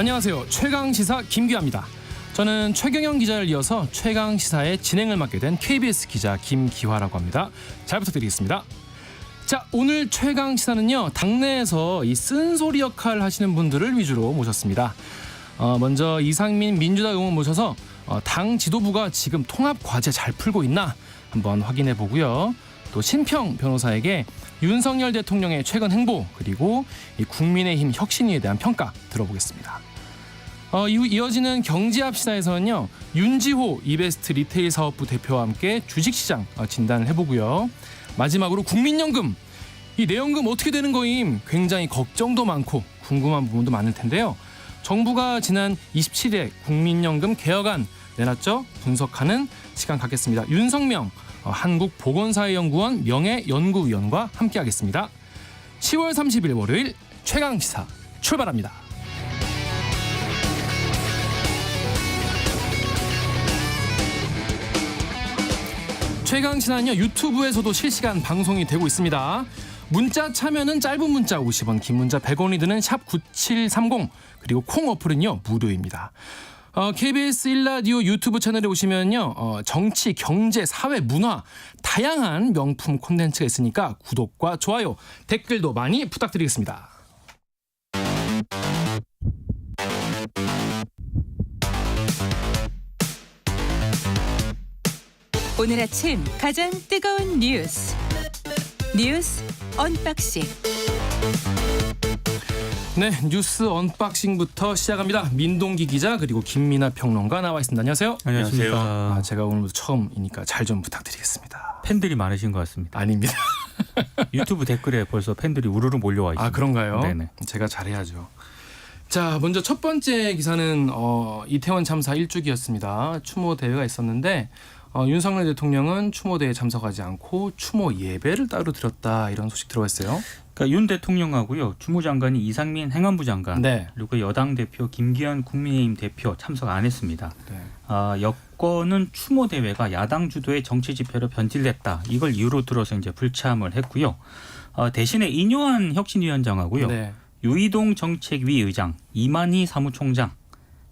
안녕하세요. 최강시사 김기화입니다. 저는 최경영 기자를 이어서 최강시사의 진행을 맡게 된 KBS 기자 김기화라고 합니다. 잘 부탁드리겠습니다. 자, 오늘 최강시사는요, 당내에서 이 쓴소리 역할 하시는 분들을 위주로 모셨습니다. 먼저 이상민 민주당 의원 모셔서 당 지도부가 지금 통합 과제 잘 풀고 있나 한번 확인해 보고요. 또 신평 변호사에게 윤석열 대통령의 최근 행보, 그리고 이 국민의힘 혁신위에 대한 평가 들어보겠습니다. 이후 이어지는 경제합 시사에서는요, 윤지호 이베스트 리테일 사업부 대표와 함께 주식시장 진단을 해보고요. 마지막으로 국민연금, 이 내연금 어떻게 되는 거임? 굉장히 걱정도 많고 궁금한 부분도 많을 텐데요. 정부가 지난 27일 국민연금 개혁안 내놨죠? 분석하는 시간 갖겠습니다. 윤성명 한국보건사회연구원 명예연구위원과 함께하겠습니다. 10월 30일 월요일 최강시사 출발합니다. 최강시사는요, 유튜브에서도 실시간 방송이 되고 있습니다. 문자 참여는 짧은 문자 50원, 긴 문자 100원이 드는 샵 9730, 그리고 콩 어플은요 무료입니다. KBS 1라디오 유튜브 채널에 오시면요, 정치, 경제, 사회, 문화 다양한 명품 콘텐츠가 있으니까 구독과 좋아요, 댓글도 많이 부탁드리겠습니다. 오늘 아침 가장 뜨거운 뉴스 언박싱. 네, 뉴스 언박싱부터 시작합니다. 민동기 기자 그리고 김민아 평론가 나와 있습니다. 안녕하세요. 안녕하세요. 제가 오늘부터 처음이니까 잘 좀 부탁드리겠습니다. 팬들이 많으신 것 같습니다. 아닙니다. 유튜브 댓글에 벌써 팬들이 우르르 몰려와 있습니다. 아, 그런가요? 네네. 제가 잘해야죠. 자, 먼저 첫 번째 기사는 이태원 참사 1주기였습니다. 추모 대회가 있었는데 윤석열 대통령은 추모 대회에 참석하지 않고 추모 예배를 따로 드렸다, 이런 소식 들어왔어요. 그러니까 윤 대통령하고요, 추모 장관이 이상민 행안부 장관, 네. 그리고 여당 대표 김기현 국민의힘 대표 참석 안 했습니다. 네. 여권은 추모 대회가 야당 주도의 정치 집회로 변질됐다, 이걸 이유로 들어서 이제 불참을 했고요. 대신에 이뇨한 혁신위원장하고요, 네. 유이동 정책위 의장, 이만희 사무총장,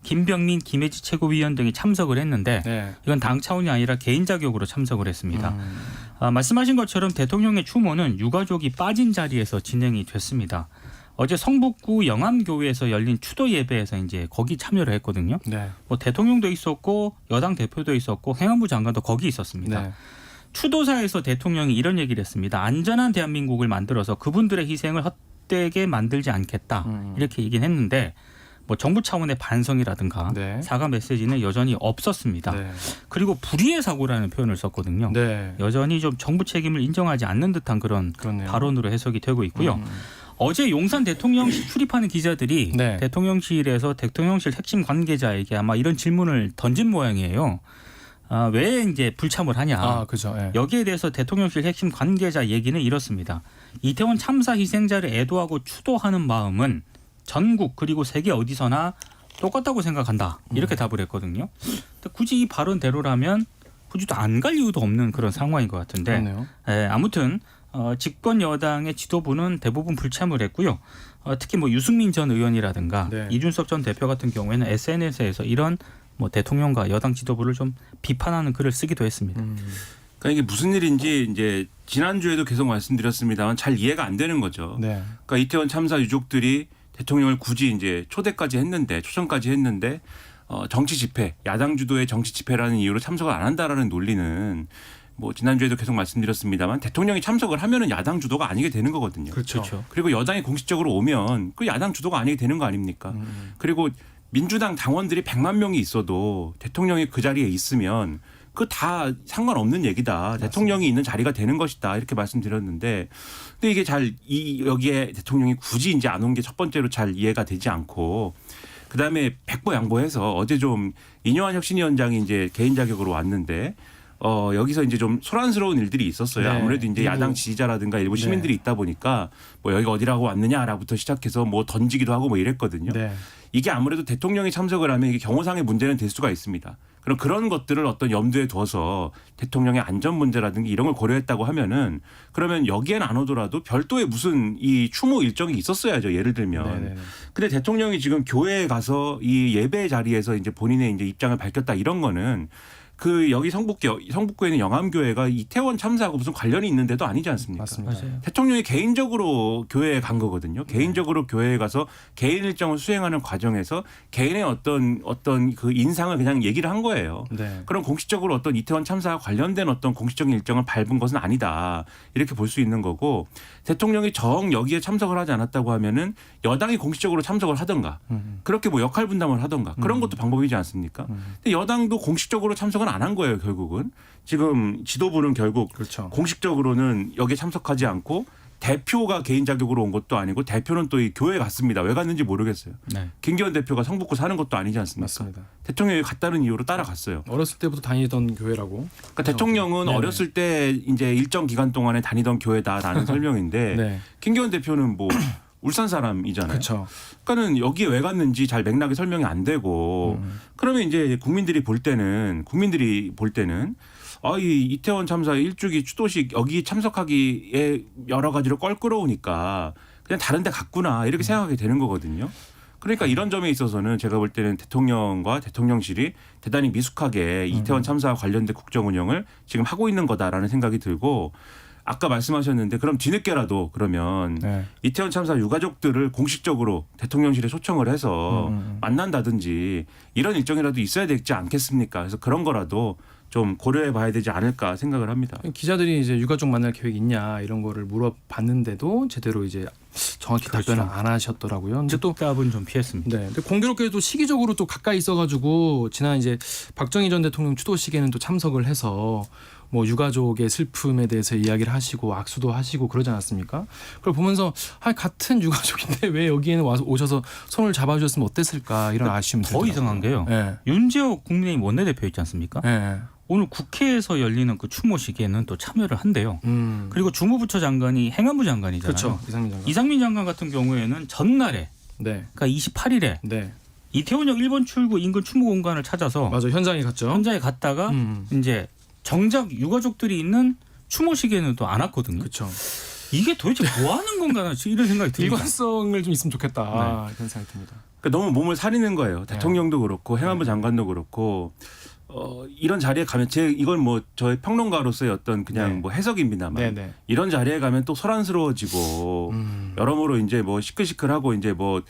김병민 김혜지 최고위원 등이 참석을 했는데, 네. 이건 당 차원이 아니라 개인 자격으로 참석을 했습니다. 말씀하신 것처럼 대통령의 추모는 유가족이 빠진 자리에서 진행이 됐습니다. 어제 성북구 영암교회에서 열린 추도 예배에서 이제 거기 참여를 했거든요. 네. 뭐 대통령도 있었고 여당 대표도 있었고 행안부 장관도 거기 있었습니다. 네. 추도사에서 대통령이 이런 얘기를 했습니다. 안전한 대한민국을 만들어서 그분들의 희생을 헛되게 만들지 않겠다, 이렇게 얘기는 했는데, 뭐 정부 차원의 반성이라든가 네. 사과 메시지는 여전히 없었습니다. 네. 그리고 불의의 사고라는 표현을 썼거든요. 네. 여전히 좀 정부 책임을 인정하지 않는 듯한 그런 그렇네요. 발언으로 해석이 되고 있고요. 어제 용산 대통령실 출입하는 기자들이 네. 대통령실에서 대통령실 핵심 관계자에게 아마 이런 질문을 던진 모양이에요. 왜 이제 불참을 하냐. 그죠. 네. 여기에 대해서 대통령실 핵심 관계자 얘기는 이렇습니다. 이태원 참사 희생자를 애도하고 추도하는 마음은 전국 그리고 세계 어디서나 똑같다고 생각한다, 이렇게 답을 했거든요. 근데 굳이 이 발언대로라면 굳이 또 안 갈 이유도 없는 그런 상황인 것 같은데, 그렇네요. 아무튼 집권 여당의 지도부는 대부분 불참을 했고요. 특히 뭐 유승민 전 의원이라든가 네. 이준석 전 대표 같은 경우에는 SNS에서 이런 뭐 대통령과 여당 지도부를 좀 비판하는 글을 쓰기도 했습니다. 그러니까 이게 무슨 일인지 이제 지난주에도 계속 말씀드렸습니다만 잘 이해가 안 되는 거죠. 네. 그러니까 이태원 참사 유족들이 대통령을 굳이 이제 초대까지 했는데, 초청까지 했는데 정치 집회, 야당 주도의 정치 집회라는 이유로 참석을 안 한다라는 논리는, 뭐 지난주에도 계속 말씀드렸습니다만 대통령이 참석을 하면은 야당 주도가 아니게 되는 거거든요. 그렇죠. 그리고 여당이 공식적으로 오면 그 야당 주도가 아니게 되는 거 아닙니까? 그리고 민주당 당원들이 100만 명이 있어도 대통령이 그 자리에 있으면 그 다 상관없는 얘기다. 맞습니다. 대통령이 있는 자리가 되는 것이다, 이렇게 말씀드렸는데, 근데 이게 여기에 대통령이 굳이 이제 안 온 게 첫 번째로 잘 이해가 되지 않고, 그 다음에 백보양보해서 어제 좀 이뇨한 혁신위원장이 이제 개인 자격으로 왔는데, 여기서 이제 좀 소란스러운 일들이 있었어요. 네. 아무래도 이제 야당 지지자라든가 일부 시민들이 있다 보니까 뭐 여기가 어디라고 왔느냐라부터 시작해서 뭐 던지기도 하고 뭐 이랬거든요. 네. 이게 아무래도 대통령이 참석을 하면 이게 경호상의 문제는 될 수가 있습니다. 그런 것들을 어떤 염두에 둬서 대통령의 안전 문제라든지 이런 걸 고려했다고 하면은 그러면 여기엔 안 오더라도 별도의 무슨 이 추모 일정이 있었어야죠. 예를 들면. 네네네. 근데 대통령이 지금 교회에 가서 이 예배 자리에서 이제 본인의 이제 입장을 밝혔다 이런 거는 그 여기 성북구에 있는 영암교회가 이태원 참사하고 무슨 관련이 있는 데도 아니지 않습니까? 맞습니다. 맞아요. 대통령이 개인적으로 교회에 간 거거든요. 개인적으로 교회에 가서 개인 일정을 수행하는 과정에서 개인의 어떤 그 인상을 그냥 얘기를 한 거예요. 네. 그럼 공식적으로 어떤 이태원 참사와 관련된 어떤 공식적인 일정을 밟은 것은 아니다. 이렇게 볼 수 있는 거고 대통령이 정 여기에 참석을 하지 않았다고 하면은 여당이 공식적으로 참석을 하던가 그렇게 뭐 역할 분담을 하던가 그런 것도 방법이지 않습니까? 근데 여당도 공식적으로 참석은 안 한 거예요. 결국은 지금 지도부는 결국 그렇죠. 공식적으로는 여기에 참석하지 않고 대표가 개인 자격으로 온 것도 아니고 대표는 또 이 교회에 갔습니다. 왜 갔는지 모르겠어요. 네. 김기현 대표가 성북구 사는 것도 아니지 않습니까? 맞습니다. 대통령이 갔다는 이유로 따라갔어요. 어렸을 때부터 다니던 교회라고. 그러니까 대통령은 네네. 어렸을 때 이제 일정 기간 동안에 다니던 교회다라는 설명인데 네. 김기현 대표는 뭐 울산 사람이잖아요. 그렇죠. 그러니까는 여기에 왜 갔는지 잘 맥락이 설명이 안 되고 그러면 이제 국민들이 볼 때는 이 이태원 참사 일주기 추도식 여기 참석하기에 여러 가지로 껄끄러우니까 그냥 다른 데 갔구나 이렇게 생각하게 되는 거거든요. 그러니까 이런 점에 있어서는 제가 볼 때는 대통령과 대통령실이 대단히 미숙하게 이태원 참사와 관련된 국정 운영을 지금 하고 있는 거다라는 생각이 들고 아까 말씀하셨는데 그럼 뒤늦게라도 그러면 네. 이태원 참사 유가족들을 공식적으로 대통령실에 초청을 해서 만난다든지 이런 일정이라도 있어야 되지 않겠습니까? 그래서 그런 거라도 좀 고려해 봐야 되지 않을까 생각을 합니다. 기자들이 이제 유가족 만날 계획 있냐 이런 거를 물어봤는데도 제대로 이제 정확히 그렇죠. 답변을 안 하셨더라고요. 근데 또 즉답은 좀 피했습니다. 네. 근데 공교롭게도 시기적으로 또 가까이 있어가지고 지난 이제 박정희 전 대통령 추도식에는 또 참석을 해서 뭐 유가족의 슬픔에 대해서 이야기를 하시고 악수도 하시고 그러지 않았습니까? 그걸 보면서 같은 유가족인데 왜 여기에는 와서 오셔서 손을 잡아주셨으면 어땠을까 이런 아쉬움이 더 들더라고요. 이상한 게요. 네. 윤재옥 국민의힘 원내대표 있지 않습니까? 네. 오늘 국회에서 열리는 그 추모식에는 또 참여를 한대요. 음. 그리고 주무부처 장관이 행안부 장관이잖아요. 그렇죠. 이상민 장관. 이상민 장관 같은 경우에는 전날에 네. 그러니까 28일에 네. 이태원역 1번 출구 인근 추모 공간을 찾아서 맞아. 현장에 갔죠. 현장에 갔다가 이제 정작 유가족들이 있는 추모식에는 또 안 왔거든요. 그렇죠. 이게 도대체 뭐 하는 건가 이런 생각이 듭니다. 일관성을 좀 있으면 좋겠다. 그런 생각이 듭니다. 그러니까 너무 몸을 사리는 거예요. 대통령도 그렇고 행안부 장관도 그렇고 이런 자리에 가면 이건 뭐 저의 평론가로서의 어떤 그냥 네. 뭐 해석입니다만 네네. 이런 자리에 가면 또 소란스러워지고 여러모로 이제 뭐 시끌시끌하고 이제 뭐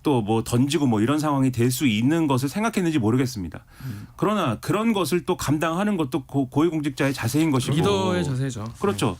또 뭐 던지고 뭐 이런 상황이 될 수 있는 것을 생각했는지 모르겠습니다. 그러나 그런 것을 또 감당하는 것도 고위공직자의 자세인 것이고 리더의 자세죠. 그렇죠.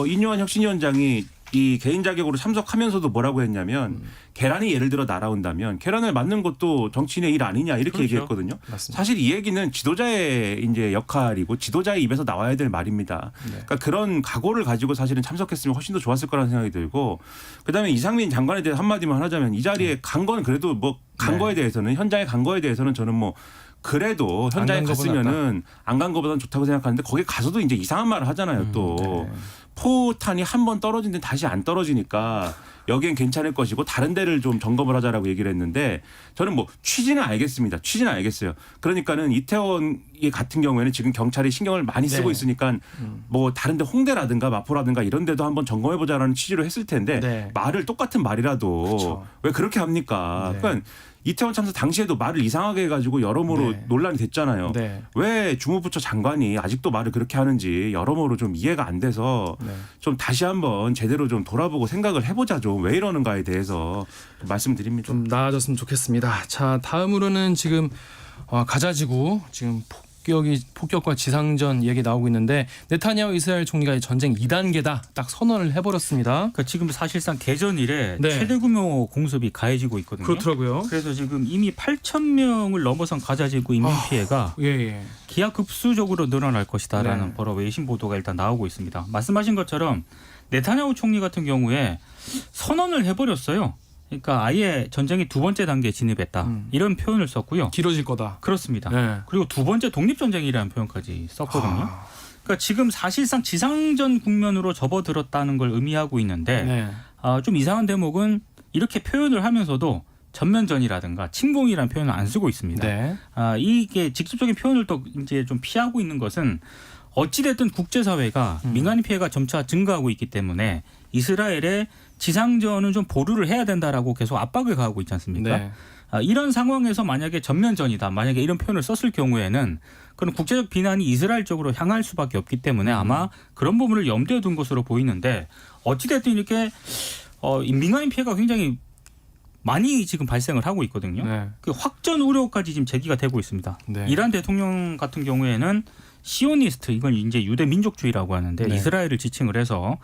인요한 혁신위원장이 이 개인 자격으로 참석하면서도 뭐라고 했냐면 계란이 예를 들어 날아온다면 계란을 맞는 것도 정치인의 일 아니냐 이렇게 그렇죠. 얘기했거든요. 맞습니다. 사실 이 얘기는 지도자의 이제 역할이고 지도자의 입에서 나와야 될 말입니다. 네. 그러니까 그런 각오를 가지고 사실은 참석했으면 훨씬 더 좋았을 거라는 생각이 들고 그다음에 이상민 장관에 대해서 한마디만 하자면 이 자리에 간 건 그래도 뭐 간 네. 거에 대해서는 현장에 간 거에 대해서는 저는 뭐 그래도 현장에 안간 거보다 갔으면은 안 간 거보다는 좋다고 생각하는데 거기 가서도 이제 이상한 말을 하잖아요. 또 네. 포탄이 한 번 떨어진 데 다시 안 떨어지니까 여기엔 괜찮을 것이고 다른 데를 좀 점검을 하자라고 얘기를 했는데 저는 뭐 취지는 알겠습니다. 취지는 알겠어요. 그러니까는 이태원 같은 경우에는 지금 경찰이 신경을 많이 쓰고 네. 있으니까 뭐 다른 데 홍대라든가 마포라든가 이런 데도 한번 점검해 보자라는 취지로 했을 텐데 네. 말을 똑같은 말이라도 그쵸. 왜 그렇게 합니까? 네. 그러니까 이태원 참사 당시에도 말을 이상하게 해가지고 여러모로 네. 논란이 됐잖아요. 네. 왜 주무부처 장관이 아직도 말을 그렇게 하는지 여러모로 좀 이해가 안 돼서 네. 좀 다시 한번 제대로 좀 돌아보고 생각을 해보자 좀 왜 이러는가에 대해서 좀 말씀드립니다. 좀 나아졌으면 좋겠습니다. 자, 다음으로는 지금 가자지구 지금 폭격과 지상전 얘기 나오고 있는데 네타냐후 이스라엘 총리가 전쟁 2단계다 딱 선언을 해버렸습니다. 그러니까 지금 사실상 개전 이래 네. 최대 규모 공습이 가해지고 있거든요. 그렇더라고요. 그래서 지금 이미 8,000명을 넘어선 가자지구 인명 피해가 예. 기하급수적으로 늘어날 것이다라는 네. 여러 외신 보도가 일단 나오고 있습니다. 말씀하신 것처럼 네타냐후 총리 같은 경우에 선언을 해버렸어요. 그러니까 아예 전쟁이 두 번째 단계에 진입했다. 이런 표현을 썼고요. 길어질 거다. 그렇습니다. 네. 그리고 두 번째 독립전쟁이라는 표현까지 썼거든요. 그러니까 지금 사실상 지상전 국면으로 접어들었다는 걸 의미하고 있는데 네. 좀 이상한 대목은 이렇게 표현을 하면서도 전면전이라든가 침공이라는 표현을 안 쓰고 있습니다. 네. 이게 직접적인 표현을 또 이제 좀 피하고 있는 것은 어찌됐든 국제사회가 민간인 피해가 점차 증가하고 있기 때문에 이스라엘의 지상전은 좀 보류를 해야 된다라고 계속 압박을 가하고 있지 않습니까? 네. 이런 상황에서 만약에 전면전이다, 만약에 이런 표현을 썼을 경우에는 그런 국제적 비난이 이스라엘 쪽으로 향할 수밖에 없기 때문에 아마 그런 부분을 염두에 둔 것으로 보이는데 어찌됐든 이렇게 민간인 피해가 굉장히 많이 지금 발생을 하고 있거든요. 네. 그 확전 우려까지 지금 제기가 되고 있습니다. 네. 이란 대통령 같은 경우에는 시오니스트, 이건 이제 유대 민족주의라고 하는데 네. 이스라엘을 지칭을 해서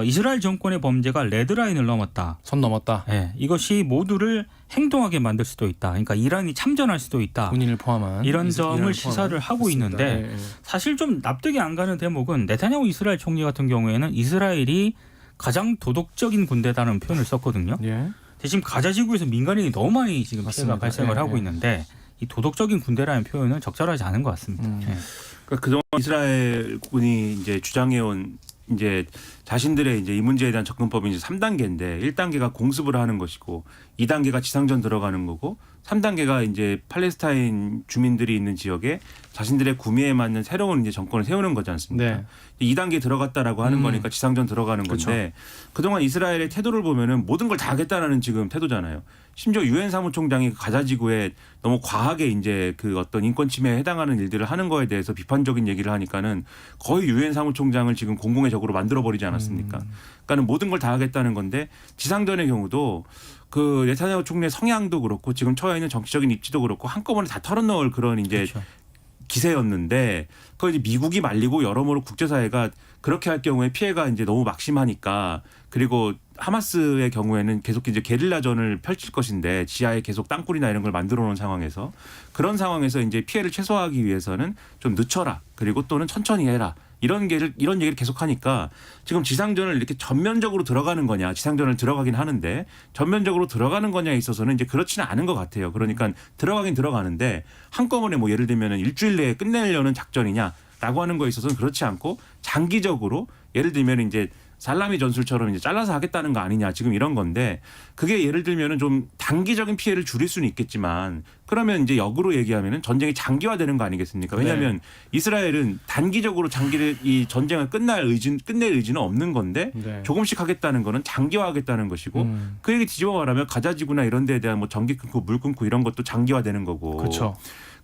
이스라엘 정권의 범죄가 레드라인을 넘었다. 선 넘었다. 네, 이것이 모두를 행동하게 만들 수도 있다. 그러니까 이란이 참전할 수도 있다. 군인을 포함한 이런 점을 이란을 시사를 포함한. 하고 그렇습니다. 있는데 네, 네. 사실 좀 납득이 안 가는 대목은 네타냐후 이스라엘 총리 같은 경우에는 이스라엘이 가장 도덕적인 군대다라는 표현을 썼거든요. 예. 지금 가자 지구에서 민간인이 너무 많이 지금 맞습니다. 피해가 발생을 예, 하고 예. 있는데 이 도덕적인 군대라는 표현은 적절하지 않은 것 같습니다. 예. 그러니까 그동안 이스라엘군이 이제 주장해온 이제 자신들의 이제 이 문제에 대한 접근법이 이제 3단계인데 1단계가 공습을 하는 것이고 2단계가 지상전 들어가는 거고 3단계가 이제 팔레스타인 주민들이 있는 지역에 자신들의 구미에 맞는 새로운 이제 정권을 세우는 거지 않습니까? 네. 2단계 들어갔다라고 하는 거니까 지상전 들어가는 건데 그동안 이스라엘의 태도를 보면은 모든 걸 다 하겠다라는 지금 태도잖아요. 심지어 유엔 사무총장이 가자 지구에 너무 과하게 이제 그 어떤 인권 침해에 해당하는 일들을 하는 거에 대해서 비판적인 얘기를 하니까는 거의 유엔 사무총장을 지금 공공의 적으로 만들어 버리지 않았습니까? 그러니까는 모든 걸 다 하겠다는 건데 지상전의 경우도 그 네타냐후 총리의 성향도 그렇고 지금 처해 있는 정치적인 입지도 그렇고 한꺼번에 다 털어넣을 그런 이제 그렇죠. 기세였는데 그걸 이제 미국이 말리고 여러모로 국제사회가 그렇게 할 경우에 피해가 이제 너무 막심하니까 그리고 하마스의 경우에는 계속 이제 게릴라전을 펼칠 것인데 지하에 계속 땅굴이나 이런 걸 만들어 놓은 상황에서 그런 상황에서 이제 피해를 최소화하기 위해서는 좀 늦춰라 그리고 또는 천천히 해라. 이런 얘기를 계속하니까 지금 지상전을 이렇게 전면적으로 들어가는 거냐, 지상전을 들어가긴 하는데 전면적으로 들어가는 거냐에 있어서는 이제 그렇지는 않은 것 같아요. 그러니까 들어가긴 들어가는데 한꺼번에 뭐 예를 들면은 일주일 내에 끝내려는 작전이냐라고 하는 거에 있어서는 그렇지 않고 장기적으로 예를 들면 이제 살라미 전술처럼 이제 잘라서 하겠다는 거 아니냐 지금 이런 건데 그게 예를 들면은 좀 단기적인 피해를 줄일 수는 있겠지만 그러면 이제 역으로 얘기하면은 전쟁이 장기화되는 거 아니겠습니까? 왜냐하면 이스라엘은 단기적으로 이 전쟁을 끝낼 의지는 없는 건데 네. 조금씩 하겠다는 거는 장기화하겠다는 것이고 그 얘기 뒤집어 말하면 가자지구나 이런 데에 대한 뭐 전기 끊고 물 끊고 이런 것도 장기화되는 거고. 그렇죠.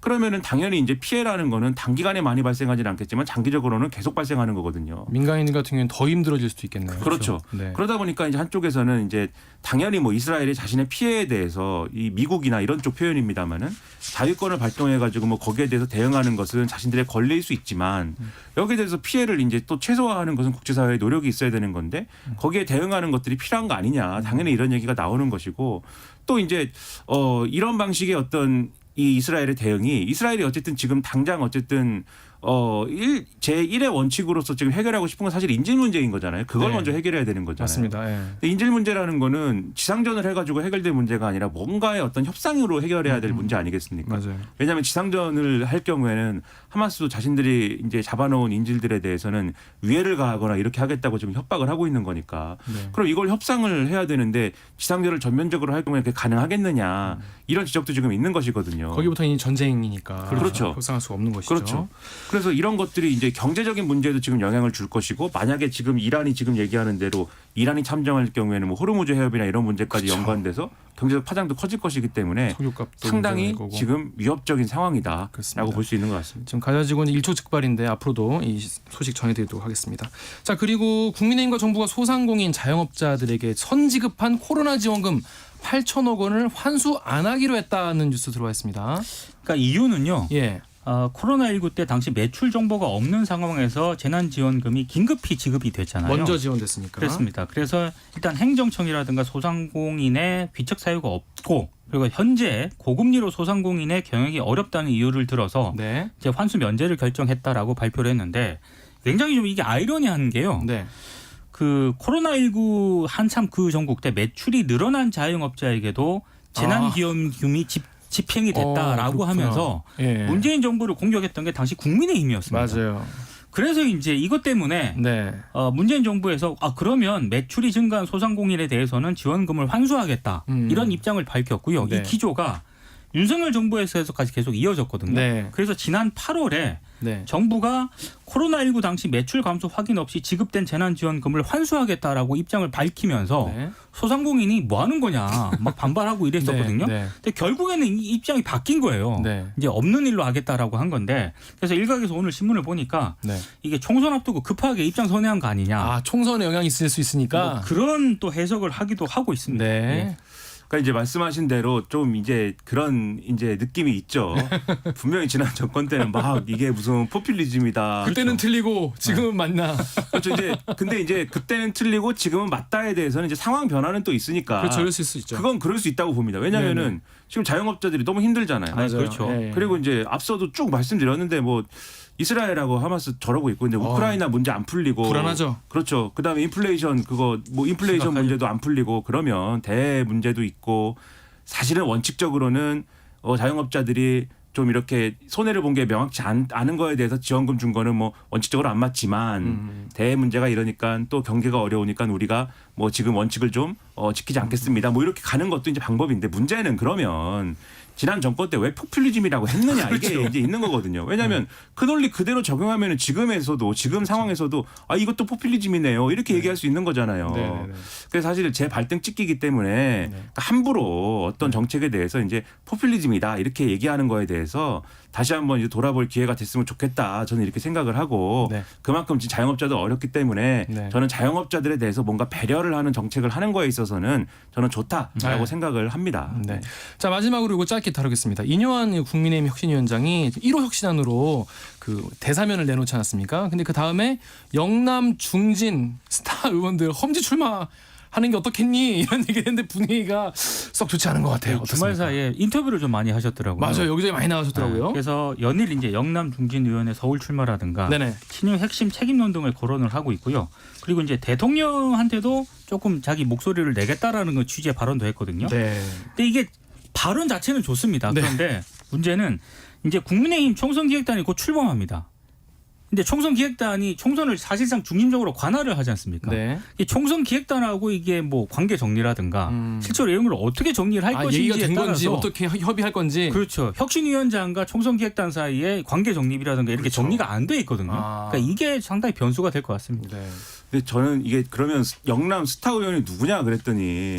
그러면은 당연히 이제 피해라는 거는 단기간에 많이 발생하지는 않겠지만 장기적으로는 계속 발생하는 거거든요. 민간인 같은 경우는 더 힘들어질 수도 있겠네요. 그렇죠. 네. 그러다 보니까 이제 한쪽에서는 이제 당연히 뭐 이스라엘이 자신의 피해에 대해서 이 미국이나 이런 쪽 표현입니다만은 자유권을 발동해 가지고 뭐 거기에 대해서 대응하는 것은 자신들의 권리일 수 있지만 여기에 대해서 피해를 이제 또 최소화하는 것은 국제사회의 노력이 있어야 되는 건데 거기에 대응하는 것들이 필요한 거 아니냐. 당연히 이런 얘기가 나오는 것이고 또 이제 이런 방식의 어떤 이 이스라엘의 대응이 이스라엘이 어쨌든 지금 당장 어쨌든 제1의 원칙으로서 지금 해결하고 싶은 건 사실 인질 문제인 거잖아요. 그걸 네. 먼저 해결해야 되는 거잖아요. 맞습니다. 예. 근데 인질 문제라는 거는 지상전을 해가지고 해결될 문제가 아니라 뭔가의 어떤 협상으로 해결해야 될 문제 아니겠습니까? 맞아요. 왜냐하면 지상전을 할 경우에는 하마스도 자신들이 이제 잡아놓은 인질들에 대해서는 위해를 가하거나 이렇게 하겠다고 지금 협박을 하고 있는 거니까. 네. 그럼 이걸 협상을 해야 되는데 지상전을 전면적으로 할 경우에 그게 가능하겠느냐 이런 지적도 지금 있는 것이거든요. 거기부터는 이 전쟁이니까 그렇죠. 협상할 수가 없는 것이죠. 그렇죠. 그래서 이런 것들이 이제 경제적인 문제에도 지금 영향을 줄 것이고 만약에 지금 이란이 지금 얘기하는 대로 이란이 참전할 경우에는 뭐 호르무즈 해협이나 이런 문제까지 그렇죠. 연관돼서 경제적 파장도 커질 것이기 때문에 석유값도 상당히 문제가 거고. 지금 위협적인 상황이다라고 그렇습니다. 볼 수 있는 것 같습니다. 지금 가자지구는 일촉즉발인데 앞으로도 이 소식 전해드리도록 하겠습니다. 자, 그리고 국민의힘과 정부가 소상공인 자영업자들에게 선지급한 코로나 지원금 8천억 원을 환수 안 하기로 했다는 뉴스 들어와 있습니다. 그러니까 이유는요. 예. 코로나19 때 당시 매출 정보가 없는 상황에서 재난지원금이 긴급히 지급이 됐잖아요. 먼저 지원됐으니까. 그렇습니다. 그래서 일단 행정청이라든가 소상공인의 귀척 사유가 없고 그리고 현재 고금리로 소상공인의 경영이 어렵다는 이유를 들어서 네. 이제 환수 면제를 결정했다라고 발표를 했는데 굉장히 좀 이게 아이러니한 게요. 네. 그 코로나19 한참 그 전국 때 매출이 늘어난 자영업자에게도 재난기원금이 집행이 됐다라고 그렇구나. 하면서 예. 문재인 정부를 공격했던 게 당시 국민의힘이었습니다. 맞아요. 그래서 이제 이것 때문에 네. 문재인 정부에서 그러면 매출이 증가한 소상공인에 대해서는 지원금을 환수하겠다 이런 입장을 밝혔고요. 네. 이 기조가 윤석열 정부에서까지 계속 이어졌거든요. 네. 그래서 지난 8월에 네. 정부가 코로나19 당시 매출 감소 확인 없이 지급된 재난지원금을 환수하겠다라고 입장을 밝히면서 네. 소상공인이 뭐 하는 거냐 막 반발하고 이랬었거든요. 네. 근데 결국에는 이 입장이 바뀐 거예요. 네. 이제 없는 일로 하겠다라고 한 건데 그래서 일각에서 오늘 신문을 보니까 네. 이게 총선 앞두고 급하게 입장 선회한 거 아니냐. 아, 총선에 영향이 있을 수 있으니까. 뭐 그런 또 해석을 하기도 하고 있습니다. 네. 예. 그러니까 이제 말씀하신 대로 좀 이제 그런 이제 느낌이 있죠. 분명히 지난 정권 때는 막 이게 무슨 포퓰리즘이다. 그때는 틀리고 지금은 맞나. 그렇죠. 이제 근데 이제 그때는 틀리고 지금은 맞다에 대해서는 이제 상황 변화는 또 있으니까. 그렇죠. 그럴 수 있죠. 그건 그럴 수 있다고 봅니다. 왜냐하면은 네네. 지금 자영업자들이 너무 힘들잖아요. 맞아요. 그렇죠. 예, 예. 그리고 이제 앞서도 쭉 말씀드렸는데 뭐 이스라엘하고 하마스 저러고 있고 이제 우크라이나 문제 안 풀리고 불안하죠. 그렇죠. 그다음에 인플레이션 그거 뭐 인플레이션 심각하죠. 문제도 안 풀리고 그러면 대 문제도 있고 사실은 원칙적으로는 자영업자들이 좀 이렇게 손해를 본 게 명확치 않은 거에 대해서 지원금 준 거는 뭐 원칙적으로 안 맞지만 대 문제가 이러니까 또 경기가 어려우니까 우리가 뭐 지금 원칙을 좀 지키지 않겠습니다. 뭐 이렇게 가는 것도 이제 방법인데 문제는 그러면 지난 정권 때 왜 포퓰리즘이라고 했느냐 이게 이제 있는 거거든요. 왜냐하면 그 논리 그대로 적용하면 지금에서도 지금 상황에서도 이것도 포퓰리즘이네요 이렇게 얘기할 수 있는 거잖아요. 네네네. 그래서 사실 제 발등 찍기기 때문에 함부로 어떤 정책에 대해서 이제 포퓰리즘이다 이렇게 얘기하는 거에 대해서 다시 한번 이제 돌아볼 기회가 됐으면 좋겠다 저는 이렇게 생각을 하고 네. 그만큼 지금 자영업자도 어렵기 때문에 네. 저는 자영업자들에 대해서 뭔가 배려를 하는 정책을 하는 거에 있어서는 저는 좋다라고 네. 생각을 합니다. 네. 자, 마지막으로 이거 짧게 다루겠습니다. 이뇨한 국민의힘 혁신위원장이 1호 혁신안으로 그 대사면을 내놓지 않았습니까? 근데 그 다음에 영남 중진 스타 의원들 험지 출마하는 게 어떻겠니? 이런 얘기를 했는데 분위기가 썩 좋지 않은 것 같아요. 주말 어떻습니까? 사이에 인터뷰를 좀 많이 하셨더라고요. 맞아요. 여기저기 많이 나와셨더라고요. 네, 그래서 연일 이제 영남 중진 의원의 서울 출마라든가 네네. 친윤 핵심 책임론 등을 거론을 하고 있고요. 그리고 이제 대통령한테도 조금 자기 목소리를 내겠다라는 그 취지의 발언도 했거든요. 네. 근데 이게 발언 자체는 좋습니다. 네. 그런데 문제는 이제 국민의힘 총선기획단이 곧 출범합니다. 근데 총선기획단이 총선을 사실상 중심적으로 관할을 하지 않습니까? 네. 이 총선기획단하고 이게 뭐 관계 정리라든가 실제로 이런 걸 어떻게 정리를 할 얘기가 것인지에 된 건지 따라서 어떻게 협의할 건지. 그렇죠. 혁신위원장과 총선기획단 사이에 관계 정립이라든가 이렇게 그렇죠. 정리가 안 돼 있거든요. 아. 그러니까 이게 상당히 변수가 될 것 같습니다. 네. 근데 저는 이게 그러면 영남 스타 의원이 누구냐 그랬더니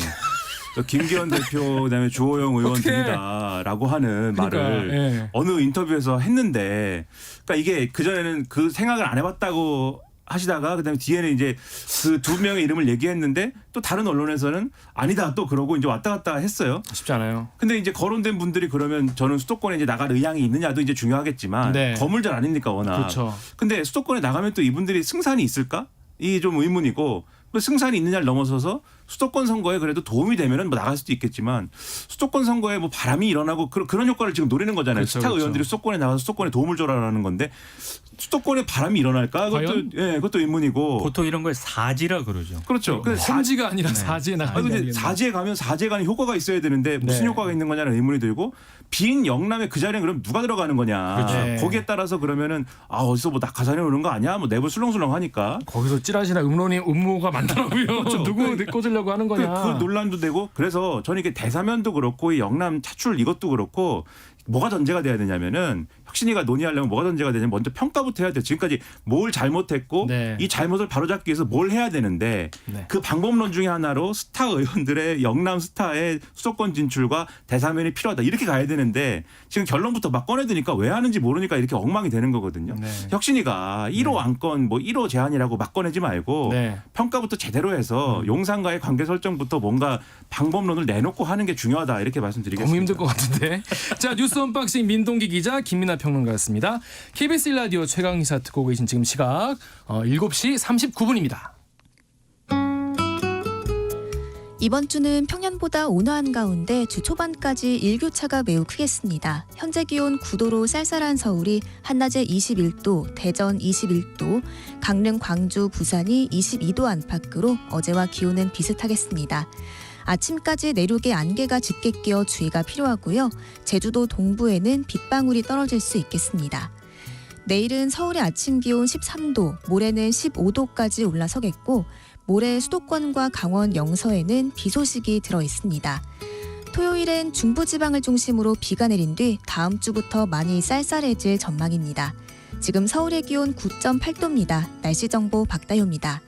김기현 대표 그다음에 주호영 의원 어떡해. 등이다라고 하는 말을 예. 어느 인터뷰에서 했는데 그러니까 이게 그전에는 그 생각을 안 해봤다고 하시다가 그다음에 뒤에는 이제 그 두 명의 이름을 얘기했는데 또 다른 언론에서는 아니다 또 그러고 이제 왔다 갔다 했어요. 쉽지 않아요. 근데 이제 거론된 분들이 그러면 저는 수도권에 이제 나갈 의향이 있느냐도 이제 중요하겠지만 네. 거물들 아닙니까 워낙. 그렇죠. 근데 수도권에 나가면 또 이분들이 승산이 있을까? 이게 좀 의문이고 승산이 있느냐를 넘어서서 수도권 선거에 그래도 도움이 되면은 뭐 나갈 수도 있겠지만 수도권 선거에 뭐 바람이 일어나고 그런 효과를 지금 노리는 거잖아요. 그렇죠, 스타 그렇죠. 의원들이 수도권에 나가서 수도권에 도움을 줘라라는 건데 수도권에 바람이 일어날까? 과연? 그것도 의문이고. 보통 이런 걸 사지라 그러죠. 그렇죠. 근데 험지가 아니라 사지에 나가는 근데 게 사지에 가면 사지에 가는 효과가 있어야 되는데 무슨 네. 효과가 있는 거냐는 의문이 들고 빈 영남의 그 자리에 그럼 누가 들어가는 거냐. 그렇죠. 거기에 따라서 그러면은 어디서 뭐 낙하산에 오는 거 아니야? 뭐 내부 술렁술렁하니까. 거기서 찌라시나 음모가 많더라고요. 그렇죠. 누구 꽂으려고 하는 거냐. 그 논란도 되고 그래서 저는 이게 대사면도 그렇고 이 영남 차출 이것도 그렇고 뭐가 전제가 돼야 되냐면은 혁신위가 논의하려면 뭐가 전제가 되냐면 먼저 평가부터 해야 돼요. 지금까지 뭘 잘못했고 네. 이 잘못을 바로잡기 위해서 뭘 해야 되는데 네. 그 방법론 중에 하나로 스타 의원들의 영남 스타의 수도권 진출과 대사면이 필요하다. 이렇게 가야 되는데 지금 결론부터 막 꺼내드니까 왜 하는지 모르니까 이렇게 엉망이 되는 거거든요. 네. 혁신위가 1호 안건 뭐 1호 제안이라고 막 꺼내지 말고 네. 평가부터 제대로 해서 용산과의 관계 설정부터 뭔가 방법론을 내놓고 하는 게 중요하다. 이렇게 말씀드리겠습니다. 너무 힘들 것 같은데. 자, 뉴스 언박싱 민동기 기자 김민아 평론가였습니다. KBS 1라디오 최강시사 듣고 계신 지금 시각 7시 39분입니다. 이번 주는 평년보다 온화한 가운데 주 초반까지 일교차가 매우 크겠습니다. 현재 기온 9도로 쌀쌀한 서울이 한낮에 21도, 대전 21도, 강릉, 광주, 부산이 22도 안팎으로 어제와 기온은 비슷하겠습니다. 아침까지 내륙에 안개가 짙게 끼어 주의가 필요하고요. 제주도 동부에는 빗방울이 떨어질 수 있겠습니다. 내일은 서울의 아침 기온 13도, 모레는 15도까지 올라서겠고 모레 수도권과 강원 영서에는 비 소식이 들어 있습니다. 토요일엔 중부지방을 중심으로 비가 내린 뒤 다음 주부터 많이 쌀쌀해질 전망입니다. 지금 서울의 기온 9.8도입니다. 날씨 정보 박다효입니다.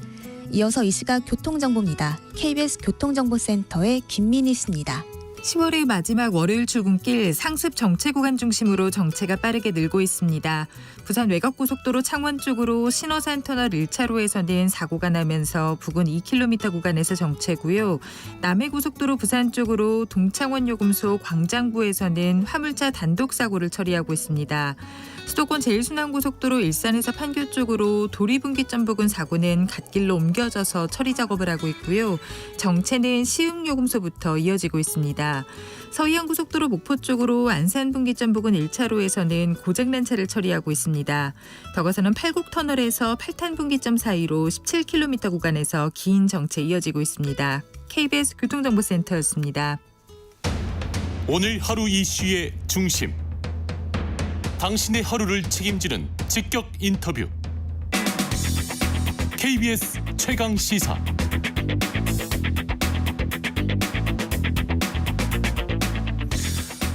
이어서 이 시각 교통정보입니다. KBS 교통정보센터의 김민희 씨입니다. 10월의 마지막 월요일 출근길 상습 정체 구간 중심으로 정체가 빠르게 늘고 있습니다. 부산 외곽고속도로 창원 쪽으로 신어산 터널 1차로에서는 사고가 나면서 부근 2km 구간에서 정체고요. 남해고속도로 부산 쪽으로 동창원 요금소 광장부에서는 화물차 단독 사고를 처리하고 있습니다. 수도권 제일순환고속도로 일산에서 판교 쪽으로 도리분기점 부근 사고는 갓길로 옮겨져서 처리 작업을 하고 있고요. 정체는 시흥요금소부터 이어지고 있습니다. 서해안고속도로 목포 쪽으로 안산분기점 부근 1차로에서는 고장난 차를 처리하고 있습니다. 더 가서는 팔곡터널에서 팔탄분기점 사이로 17km 구간에서 긴 정체 이어지고 있습니다. KBS 교통정보센터였습니다. 오늘 하루 이슈의 중심. 당신의 하루를 책임지는 직격 인터뷰. KBS 최강 시사.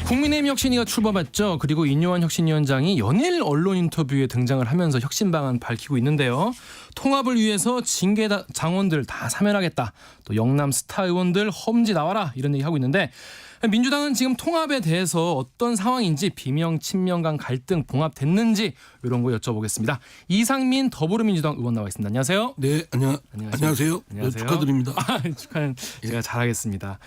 국민의힘 혁신위가 출범했죠. 그리고 인요한 혁신위원장이 연일 언론 인터뷰에 등장을 하면서 혁신 방안 밝히고 있는데요. 통합을 위해서 징계 장원들 다 사면하겠다. 또 영남 스타 의원들 험지 나와라 이런 얘기 하고 있는데 민주당은 지금 통합에 대해서 어떤 상황인지 비명 친명 간 갈등 봉합됐는지 이런 거 여쭤보겠습니다. 이상민 더불어민주당 의원 나와 있습니다. 안녕하세요. 네, 안녕하세요. 축하드립니다. 축하는 제가 잘하겠습니다.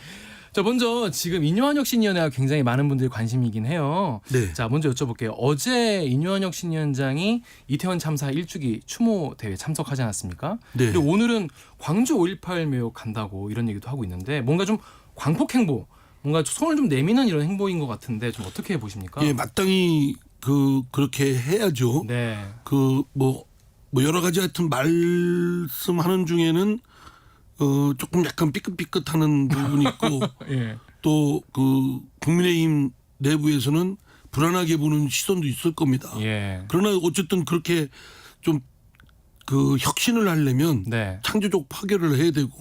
자, 먼저 지금 인요한 혁신위원회가 굉장히 많은 분들이 관심이긴 해요. 네. 자, 먼저 여쭤볼게요. 어제 인요한 혁신위원장이 이태원 참사 1주기 추모 대회 참석하지 않았습니까? 네. 그리고 오늘은 광주 5.18 묘역 간다고 이런 얘기도 하고 있는데 뭔가 좀 광폭 행보, 뭔가 손을 좀 내미는 이런 행보인 것 같은데 좀 어떻게 보십니까? 예, 마땅히 그렇게 해야죠. 네. 뭐 여러 가지 하여튼 말씀하는 중에는 조금 약간 삐끗삐끗하는 부분이 있고 예. 또 국민의힘 내부에서는 불안하게 보는 시선도 있을 겁니다. 예. 그러나 어쨌든 그렇게 좀 혁신을 하려면 네. 창조적 파괴를 해야 되고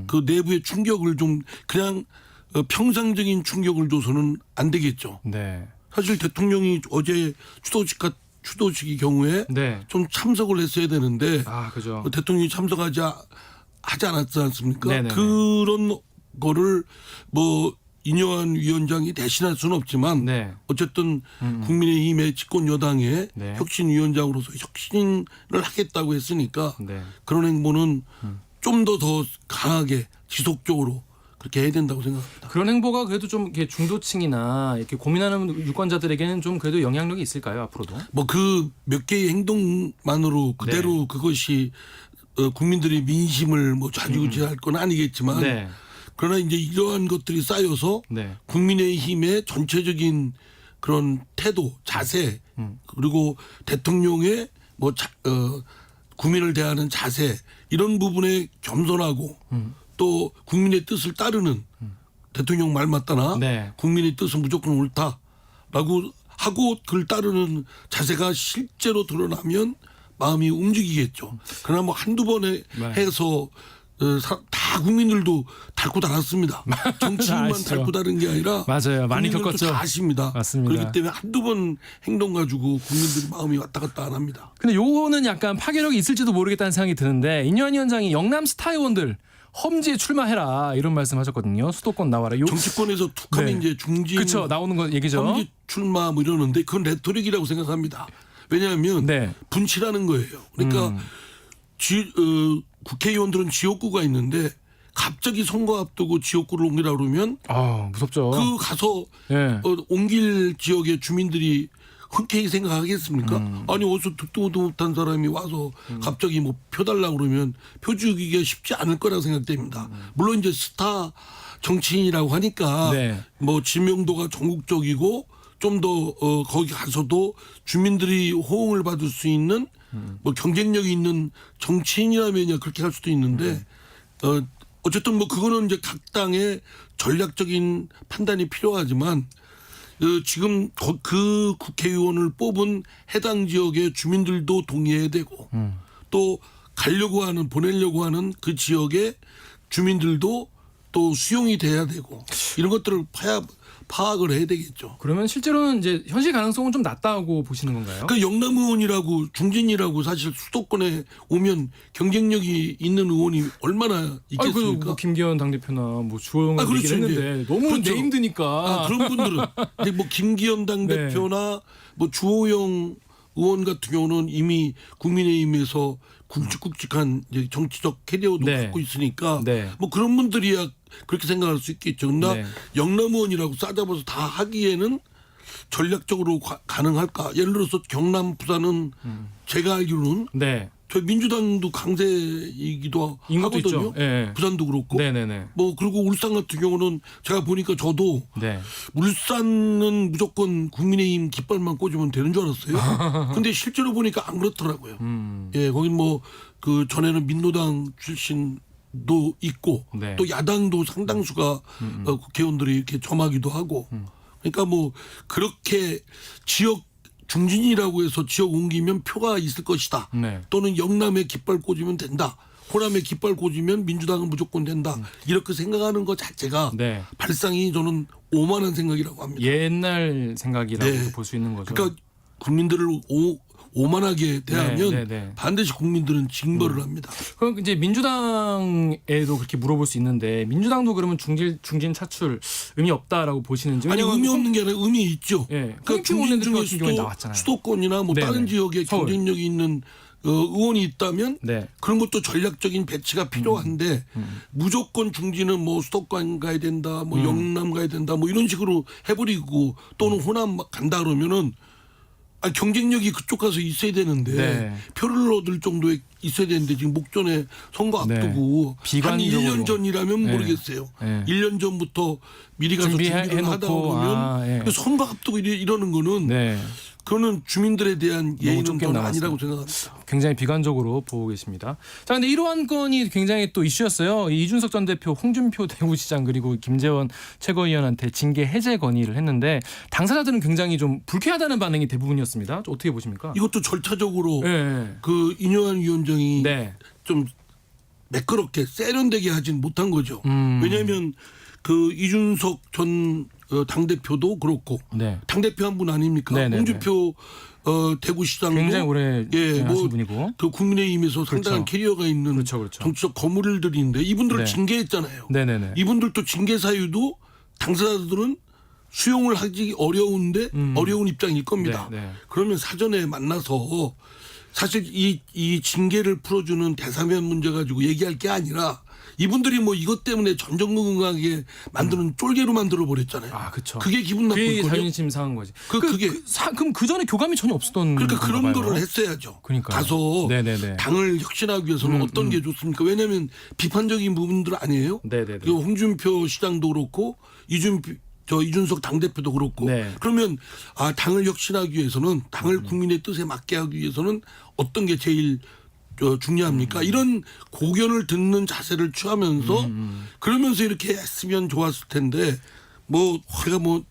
그 내부의 충격을 좀 그냥 평상적인 충격을 줘서는 안 되겠죠. 네. 사실 대통령이 어제 추도식의 경우에 네. 좀 참석을 했어야 되는데 아, 그죠. 대통령이 참석하지 않았지 않습니까? 네네네. 그런 거를 뭐 인요한 위원장이 대신할 수는 없지만 네. 어쨌든 국민의힘의 집권 여당의 네. 혁신위원장으로서 혁신을 하겠다고 했으니까 네. 그런 행보는 좀 더 강하게 지속적으로 그렇게 해야 된다고 생각합니다. 그런 행보가 그래도 좀 이렇게 중도층이나 이렇게 고민하는 유권자들에게는 좀 그래도 영향력이 있을까요, 앞으로도? 뭐 그 몇 개의 행동만으로 그대로 네. 그것이 국민들의 민심을 뭐 좌지우지할 건 아니겠지만 네. 그러나 이제 이러한 것들이 쌓여서 네. 국민의힘의 전체적인 그런 태도, 자세 그리고 대통령의 국민을 대하는 자세 이런 부분에 겸손하고 또 국민의 뜻을 따르는 대통령 말 맞다나 네. 국민의 뜻은 무조건 옳다라고 하고 그를 따르는 자세가 실제로 드러나면 마음이 움직이겠죠. 그러나 뭐 한두 번에 네. 해서 다 국민들도 닳고 닳았습니다. 정치인만 아시죠. 닳고 닳은 게 아니라 맞아요. 많이 국민들도 겪었죠. 다 아십니다. 맞습니다. 그렇기 때문에 한두 번 행동 가지고 국민들 마음이 왔다 갔다 안 합니다. 근데 요거는 약간 파괴력이 있을지도 모르겠다는 생각이 드는데 인요한 위원장이 영남 스타 의원들 험지에 출마해라 이런 말씀하셨거든요. 수도권 나와라. 정치권에서 툭하면 네. 이제 중진 그렇죠. 나오는 거 얘기죠. 험지 출마 뭐 이러는데 그건 레토릭이라고 생각합니다. 왜냐하면 네. 분치라는 거예요. 그러니까 국회의원들은 지역구가 있는데 갑자기 선거 앞두고 지역구를 옮기라 그러면 아, 무섭죠. 그 가서 예. 옮길 지역의 주민들이 흔쾌히 생각하겠습니까? 아니 어디서 듣도 못한 사람이 와서 갑자기 뭐 표 달라고 그러면 표 주기가 쉽지 않을 거라 생각됩니다. 물론 이제 스타 정치인이라고 하니까 네. 뭐知名도가 전국적이고 좀 더 거기 가서도 주민들이 호응을 받을 수 있는 뭐 경쟁력이 있는 정치인이라면야 그렇게 할 수도 있는데 어쨌든 뭐 그거는 이제 각 당의 전략적인 판단이 필요하지만 지금 그 국회의원을 뽑은 해당 지역의 주민들도 동의해야 되고 또 보내려고 하는 그 지역의 주민들도 또 수용이 돼야 되고 이런 것들을 파악을 해야 되겠죠. 그러면 실제로는 이제 현실 가능성은 좀 낮다고 보시는 건가요? 그러니까 영남 의원이라고 중진이라고 사실 수도권에 오면 경쟁력이 있는 의원이 얼마나 있겠습니까? 뭐 김기현 당대표나 뭐 주호영 그렇죠. 얘기를 했는데 너무 그렇죠. 내 힘드니까. 그런 분들은 근데 뭐 김기현 당대표나 뭐 주호영 의원 같은 경우는 이미 국민의힘에서 굵직굵직한 이제 정치적 캐리어도 네. 갖고 있으니까 네. 뭐 그런 분들이야 그렇게 생각할 수 있겠죠. 그러나 네. 영남 의원이라고 싸잡아서 다 하기에는 전략적으로 가능할까? 예를 들어서 경남, 부산은 제가 알기로는 네. 저희 민주당도 강세이기도 인 것도 하거든요. 있죠. 예. 부산도 그렇고. 네네네. 뭐 그리고 울산 같은 경우는 제가 보니까 저도 네. 울산은 무조건 국민의힘 깃발만 꽂으면 되는 줄 알았어요. 근데 실제로 보니까 안 그렇더라고요. 예, 거긴 뭐 그 전에는 민노당 출신도 있고 네. 또 야당도 상당수가 국회의원들이 이렇게 점하기도 하고. 그러니까 뭐 그렇게 지역 중진이라고 해서 지역 옮기면 표가 있을 것이다. 네. 또는 영남에 깃발 꽂으면 된다. 호남에 깃발 꽂으면 민주당은 무조건 된다. 이렇게 생각하는 것 자체가 네. 발상이 저는 오만한 생각이라고 합니다. 옛날 생각이라고 네. 볼 수 있는 거죠. 그러니까 국민들을 오만하게 대하면 네, 네. 반드시 국민들은 징벌을 합니다. 그럼 이제 민주당에도 그렇게 물어볼 수 있는데 민주당도 그러면 중진 차출 의미 없다라고 보시는지? 아니 왜냐면 의미 없는 게 아니라 의미 있죠. 예. 그러니까 홍준표 중진 원내대표 중에 같은 경우에 나왔잖아요. 수도권이나 뭐 네네. 다른 지역에 서울. 경쟁력이 있는 의원이 있다면 네. 그런 것도 전략적인 배치가 필요한데 무조건 중진은 뭐 수도권 가야 된다, 뭐 영남 가야 된다, 뭐 이런 식으로 해버리고 또는 호남 간다 그러면은 경쟁력이 그쪽 가서 있어야 되는데 네. 표를 얻을 정도에 있어야 되는데 지금 목전에 선거 네. 앞두고 한 비관적으로. 1년 전이라면 네. 모르겠어요. 네. 1년 전부터 미리 가서 준비를 하다 보면 예. 선거 앞두고 이러는 거는 네. 그거는 주민들에 대한 예의는 좁게 저는 나갔습니다. 아니라고 생각합니다. 굉장히 비관적으로 보고 계십니다. 자, 근데 이러한 건이 굉장히 또 이슈였어요. 이준석 전 대표, 홍준표 대구시장 그리고 김재원 최고위원한테 징계 해제 건의를 했는데 당사자들은 굉장히 좀 불쾌하다는 반응이 대부분이었습니다. 어떻게 보십니까? 이것도 절차적으로 네. 그 인효한 위원장이 네. 좀 매끄럽게 세련되게 하진 못한 거죠. 음. 왜냐하면 그 이준석 전 당대표도 그렇고 네. 당대표 한 분 아닙니까? 네네네. 홍준표 대구시장도 굉장히 오래 하신 뭐 분이고. 그 국민의힘에서 상당한 캐리어가 있는 그렇죠. 정치적 거물들이 있는데 이분들을 네. 징계했잖아요. 네네네. 이분들도 징계 사유도 당사자들은 수용을 하기 어려운데 어려운 입장일 겁니다. 네, 네. 그러면 사전에 만나서 사실 이 징계를 풀어주는 대사면 문제 가지고 얘기할 게 아니라 이분들이 뭐 이것 때문에 전전긍긍하게 만드는 쫄개로 만들어 버렸잖아요. 아, 그렇죠. 그게 기분 그게 나쁠 거죠. 자존심 상한 거지. 그게 그럼 그 전에 교감이 전혀 없었던 그러니까 그런 건가 봐요. 거를 했어야죠. 그러니까요. 가서 네네네. 당을 혁신하기 위해서는 어떤 게 좋습니까? 왜냐하면 비판적인 부분들 아니에요. 네네네. 그리고 홍준표 시장도 그렇고 이준석 당대표도 그렇고 네. 그러면 당을 혁신하기 위해서는 당을 국민의 뜻에 맞게 하기 위해서는 어떤 게 제일 중요합니까? 이런 고견을 듣는 자세를 취하면서 그러면서 이렇게 했으면 좋았을 텐데 뭐 제가 뭐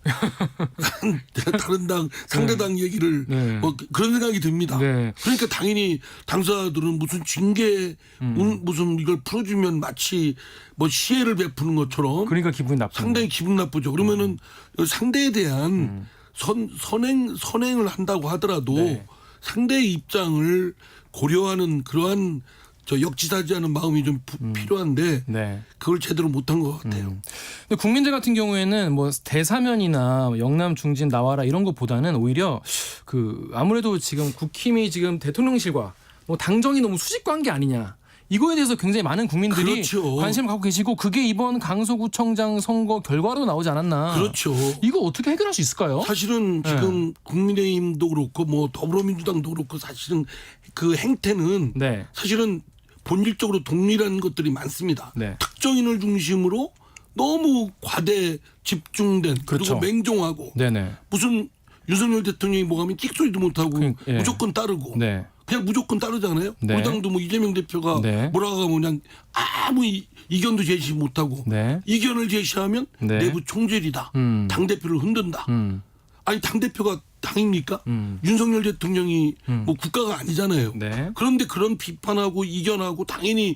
다른 당 상대당 얘기를 네. 뭐 그런 생각이 듭니다. 네. 그러니까 당연히 당사자들은 무슨 징계 무슨 이걸 풀어주면 마치 뭐 시혜를 베푸는 것처럼 그러니까 기분이 나쁘죠. 상당히 기분 나쁘죠. 그러면은 상대에 대한 선행을 한다고 하더라도 네. 상대의 입장을 고려하는 그러한 역지사지하는 마음이 좀 필요한데 네. 그걸 제대로 못한 것 같아요. 근데 국민들 같은 경우에는 뭐 대사면이나 영남 중진 나와라 이런 것보다는 오히려 그 아무래도 지금 국힘이 지금 대통령실과 뭐 당정이 너무 수직 관계 아니냐. 이거에 대해서 굉장히 많은 국민들이 그렇죠. 관심을 갖고 계시고 그게 이번 강서구청장 선거 결과로 나오지 않았나. 그렇죠. 이거 어떻게 해결할 수 있을까요? 사실은 지금 국민의힘도 그렇고 뭐 더불어민주당도 그렇고 사실은 그 행태는 네. 사실은 본질적으로 동일한 것들이 많습니다. 네. 특정인을 중심으로 너무 과대 집중된 그렇죠. 그리고 맹종하고 네네. 무슨 윤석열 대통령이 뭐 하면 끽소리도 못하고 예. 무조건 따르고 네. 그냥 무조건 따르잖아요. 네. 우리 당도 뭐 이재명 대표가 네. 뭐라고 하면 그냥 아무 이견도 제시 못하고 네. 이견을 제시하면 네. 내부 총질이다. 당대표를 흔든다. 아니 당대표가 당입니까? 윤석열 대통령이 뭐 국가가 아니잖아요. 네. 그런데 그런 비판하고 이견하고 당연히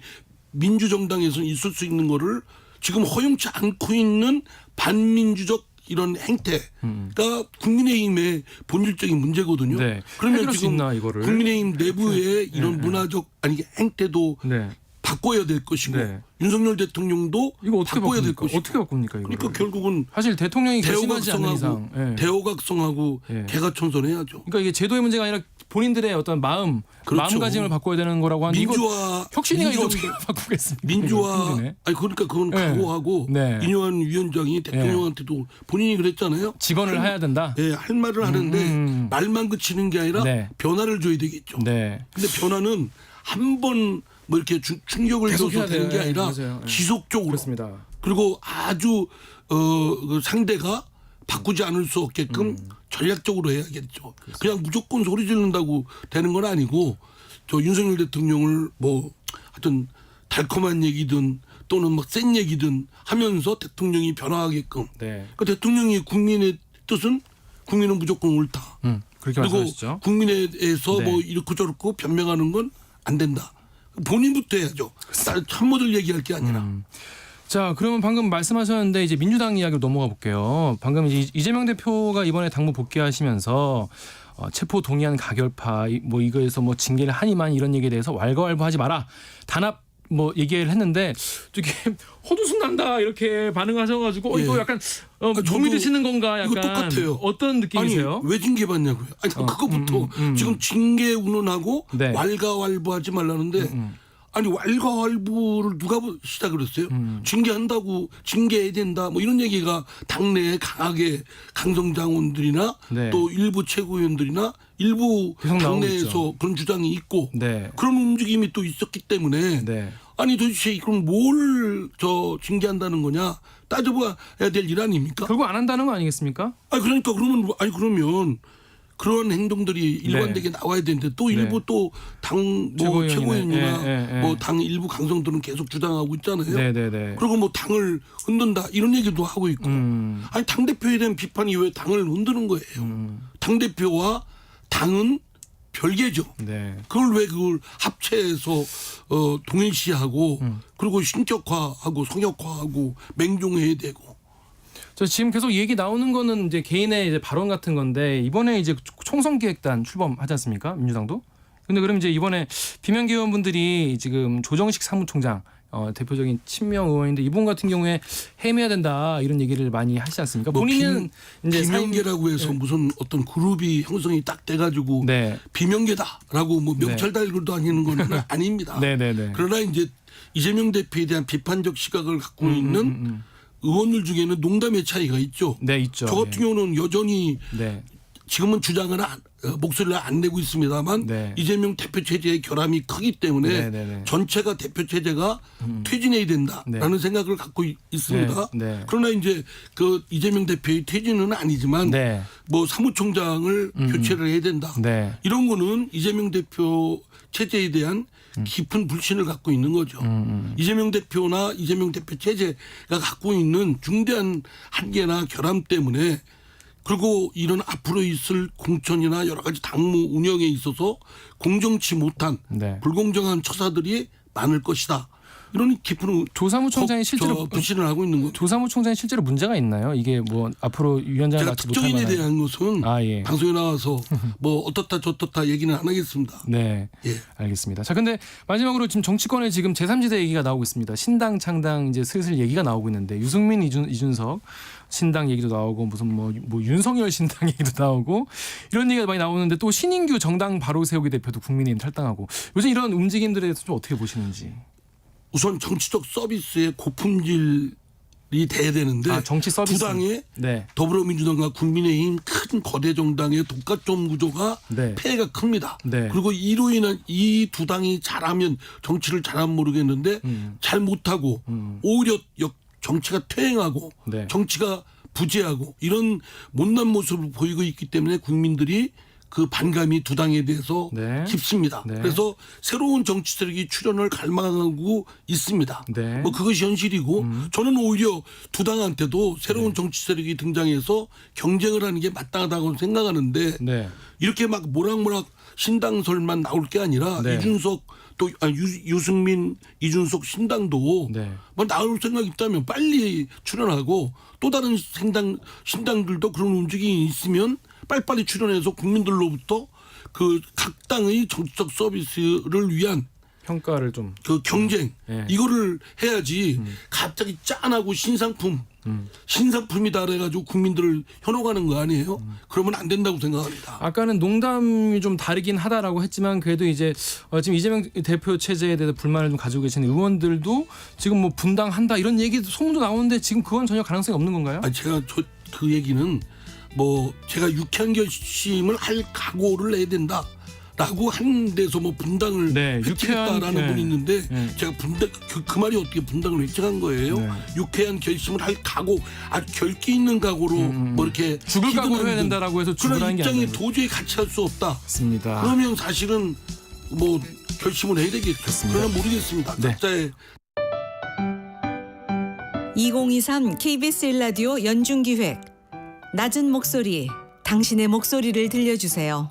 민주정당에서 있을 수 있는 거를 지금 허용치 않고 있는 반민주적 이런 행태가 국민의힘의 본질적인 문제거든요. 네. 그러면 해결할 수 지금 있나, 이거를? 국민의힘 내부의 이런 문화적 아니 행태도 네. 바꿔야 될 것이고 네. 윤석열 대통령도 이거 어떻게 바꿔야 될 바꿉니까? 것이고 어떻게 바꿉니까 이거? 그러니까 결국은 사실 대통령이 결심하지 않는 대호각성하고 이상. 예. 대호각성하고 예. 개가천선해야죠. 그러니까 이게 제도의 문제가 아니라 본인들의 어떤 그렇죠. 마음가짐을 바꿔야 되는 거라고 하는데 이거 민주화 혁신이가 이거 어떻게 민주화- 바꾸겠습니까? 민주화 이거 힘드네. 아니 그러니까 그건 네. 각오하고 네. 인요한 위원장이 대통령한테도 본인이 그랬잖아요. 직원을 해야 된다. 예, 할 말을 하는데 말만 그치는 게 아니라 네. 변화를 줘야 되겠죠. 네. 근데 변화는 한 번 뭐 이렇게 충격을 계속 줘서 해야 되는 게 돼요. 아니라 맞아요. 예. 지속적으로 그렇습니다. 그리고 아주 그 상대가 바꾸지 않을 수 없게끔 전략적으로 해야겠죠. 그냥 무조건 소리 지른다고 되는 건 아니고 저 윤석열 대통령을 뭐 하여튼 달콤한 얘기든 또는 막 센 얘기든 하면서 대통령이 변화하게끔. 네. 그 대통령이 국민의 뜻은 국민은 무조건 옳다. 그렇게 그리고 말씀하시죠. 국민에 대해서 네. 뭐 이렇고 저렇고 변명하는 건 안 된다. 본인부터 해야죠. 참모들 얘기할 게 아니라. 자, 그러면 방금 말씀하셨는데 이제 민주당 이야기로 넘어가 볼게요. 방금 이제 이재명 대표가 이번에 당무 복귀하시면서 체포 동의안 가결파 뭐 이거에서 뭐 징계를 하니만 이런 얘기에 대해서 왈가왈부하지 마라. 단합 뭐 얘기를 했는데 되게 헛웃음 난다 이렇게 반응하셔가지고 예. 이거 약간 저도 정이 드시는 건가 약간 이거 똑같아요. 어떤 느낌이세요? 아니 왜 징계 받냐고요? 아니 그거부터 지금 징계 운운하고 네. 왈가왈부하지 말라는데 아니 왈가왈부를 누가 시작을 했어요? 징계한다고 징계해야 된다 뭐 이런 얘기가 당내에 강하게 강성장원들이나 네. 또 일부 최고위원들이나 일부 계속 나오고 당내에서 있죠. 그런 주장이 있고 네. 그런 움직임이 또 있었기 때문에 네. 아니 도대체 그럼 뭘 징계한다는 거냐 따져봐야 될 일 아닙니까? 결국 안 한다는 거 아니겠습니까? 아니 그러니까 그러면 그런 행동들이 일관되게 나와야 되는데 또 일부 또 당 뭐 최고위원이네. 최고위원이나 예, 예, 예. 뭐 당 일부 강성들은 계속 주장하고 있잖아요. 네네네. 그리고 뭐 당을 흔든다 이런 얘기도 하고 있고 아니 당 대표에 대한 비판이 왜 당을 흔드는 거예요? 당 대표와 당은 별개죠. 네. 그걸 합체해서 동일시하고 그리고 신격화하고 성역화하고 맹종해야 되고. 저 지금 계속 얘기 나오는 거는 이제 개인의 이제 발언 같은 건데 이번에 이제 총선기획단 출범하지 않습니까? 민주당도. 근데 그럼 이제 이번에 비명계 의원분들이 지금 조정식 사무총장 대표적인 친명 의원인데 이분 같은 경우에 해임해야 된다 이런 얘기를 많이 하시지 않습니까? 뭐 본인은 이제 비명계라고 해서 무슨 어떤 그룹이 형성이 딱 돼가지고 네. 비명계다라고 뭐 명찰 달고 다니는 건 아닙니다. 네네네. 그러나 이제 이재명 대표에 대한 비판적 시각을 갖고 있는 의원들 중에는 농담의 차이가 있죠. 네 있죠. 저 같은 경우는 여전히 네. 지금은 주장을 목소리를 안 내고 있습니다만 네. 이재명 대표 체제의 결함이 크기 때문에 네. 전체가 대표 체제가 퇴진해야 된다라는 네. 생각을 갖고 있습니다. 네. 그러나 이제 그 이재명 대표의 퇴진은 아니지만 네. 뭐 사무총장을 교체를 해야 된다. 네. 이런 거는 이재명 대표 체제에 대한 깊은 불신을 갖고 있는 거죠. 이재명 대표나 이재명 대표 체제가 갖고 있는 중대한 한계나 결함 때문에 그리고 이런 앞으로 있을 공천이나 여러 가지 당무 운영에 있어서 공정치 못한 네. 불공정한 처사들이 많을 것이다. 이런 깊은 조사무총장이 실제로 불신을 하고 있는 거죠. 조사무총장이 실제로 문제가 있나요? 이게 뭐 앞으로 위원장을 제가 맡지 못할 특정인에 만한. 대한 것은 예. 방송에 나와서 뭐 어떻다 저떻다 얘기는 안 하겠습니다. 네, 예. 알겠습니다. 자, 근데 마지막으로 지금 정치권에 지금 제3지대 얘기가 나오고 있습니다. 신당 창당 이제 슬슬 얘기가 나오고 있는데 유승민, 이준석 신당 얘기도 나오고 무슨 뭐 윤석열 신당 얘기도 나오고 이런 얘기가 많이 나오는데 또 신인규 정당 바로 세우기 대표도 국민의힘 탈당하고 요즘 이런 움직임들에 대해서 좀 어떻게 보시는지. 우선 정치적 서비스의 고품질이 돼야 되는데 정치 서비스. 두 당의 네. 더불어민주당과 국민의힘 큰 거대 정당의 독과점 구조가 네. 폐해가 큽니다. 네. 그리고 이로 인한 이 두 당이 잘하면 정치를 잘하면 모르겠는데 잘 못하고 오히려 정치가 퇴행하고 네. 정치가 부재하고 이런 못난 모습을 보이고 있기 때문에 국민들이 그 반감이 두 당에 대해서 네. 깊습니다. 네. 그래서 새로운 정치 세력이 출현을 갈망하고 있습니다. 네. 뭐 그것이 현실이고 저는 오히려 두 당한테도 새로운 정치 세력이 등장해서 경쟁을 하는 게 마땅하다고 생각하는데 네. 이렇게 막 모락모락 신당설만 나올 게 아니라 네. 이준석 또 유승민 이준석 신당도 네. 뭐 나올 생각 있다면 빨리 출연하고 또 다른 신당들도 그런 움직임이 있으면 빨리빨리 출연해서 국민들로부터 그 각 당의 정치적 서비스를 위한 평가를 좀. 그 경쟁 네. 이거를 해야지 갑자기 짠하고 신상품이다 그래가지고 국민들을 현혹하는 거 아니에요? 그러면 안 된다고 생각합니다. 아까는 농담이 좀 다르긴 하다라고 했지만 그래도 이제 지금 이재명 대표 체제에 대해서 불만을 좀 가지고 계시는 의원들도 지금 뭐 분당한다 이런 얘기도 소문도 나오는데 지금 그건 전혀 가능성이 없는 건가요? 아니 제가 그 얘기는 뭐 제가 유쾌한 결심을 할 각오를 내야 된다라고 한 데서 뭐 분당을 네, 획득했다라는 유쾌한, 분이 있는데 네. 제가 분당 그 말이 어떻게 분당을 획득한 거예요? 네. 유쾌한 결심을 할 각오, 아주 결기 있는 각오로 뭐 이렇게 죽을 각오로 해야 된다라고 해서 그런 죽으라는 게 입장에 아니고. 도저히 같이 할 수 없다. 맞습니다. 그러면 사실은 뭐 결심을 해야 되겠죠. 그렇습니다. 그러나 모르겠습니다. 네. 각자의 2023 KBS 1라디오 연중기획 낮은 목소리, 당신의 목소리를 들려주세요.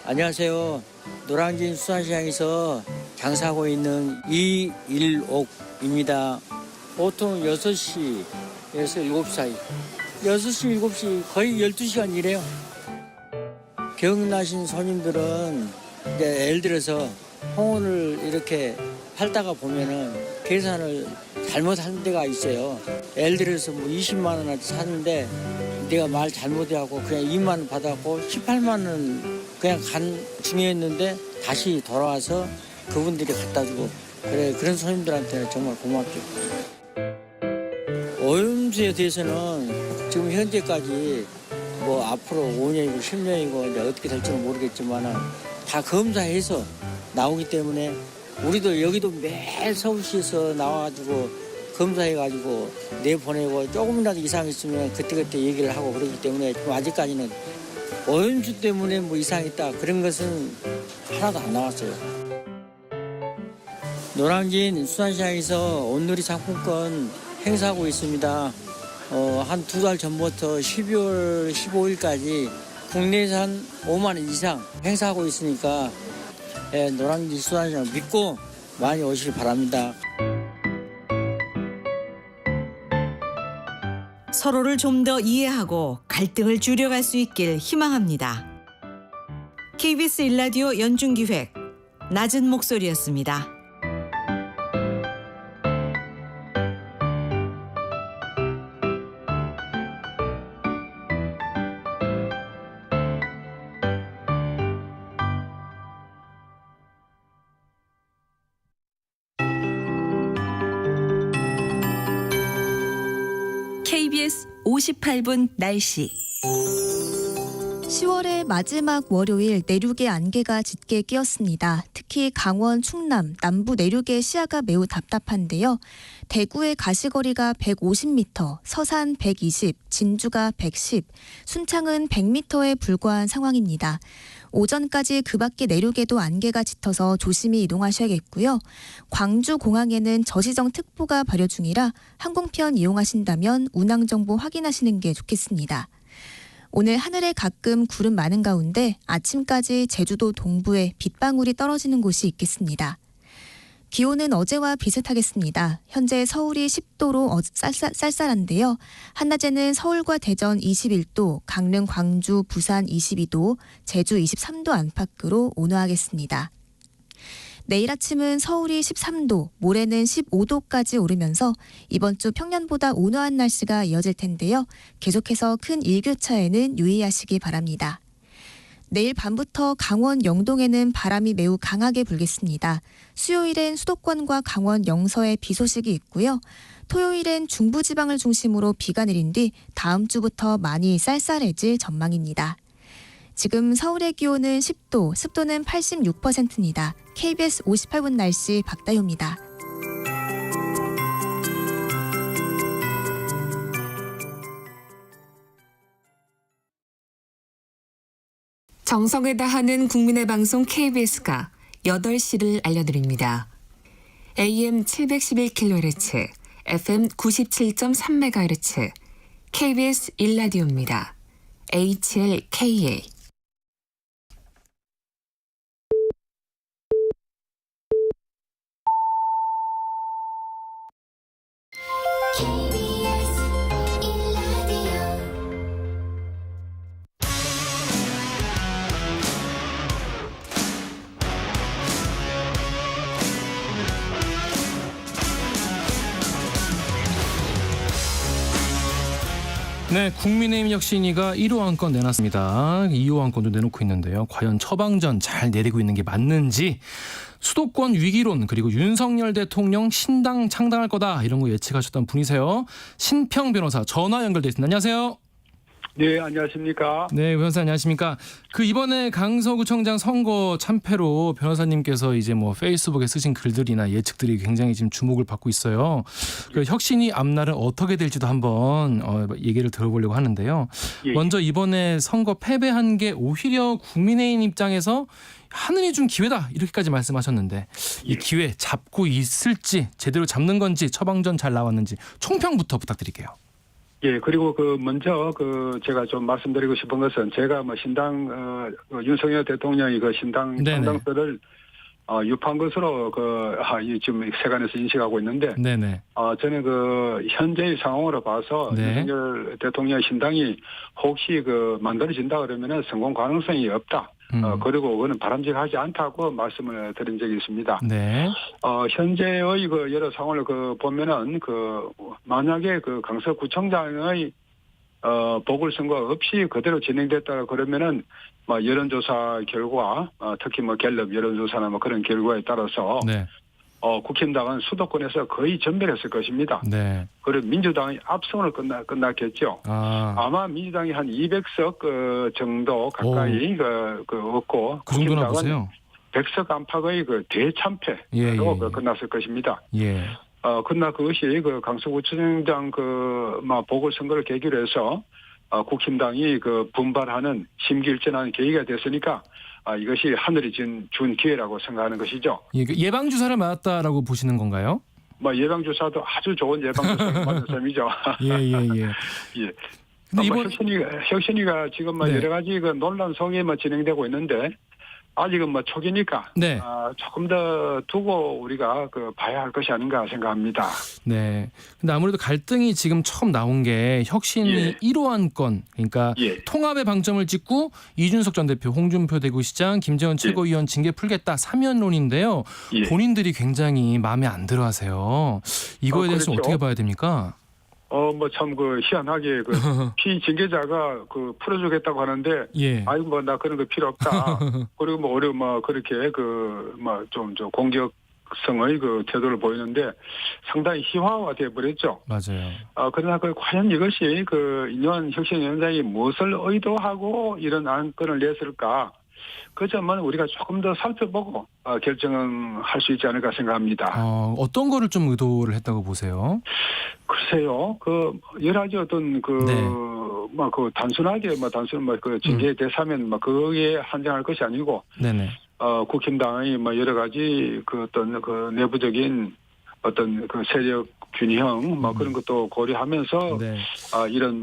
안녕하세요. 노량진 수산시장에서 장사하고 있는 이일옥입니다. 보통 6시에서 7시 사이. 6시, 7시 거의 12시간 일해요. 병나신 손님들은 이제 예를 들어서 홍어를 이렇게 팔다가 보면은 계산을 잘못한 데가 있어요. 예를 들어서 뭐 20만 원어치 샀는데 내가 말 잘못하고 그냥 2만 원 받았고 18만 원 그냥 간 중이었는데 다시 돌아와서 그분들이 갖다 주고 그래 그런 손님들한테는 정말 고맙죠. 오염수에 대해서는 지금 현재까지 뭐 앞으로 5년이고 10년이고 이제 어떻게 될지는 모르겠지만은 다 검사해서 나오기 때문에 우리도 여기도 매일 서울시에서 나와가지고 검사해가지고 내보내고 조금이라도 이상 있으면 그때그때 얘기를 하고 그러기 때문에 좀 아직까지는 오염수 때문에 뭐 이상이 있다 그런 것은 하나도 안 나왔어요. 노량진 수산시장에서 온누리 상품권 행사하고 있습니다. 한 2달 전부터 12월 15일까지 국내산 5만 원 이상 행사하고 있으니까 노량진 수산시장 믿고 많이 오시길 바랍니다. 서로를 좀 더 이해하고 갈등을 줄여갈 수 있길 희망합니다. KBS 1라디오 연중기획 낮은 목소리였습니다. KBS 58분 날씨. 10월의 마지막 월요일 내륙에 안개가 짙게 끼었습니다. 특히 강원, 충남, 남부 내륙의 시야가 매우 답답한데요. 대구의 가시거리가 150m, 서산 120, 진주가 110, 순창은 100m에 불과한 상황입니다. 오전까지 그 밖의 내륙에도 안개가 짙어서 조심히 이동하셔야겠고요. 광주 공항에는 저시정 특보가 발효 중이라 항공편 이용하신다면 운항 정보 확인하시는 게 좋겠습니다. 오늘 하늘에 가끔 구름 많은 가운데 아침까지 제주도 동부에 빗방울이 떨어지는 곳이 있겠습니다. 기온은 어제와 비슷하겠습니다. 현재 서울이 10도로 쌀쌀한데요. 한낮에는 서울과 대전 21도, 강릉, 광주, 부산 22도, 제주 23도 안팎으로 온화하겠습니다. 내일 아침은 서울이 13도, 모레는 15도까지 오르면서 이번 주 평년보다 온화한 날씨가 이어질 텐데요. 계속해서 큰 일교차에는 유의하시기 바랍니다. 내일 밤부터 강원 영동에는 바람이 매우 강하게 불겠습니다. 수요일엔 수도권과 강원 영서에 비 소식이 있고요. 토요일엔 중부지방을 중심으로 비가 내린 뒤 다음 주부터 많이 쌀쌀해질 전망입니다. 지금 서울의 기온은 10도, 습도는 86%입니다. KBS 58분 날씨 박다효입니다. 정성을 다하는 국민의 방송 KBS가 8시를 알려드립니다. AM 711kHz, FM 97.3MHz, KBS 1라디오입니다. HLKA. 네, 국민의힘 혁신위가 1호 안건 내놨습니다. 2호 안건도 내놓고 있는데요. 과연 처방전 잘 내리고 있는 게 맞는지, 수도권 위기론, 그리고 윤석열 대통령 신당 창당할 거다, 이런 거 예측하셨던 분이세요. 신평 변호사 전화 연결돼 있습니다. 안녕하세요. 네, 안녕하십니까. 네, 변호사 안녕하십니까. 이번에 강서구청장 선거 참패로 변호사님께서 이제 뭐 페이스북에 쓰신 글들이나 예측들이 굉장히 지금 주목을 받고 있어요. 혁신이 앞날은 어떻게 될지도 한번 얘기를 들어보려고 하는데요. 예. 먼저 이번에 선거 패배한 게 오히려 국민의힘 입장에서 하늘이 준 기회다, 이렇게까지 말씀하셨는데 이 기회 잡고 있을지, 제대로 잡는 건지, 처방전 잘 나왔는지 총평부터 부탁드릴게요. 예, 그리고 먼저 제가 좀 말씀드리고 싶은 것은, 제가 뭐 신당 윤석열 대통령이 신당 네네. 창당서를 유포한 것으로 지금 세간에서 인식하고 있는데, 네네. 저는 현재의 상황으로 봐서 네. 윤석열 대통령 신당이 혹시 만들어진다 그러면은 성공 가능성이 없다. 그리고 그거는 바람직하지 않다고 말씀을 드린 적이 있습니다. 네. 현재의 여러 상황을 보면은 만약에 강서구청장의 보궐선거 없이 그대로 진행됐다 그러면은 여론조사 결과, 특히 갤럽 여론조사나 그런 결과에 따라서 네. 국힘당은 수도권에서 거의 전멸했을 것입니다. 네. 그리고 민주당이 압승으로 끝났겠죠. 아마 민주당이 한 200석 정도 가까이 얻고, 그 정도나 국힘당은 보세요. 100석 안팎의 대참패로 예. 끝났을 것입니다. 예. 그러나 그것이 강서구청장 보궐선거를 계기로 해서 국힘당이 분발하는 심기일전하는 계기가 됐으니까 이것이 하늘이 준 기회라고 생각하는 것이죠. 예방 주사를 맞았다라고 보시는 건가요? 예방주사도 아주 좋은 예방주사를 맞은 셈이죠. 예. 예. 근데 혁신위가 지금 네. 여러 가지 논란 속에 진행되고 있는데, 아직은 초기니까 네. 조금 더 두고 우리가 봐야 할 것이 아닌가 생각합니다. 네. 근데 아무래도 갈등이 지금 처음 나온 게 혁신이 예. 1호 안건, 그러니까 예. 통합의 방점을 찍고 이준석 전 대표, 홍준표 대구시장, 김재원 최고위원 징계 풀겠다 3연론인데요. 예. 본인들이 굉장히 마음에 안 들어하세요. 이거에 대해서 그렇죠. 어떻게 봐야 됩니까? 참 희한하게 피징계자가 풀어주겠다고 하는데, 예. 나 그런 거 필요 없다. 그리고 그렇게 좀 공격성의 태도를 보이는데 상당히 희화화돼 버렸죠. 맞아요. 그러나 과연 이것이 인현 혁신위원장이 무엇을 의도하고 이런 안건을 냈을까? 그 점은 우리가 조금 더 살펴보고 결정할 수 있지 않을까 생각합니다. 어떤 거를 좀 의도를 했다고 보세요? 글쎄요, 여러 가지 어떤 단순하게 징계 대사면 거기에 한정할 것이 아니고, 네네. 국힘당의 여러 가지 내부적인 어떤 세력 균형 그런 것도 고려하면서 네. 이런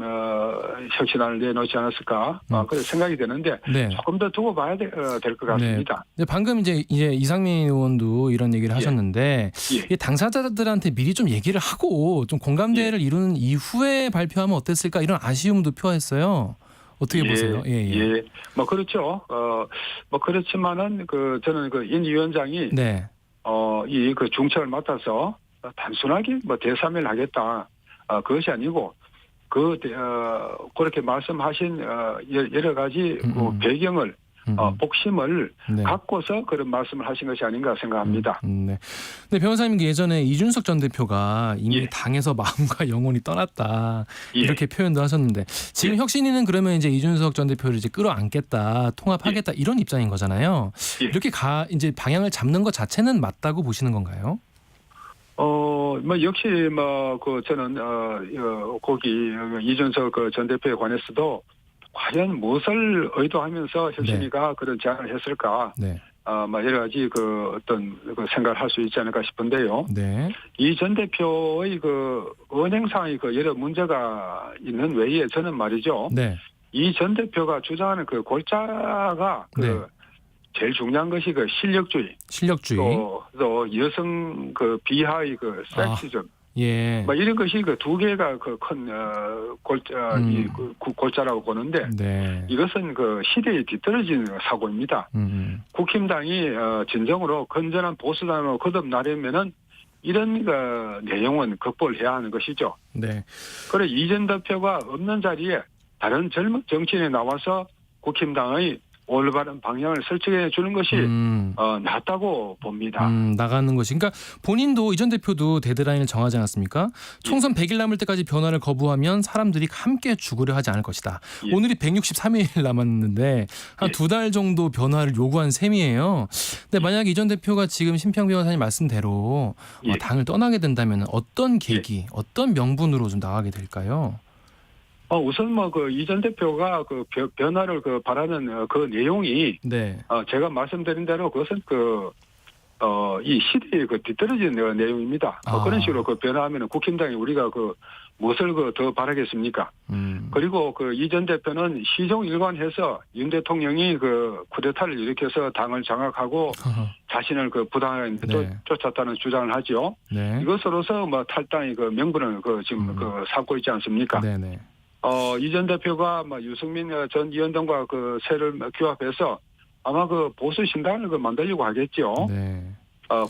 혁신안을 내놓지 않았을까 그런 생각이 드는데, 네. 조금 더 두고 봐야 될 것 같습니다. 네. 방금 이제 이상민 의원도 이런 얘기를 하셨는데, 예. 이 당사자들한테 미리 좀 얘기를 하고 좀 공감대를 이루는 이후에 발표하면 어땠을까, 이런 아쉬움도 표했어요. 어떻게 보세요? 예. 그렇죠. 그렇지만은 저는 인 위원장이 네. 이 중책을 맡아서 단순하게 대사면을 하겠다, 그것이 아니고 그렇게 말씀하신 여러 가지 배경을 복심을 네. 갖고서 그런 말씀을 하신 것이 아닌가 생각합니다. 네. 근데 변호사님, 예전에 이준석 전 대표가 이미 예. 당에서 마음과 영혼이 떠났다, 예. 이렇게 표현도 하셨는데, 지금 혁신위는 그러면 이제 이준석 전 대표를 이제 끌어안겠다, 통합하겠다, 이런 입장인 거잖아요. 예. 이렇게 이제 방향을 잡는 것 자체는 맞다고 보시는 건가요? 역시 저는 거기 이준석 전 대표에 관해서도 과연 무엇을 의도하면서 혁신위가 그런 제안을 했을까? 네. 여러 가지 그 어떤 그 생각을 할 수 있지 않을까 싶은데요. 네. 이 전 대표의 그 은행 상의 그 여러 문제가 있는 외에 저는 말이죠. 네. 이 전 대표가 주장하는 그 골자가 그 네. 제일 중요한 것이 그 실력주의, 실력주의. 또 여성 그 비하의 그 섹시즘, 예. 이런 것이 그 두 개가 그 큰 골자 이 골자라고 보는데 네. 이것은 그 시대에 뒤떨어진 사고입니다. 국힘당이 진정으로 건전한 보수당으로 거듭나려면은 이런 그 내용은 극복해야 하는 것이죠. 네. 그래 이 전 대표가 없는 자리에 다른 젊은 정치인이 나와서 국힘당의 올바른 방향을 설정해 주는 것이 낫다고 봅니다. 나가는 것이. 그러니까 본인도 이 전 대표도 데드라인을 정하지 않았습니까? 총선 100일 남을 때까지 변화를 거부하면 사람들이 함께 죽으려 하지 않을 것이다. 예. 오늘이 163일 남았는데 한 2달 정도 변화를 요구한 셈이에요. 근데 만약에 이 전 대표가 지금 심평 변호사님 말씀대로 당을 떠나게 된다면 어떤 계기, 어떤 명분으로 좀 나가게 될까요? 우선 그 이 전 대표가 그 변화를 그 바라는 그 내용이 네. 제가 말씀드린 대로 그것은 이 시대에 그 뒤떨어진 내용입니다. 그런 식으로 그 변화하면 국힘당이 우리가 그 무엇을 그 더 바라겠습니까? 그리고 그 이 전 대표는 시종 일관해서 윤 대통령이 그 쿠데타를 일으켜서 당을 장악하고 자신을 그 부당하게 쫓았다는 주장을 하죠. 네. 이것으로서 탈당의 그 명분을 지금 삼고 있지 않습니까? 네네. 이 전 대표가 유승민 전 위원장과 그 세를 규합해서 아마 그 보수 신당을 만들려고 하겠죠. 네.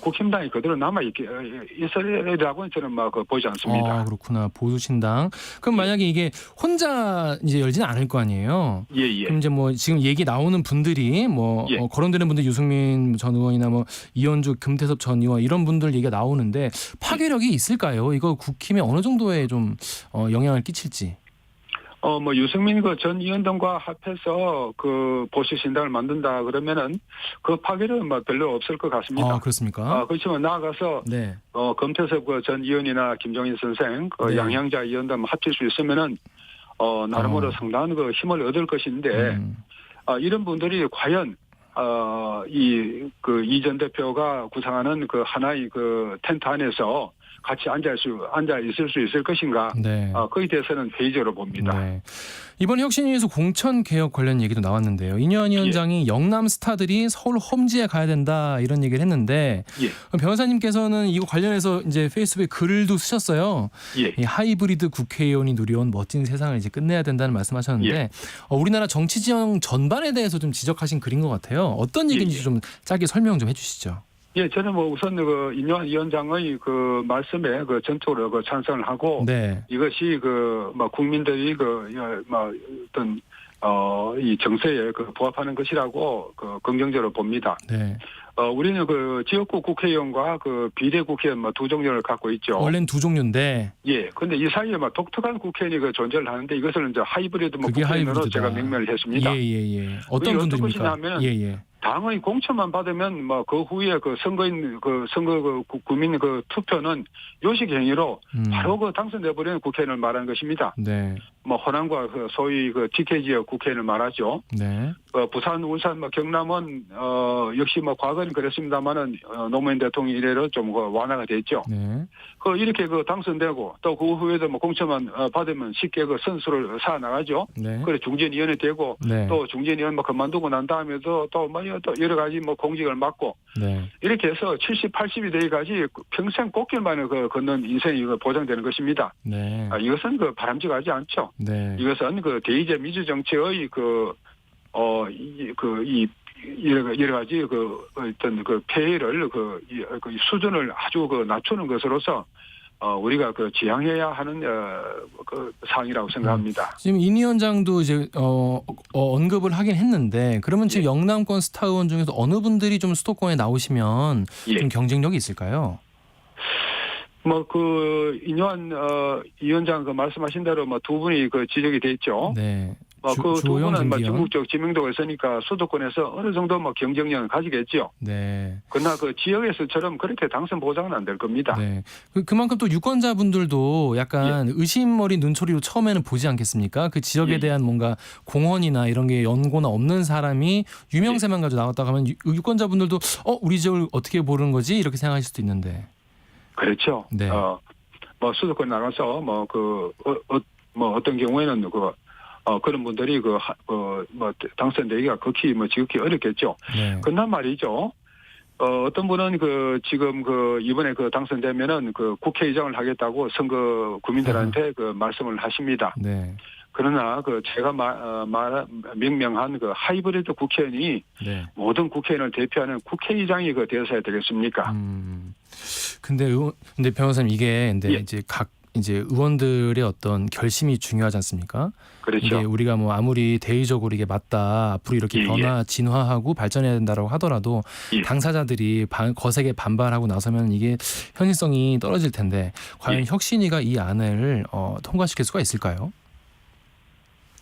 국힘당이 그대로 남아 있으리라고는 저는 보지 않습니다. 그렇구나. 보수신당. 그럼 만약에 이게 혼자 이제 열지는 않을 거 아니에요. 예. 그럼 이제 지금 얘기 나오는 분들이 거론되는 분들 유승민 전 의원이나 이현주 금태섭 전 의원 이런 분들 얘기가 나오는데 파괴력이 있을까요? 이거 국힘에 어느 정도의 좀 영향을 끼칠지. 유승민 전 위원장과 합해서 그 보수 신당을 만든다 그러면은 그 파괴력은 별로 없을 것 같습니다. 그렇습니까? 그렇지만 나아가서 네. 금태섭 전 의원이나 김종인 선생, 네. 양향자 의원도 합칠 수 있으면은 나름으로 상당한 그 힘을 얻을 것인데 이런 분들이 과연 이 전 대표가 구상하는 그 하나의 그 텐트 안에서 같이 앉아 있을 수 있을 것인가? 네. 거기에 대해서는 회의적으로 봅니다. 네. 이번 혁신위에서 공천 개혁 관련 얘기도 나왔는데요. 이뇨한 위원장이 영남 스타들이 서울 험지에 가야 된다 이런 얘기를 했는데 변호사님께서는 이거 관련해서 이제 페이스북에 글도 쓰셨어요. 이 하이브리드 국회의원이 누려온 멋진 세상을 이제 끝내야 된다는 말씀하셨는데 우리나라 정치 지형 전반에 대해서 좀 지적하신 글인 것 같아요. 어떤 얘기인지 좀 짧게 설명 좀 해주시죠. 저는 우선 이뇨한 위원장의 그 말씀에 전적으로 찬성을 하고 이것이 국민들이 어떤 이 정세에 부합하는 것이라고 긍정적으로 봅니다. 네. 우리는 지역구 국회의원과 비례 국회의원 두 종류를 갖고 있죠. 원래는 두 종류인데. 근데 이 사이에 독특한 국회의원이 존재를 하는데 이것을 이제 하이브리드 국회의원으로 제가 명명을 했습니다. 어떤 분들입니까? 당의 공천만 받으면 그 후에 선거인 국민 투표는 요식 행위로 바로 당선돼 버리는 국회의원을 말하는 것입니다. 네. 호남과 소위 TK 지역 국회의원을 말하죠. 네. 부산, 울산, 경남은 역시 과거는 그랬습니다만은 노무현 대통령 이래로 좀 완화가 됐죠. 네. 이렇게 당선되고 또 그 후에도 공천만 받으면 쉽게 선수를 사 나가죠. 네. 그래 중진위원회 되고 또 중진위원 그만두고 난 다음에도 또 여러 가지 공직을 맡고 이렇게 해서 70, 80이 되기까지 평생 꽃길만을 걷는 인생이 보장되는 것입니다. 네. 이것은 바람직하지 않죠. 네. 이것은 대의제 민주 정치의 여러 가지 어떤 폐해를 수준을 아주 낮추는 것으로서 우리가 지향해야 하는 사항이라고 생각합니다. 지금 인 위원장도 이제 언급을 하긴 했는데 그러면 지금 영남권 스타 의원 중에서 어느 분들이 좀 수도권에 나오시면 좀 경쟁력이 있을까요? 이뇨한 위원장 말씀하신 대로 두 분이 지적이 돼 있죠. 네. 그 두 주호영, 분은 뭐 김기현. 전국적 지명도가 있으니까 수도권에서 어느 정도 뭐 경쟁력을 가지겠죠. 네. 그러나 그 지역에서처럼 그렇게 당선 보장은 안 될 겁니다. 네. 그만큼 또 유권자분들도 약간 의심 어린 눈초리로 처음에는 보지 않겠습니까? 그 지역에 예. 대한 뭔가 공헌이나 이런 게 연고나 없는 사람이 유명세만 가지고 나왔다고 하면 유권자분들도 우리 지역을 어떻게 보는 거지? 이렇게 생각하실 수도 있는데. 그렇죠. 네. 뭐 수도권 나가서 뭐 어떤 경우에는 그런 분들이 뭐 당선되기가 극히 지극히 어렵겠죠. 네. 그러나 말이죠. 어떤 분은 지금 이번에 당선되면은 국회의장을 하겠다고 선거 국민들한테 말씀을 하십니다. 네. 그러나 제가 명명한 하이브리드 국회의원이 네. 모든 국회의원을 대표하는 국회의장이 되어서야 되겠습니까? 근데 변호사님 이게 근데 예. 이제 의원들의 어떤 결심이 중요하지 않습니까? 그렇죠. 이게 우리가 뭐 아무리 대의적으로 이게 맞다 앞으로 이렇게 변화 진화하고 발전해야 된다라고 하더라도 당사자들이 거세게 반발하고 나서면 이게 현실성이 떨어질 텐데 과연 혁신위가 이 안을 통과시킬 수가 있을까요?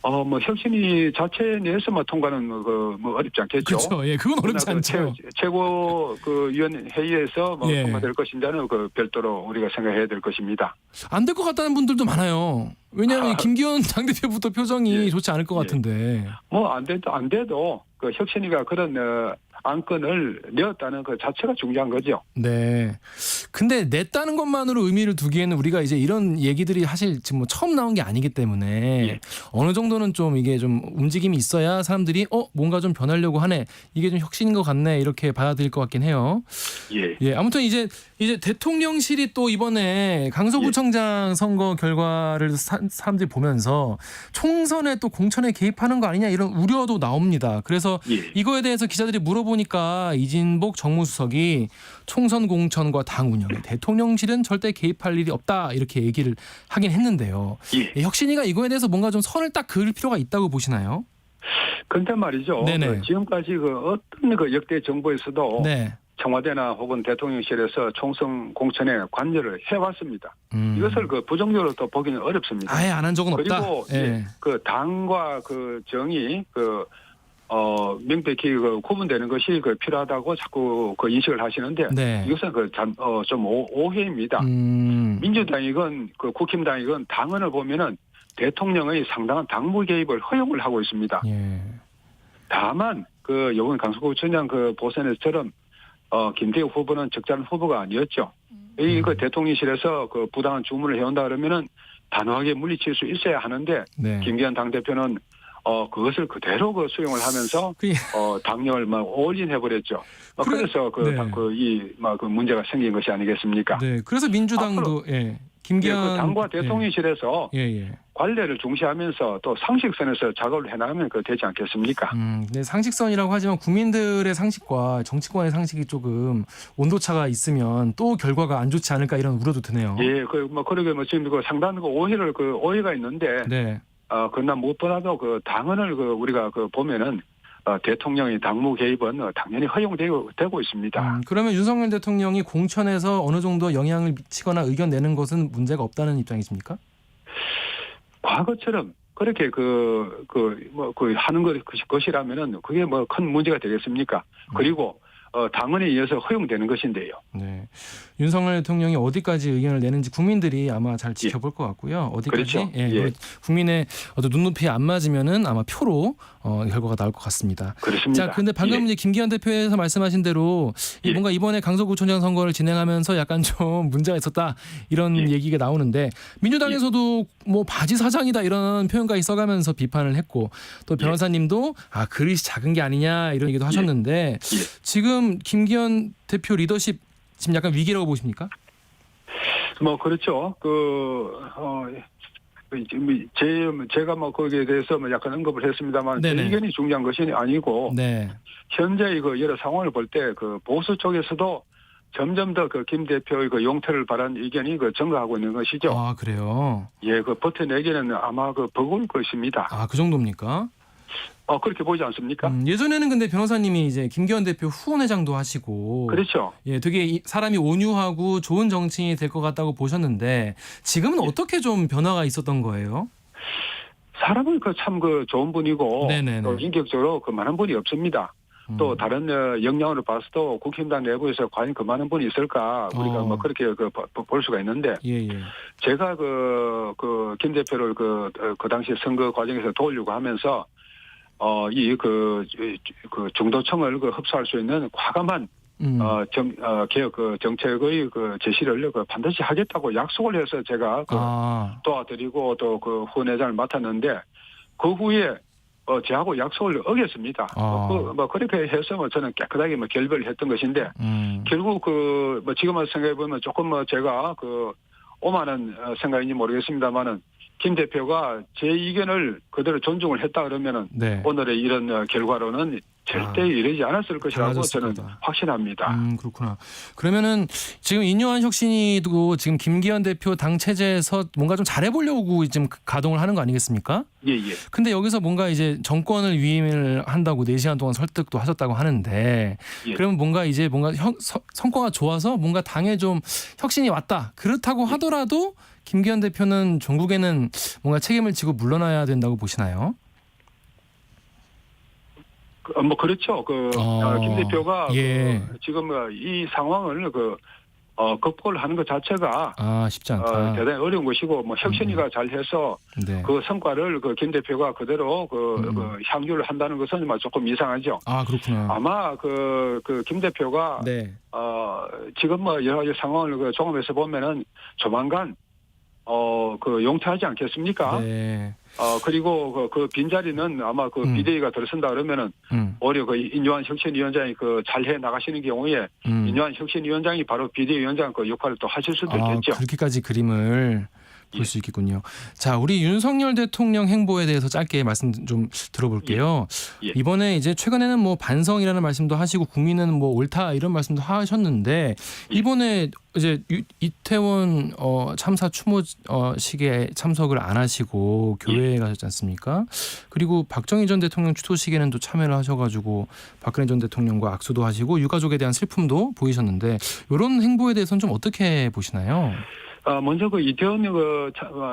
뭐 혁신위 자체 내에서만 통과는 뭐 어렵지 않겠죠. 그렇죠. 예, 그건 어렵지 않죠. 최고 위원 회의에서 예. 통과될 것인지는 별도로 우리가 생각해야 될 것입니다. 안 될 것 같다는 분들도 많아요. 왜냐하면 김기현 당대표부터 표정이 좋지 않을 것 같은데. 뭐 안 돼도 혁신위가 그런 안건을 내었다는 그 자체가 중요한 거죠. 네. 근데 냈다는 것만으로 의미를 두기에는 우리가 이제 이런 얘기들이 사실 지금 뭐 처음 나온 게 아니기 때문에 어느 정도는 좀 이게 좀 움직임이 있어야 사람들이 뭔가 좀 변하려고 하네. 이게 좀 혁신인 것 같네. 이렇게 받아들일 것 같긴 해요. 예. 아무튼 이제 대통령실이 또 이번에 강서구청장 선거 결과를 사람들이 보면서 총선에 또 공천에 개입하는 거 아니냐 이런 우려도 나옵니다. 그래서 이거에 대해서 기자들이 물어보니까 이진복 정무수석이 총선 공천과 당 운영에 대통령실은 절대 개입할 일이 없다 이렇게 얘기를 하긴 했는데요. 혁신위가 이거에 대해서 뭔가 좀 선을 딱 그을 필요가 있다고 보시나요? 그런데 말이죠. 지금까지 어떤 역대 정부에서도 청와대나 혹은 대통령실에서 총선 공천에 관여를 해왔습니다. 이것을 부정적으로 또 보기는 어렵습니다. 아예 안 한 적은 없다. 그리고 당과 정이 명백히 구분되는 것이 필요하다고 자꾸 인식을 하시는데 이것은 좀 오해입니다. 민주당이건 국힘당이건 당원을 보면은 대통령의 상당한 당무 개입을 허용을 하고 있습니다. 다만 이번 강서구청장 보선에서처럼 김대우 후보는 적절한 후보가 아니었죠. 이 대통령실에서 부당한 주문을 해온다 그러면은 단호하게 물리칠 수 있어야 하는데 김기현 당대표는 그것을 그대로 수용을 하면서 당력을 올인해버렸죠. 그래서 문제가 생긴 것이 아니겠습니까? 네. 그래서 민주당도 김기현 당과 대통령실에서 관례를 중시하면서 또 상식선에서 작업을 해나가면 되지 않겠습니까? 네, 상식선이라고 하지만 국민들의 상식과 정치권의 상식이 조금 온도차가 있으면 또 결과가 안 좋지 않을까 이런 우려도 드네요. 그러게 지금 상당한 오해가 있는데. 그러나 무엇보다도 당원을 우리가 보면은 대통령의 당무 개입은 당연히 허용되고 있습니다. 그러면 윤석열 대통령이 공천에서 어느 정도 영향을 미치거나 의견 내는 것은 문제가 없다는 입장이십니까? 과거처럼 그렇게 하는 것이라면은 그게 큰 문제가 되겠습니까? 그리고 당원에 의해서 허용되는 것인데요. 네, 윤석열 대통령이 어디까지 의견을 내는지 국민들이 아마 잘 지켜볼 것 같고요. 어디까지 국민의 눈높이에 안 맞으면은 아마 표로 결과가 나올 것 같습니다. 그렇습니다. 자, 근데 방금 이제 김기현 대표에서 말씀하신 대로 뭔가 이번에 강서구청장 선거를 진행하면서 약간 좀 문제가 있었다 이런 얘기가 나오는데 민주당에서도 뭐 바지 사장이다 이런 표현까지 써가면서 비판을 했고 또 변호사님도 그릇이 작은 게 아니냐 이런 얘기도 하셨는데 지금 김기현 대표 리더십 지금 약간 위기라고 보십니까? 그렇죠. 제가 거기에 대해서 약간 언급을 했습니다만 제 의견이 중요한 것이 아니고 현재 여러 상황을 볼 때 보수 쪽에서도 점점 더 김 대표의 용퇴를 바라는 의견이 증가하고 있는 것이죠. 아, 그래요? 버텨내기는 아마 버거울 것입니다. 그 정도입니까? 그렇게 보이지 않습니까? 예전에는 근데 변호사님이 이제 김기현 대표 후원회장도 하시고. 그렇죠. 되게 사람이 온유하고 좋은 정치인이 될 것 같다고 보셨는데 지금은 어떻게 좀 변화가 있었던 거예요? 사람은 참 좋은 분이고 네네네. 또 인격적으로 많은 분이 없습니다. 또 다른 역량으로 봐서도 국힘당 내부에서 과연 많은 분이 있을까 우리가 그렇게 볼 수가 있는데 예. 제가 김 대표를 그 당시 선거 과정에서 도우려고 하면서 중도층을 흡수할 수 있는 과감한 개혁 정책의 제시를 반드시 하겠다고 약속을 해서 제가 도와드리고 또 후원회장을 맡았는데 그 후에 저하고 약속을 어겼습니다. 그렇게 해서 저는 깨끗하게 결별을 했던 것인데 결국 지금 와서 생각해 보면 조금 제가 오만한 생각인지 모르겠습니다만은 김 대표가 제 의견을 그대로 존중을 했다 그러면은 오늘의 이런 결과로는 절대 이러지 않았을 것이라고 저는 확신합니다. 그렇구나. 그러면은 지금 인요한 혁신이도 지금 김기현 대표 당 체제에서 뭔가 좀 잘해보려고 지금 가동을 하는 거 아니겠습니까? 예. 근데 여기서 뭔가 이제 정권을 위임을 한다고 4시간 동안 설득도 하셨다고 하는데 그러면 뭔가 성과가 좋아서 뭔가 당에 좀 혁신이 왔다. 그렇다고 하더라도 김기현 대표는 전국에는 뭔가 책임을 지고 물러나야 된다고 보시나요? 그렇죠. 김 대표가 지금 이 상황을 극복을 하는 것 자체가 쉽지 않다. 대단히 어려운 것이고 혁신이가 잘해서 그 성과를 김 대표가 그대로 향유를 한다는 것은 조금 이상하죠. 그렇구나. 아마 김 대표가 지금 여러 가지 상황을 종합해서 보면은 조만간 용퇴하지 않겠습니까? 그리고 그 빈자리는 아마 비대위가 들어선다 그러면은 오히려 인요한 혁신위원장이 잘해 나가시는 경우에 인요한 혁신위원장이 바로 비대위원장 역할을 또 하실 수도 있겠죠. 그렇게까지 그림을 볼 수 있겠군요. 자, 우리 윤석열 대통령 행보에 대해서 짧게 말씀 좀 들어볼게요. 이번에 이제 최근에는 반성이라는 말씀도 하시고 국민은 옳다 이런 말씀도 하셨는데 이번에 이제 이태원 참사 추모식에 참석을 안 하시고 교회에 가셨지 않습니까? 그리고 박정희 전 대통령 추도식에는 또 참여를 하셔가지고 박근혜 전 대통령과 악수도 하시고 유가족에 대한 슬픔도 보이셨는데 이런 행보에 대해서는 좀 어떻게 보시나요? 먼저 이태원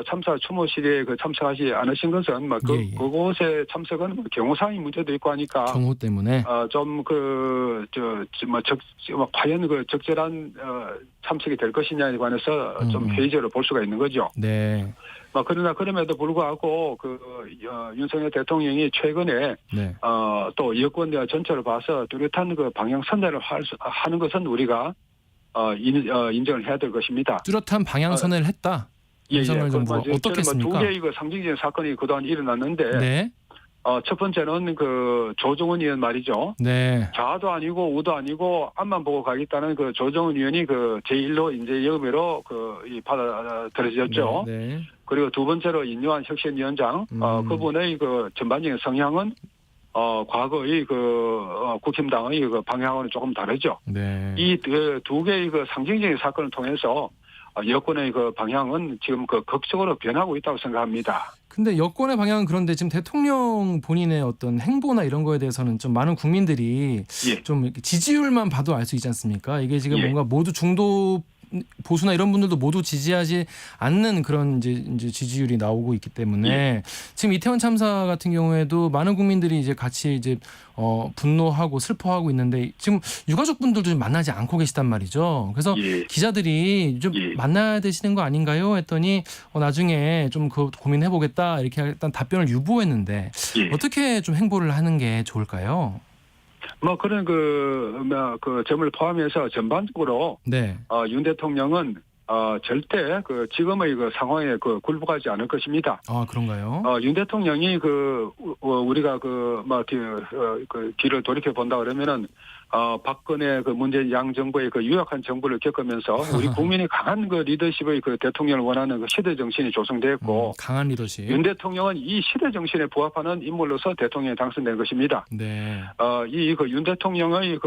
참사 추모식에 참석하지 않으신 것은 그곳에 참석은 경호상의 문제도 있고 하니까 경호 때문에 과연 적절한 참석이 될 것이냐에 관해서 좀 회의적으로 볼 수가 있는 거죠. 네. 그러나 그럼에도 불구하고 윤석열 대통령이 최근에 또 여권 전체를 봐서 뚜렷한 방향 선회를 하는 것은 우리가 인정을 해야 될 것입니다. 뚜렷한 방향 선회를 했다. 윤석열 정부가 어떻게 했습니까? 두 개의 상징적인 사건이 그동안 일어났는데 첫 번째는 조정은 의원 말이죠. 좌도 아니고 우도 아니고 앞만 보고 가겠다는 조정은 의원이 제1로 인재 혐의로 받아들여졌죠. 그리고 두 번째로 인요한 혁신위원장 그분의 전반적인 성향은 과거의 국힘당의 방향과는 조금 다르죠. 이 두 개의 상징적인 사건을 통해서 여권의 방향은 지금 극적으로 변하고 있다고 생각합니다. 근데 여권의 방향은 그런데 지금 대통령 본인의 어떤 행보나 이런 거에 대해서는 좀 많은 국민들이 좀 지지율만 봐도 알 수 있지 않습니까? 이게 지금 뭔가 모두 중도 보수나 이런 분들도 모두 지지하지 않는 그런 이제 지지율이 나오고 있기 때문에 지금 이태원 참사 같은 경우에도 많은 국민들이 이제 같이 이제 분노하고 슬퍼하고 있는데 지금 유가족분들도 좀 만나지 않고 계시단 말이죠. 그래서 기자들이 좀 만나야 되시는 거 아닌가요? 했더니 나중에 좀 고민해 보겠다 이렇게 일단 답변을 유보했는데 어떻게 좀 행보를 하는 게 좋을까요? 그런 점을 포함해서 전반적으로 윤 대통령은 절대 지금의 상황에 굴복하지 않을 것입니다. 그런가요? 윤 대통령이 우리가 뒤를 돌이켜 본다 그러면은 박근혜 문재인 양 정부의 유약한 정부를 겪으면서 우리 국민이 강한 리더십의 대통령을 원하는 시대 정신이 조성됐고 강한 리더십. 윤 대통령은 이 시대 정신에 부합하는 인물로서 대통령에 당선된 것입니다. 이 윤 대통령의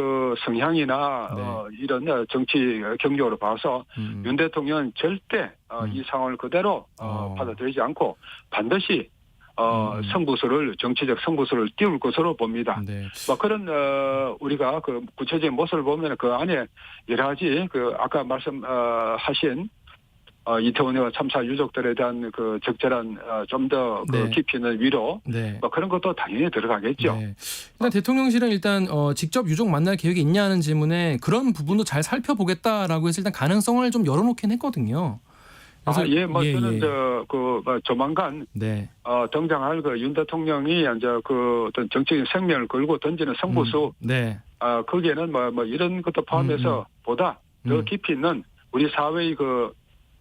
성향이나 이런 정치 경력으로 봐서 윤 대통령은 절대 이 상황을 그대로 받아들이지 않고 반드시 정치적 승부수를 띄울 것으로 봅니다. 그런 우리가 구체적인 모습을 보면 그 안에 여러 가지 아까 말씀하신 이태원의 참사 유족들에 대한 그 적절한 좀 더 그 네. 깊이 있는 위로 네. 뭐 그런 것도 당연히 들어가겠죠. 네. 일단 대통령실은 일단 직접 유족 만날 계획이 있냐는 질문에 그런 부분도 잘 살펴보겠다라고 해서 일단 가능성을 좀 열어놓긴 했거든요. 그래서 예, 뭐 저는 조만간 네. 등장할 그 윤 대통령이 이제 그 어떤 정치적인 생명을 걸고 던지는 승부수, 네. 거기에는 뭐 이런 것도 포함해서 보다 더 깊이 있는 우리 사회의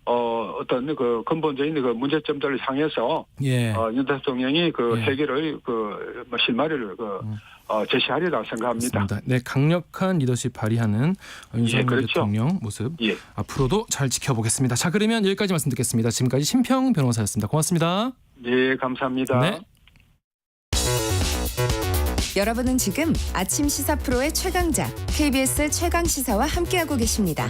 어떤 그 근본적인 그 문제점들을 향해서 예. 윤 대통령이 그 예. 해결의 뭐 실마리를 제시하리라 생각합니다. 맞습니다. 네, 강력한 리더십 발휘하는 윤석열 그렇죠. 대통령 모습 예. 앞으로도 잘 지켜보겠습니다. 자, 그러면 여기까지 말씀 듣겠습니다. 지금까지 심평 변호사였습니다. 고맙습니다. 네, 감사합니다. 네. 여러분은 지금 아침 시사 프로의 최강자 KBS 최강 시사와 함께하고 계십니다.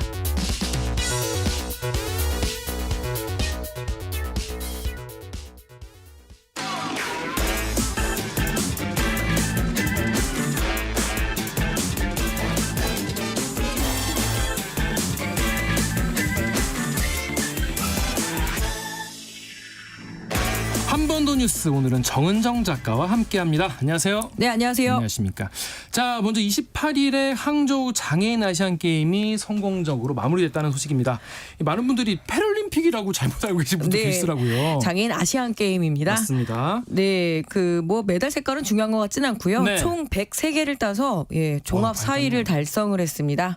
한 번 더 뉴스 오늘은 정은정 작가와 함께합니다. 안녕하세요. 네, 안녕하세요. 안녕하십니까. 자, 먼저 28일에 항저우 장애인 아시안 게임이 성공적으로 마무리됐다는 소식입니다. 많은 분들이 패럴림픽이라고 잘못 알고 계신 분도 계시더라고요. 장애인 아시안 게임입니다. 맞습니다. 네, 그 뭐 메달 색깔은 중요한 것 같지는 않고요. 네. 총 103개를 따서 종합 4위를 달성을 했습니다.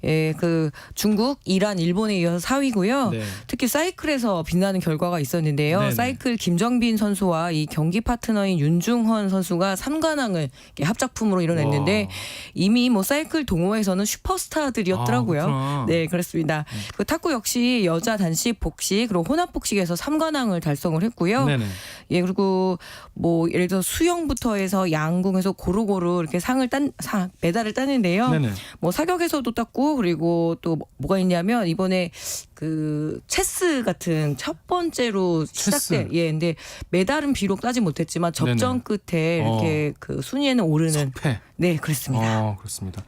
네. 그 중국, 이란, 일본에 이어서 4위고요. 네. 특히 사이클에서 빛나는 결과가 있었는데요. 네네. 사이클 김정빈 선수와 이 경기 파트너인 윤중헌 선수가 3관왕을 합작품으로 이뤄냈는데 이미 뭐 사이클 동호회에서는 슈퍼스타들이었더라고요. 네, 그렇습니다. 그 탁구 역시 여자 단식, 복식 그리고 혼합 복식에서 3관왕을 달성을 했고요. 네네. 예, 그리고 뭐 예를 들어 수영부터 해서 양궁에서 고루고루 이렇게 메달을 따는데요. 네네. 뭐 사격에서도 땄고 그리고 또 뭐가 있냐면 이번에 그 체스 같은 첫 번째로 시작된 근데 메달은 비록 따지 못했지만 접전 끝에 이렇게 그 순위에는 오르는 석패. 네, 그렇습니다. 그렇습니다.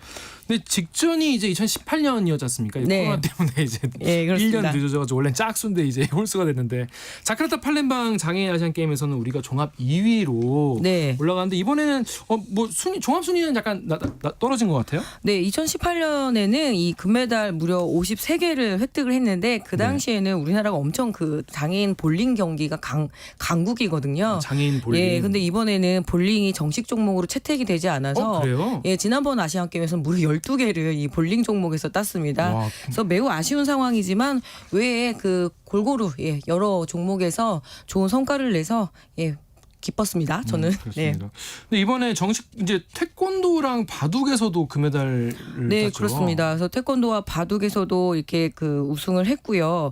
근데 직전이 이제 2018년이었지 않습니까? 네. 코로나 때문에 이제 네, 1년 늦어져가지고 원래 짝수인데 이제 홀수가 됐는데 자카르타 팔렘방 장애인 아시안 게임에서는 우리가 종합 2위로 올라가는데 이번에는 뭐 종합 순위는 약간 떨어진 것 같아요? 네, 2018년에는 이 금메달 무려 53개를 획득을 했는데 그 당시에는 우리나라가 엄청 그 장애인 볼링 경기가 강국이거든요. 장애인 볼링. 예, 근데 이번에는 볼링이 정식 종목으로 채택이 되지 않아서 그래요? 예, 지난번 아시안 게임에서는 무려 12개를 이 볼링 종목에서 땄습니다. 와. 그래서 매우 아쉬운 상황이지만 외에 그 골고루 여러 종목에서 좋은 성과를 내서 기뻤습니다. 저는. 그렇습니다. 근데 이번에 정식 이제 태권도랑 바둑에서도 금메달을 네, 땄죠. 그렇습니다. 그래서 태권도와 바둑에서도 이렇게 그 우승을 했고요.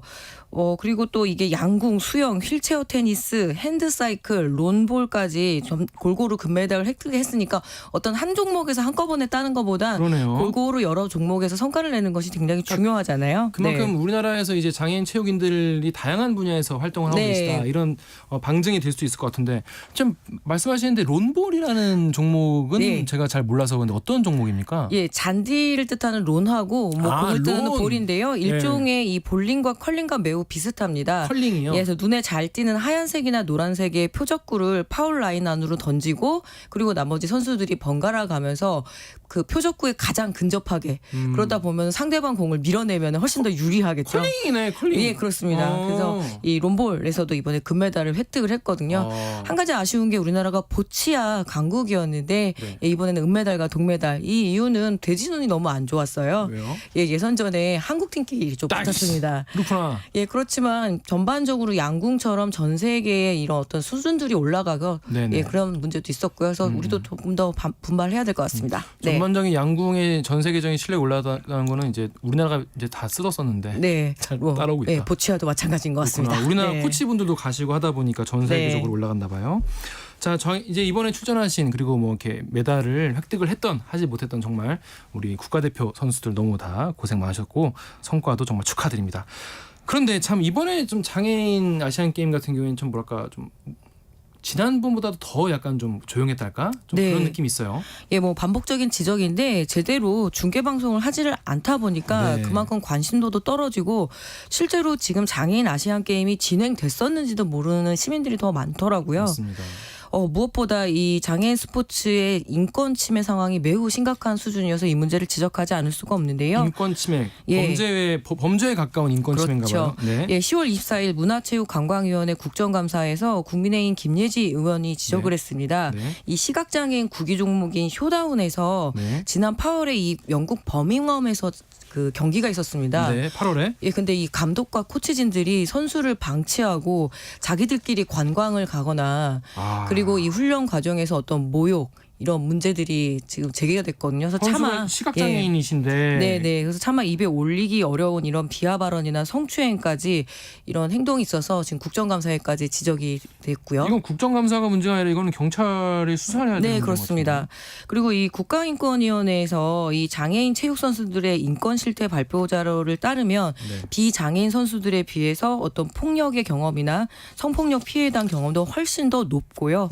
그리고 또 이게 양궁, 수영, 휠체어 테니스, 핸드사이클, 론볼까지 골고루 금메달을 획득했으니까 어떤 한 종목에서 한꺼번에 따는 것보다 골고루 여러 종목에서 성과를 내는 것이 굉장히 중요하잖아요. 그만큼 우리나라에서 이제 장애인 체육인들이 다양한 분야에서 활동을 하고 계시다. 이런 방증이 될 수도 있을 것 같은데 좀 말씀하시는데 론볼이라는 종목은 제가 잘 몰라서 근데 어떤 종목입니까? 예, 잔디를 뜻하는 론하고 공을 뜨는 볼인데요. 일종의 이 볼링과 컬링과 매우 비슷합니다. 컬링이요? 그래서 눈에 잘 띄는 하얀색이나 노란색의 표적구를 파울 라인 안으로 던지고 그리고 나머지 선수들이 번갈아 가면서 그 표적구에 가장 근접하게 그러다 보면 상대방 공을 밀어내면 훨씬 더 유리하겠죠. 컬링이네, 컬링. 예, 그렇습니다. 그래서 이 론볼에서도 이번에 금메달을 획득을 했거든요. 한 가지 아쉬운 게 우리나라가 보치아 강국이었는데 이번에는 은메달과 동메달. 이 이유는 돼지눈이 너무 안 좋았어요. 왜요? 예선전에 한국팀끼리 좀 붙었습니다. 그렇구나. 그렇지만 전반적으로 양궁처럼 전 세계의 이런 어떤 수준들이 올라가고 그런 문제도 있었고요. 그래서 우리도 조금 더 분발해야 될 것 같습니다. 전반적인 양궁의 전 세계적인 실력이 올라가는 거는 이제 우리나라가 이제 다 쓰었었는데 잘 따라오고 있다. 보치아도 마찬가지인 것 같습니다. 우리나라 코치분들도 가시고 하다 보니까 전 세계적으로 올라갔나 봐요. 자, 이제 이번에 출전하신 그리고 뭐 이렇게 메달을 획득을 했던 하지 못했던 정말 우리 국가대표 선수들 너무 다 고생 많으셨고 성과도 정말 축하드립니다. 그런데 참 이번에 좀 장애인 아시안 게임 같은 경우에는 좀 뭐랄까 좀 지난번보다도 더 약간 좀 조용했달까? 좀 네. 그런 느낌이 있어요. 예, 뭐 반복적인 지적인데 제대로 중계 방송을 하지를 않다 보니까 네. 그만큼 관심도도 떨어지고 실제로 지금 장애인 아시안 게임이 진행됐었는지도 모르는 시민들이 더 많더라고요. 맞습니다. 무엇보다 이 장애인 스포츠의 인권 침해 상황이 매우 심각한 수준이어서 이 문제를 지적하지 않을 수가 없는데요. 인권 침해, 예. 범죄에 가까운 인권 침해인가 봐요. 네. 예, 10월 24일 문화체육관광위원회 국정감사에서 국민의힘 김예지 의원이 지적을 네. 했습니다. 네. 이 시각장애인 구기 종목인 쇼다운에서 네. 지난 8월에 이 영국 버밍엄에서 그 경기가 있었습니다. 네, 8월에. 예, 근데 이 감독과 코치진들이 선수를 방치하고 자기들끼리 관광을 가거나 그리고 이 훈련 과정에서 어떤 모욕 이런 문제들이 지금 제기가 됐거든요. 그래서 차마 시각장애인이신데, 네네. 그래서 차마 입에 올리기 어려운 이런 비하 발언이나 성추행까지 이런 행동이 있어서 지금 국정감사에까지 지적이 됐고요. 이건 국정감사가 문제가 아니라 이거는 경찰이 수사를 해야 되는 네, 거죠. 그렇습니다. 그리고 이 국가인권위원회에서 이 장애인 체육 선수들의 인권 실태 발표 자료를 따르면 네. 비장애인 선수들에 비해서 어떤 폭력의 경험이나 성폭력 피해에 대한 경험도 훨씬 더 높고요.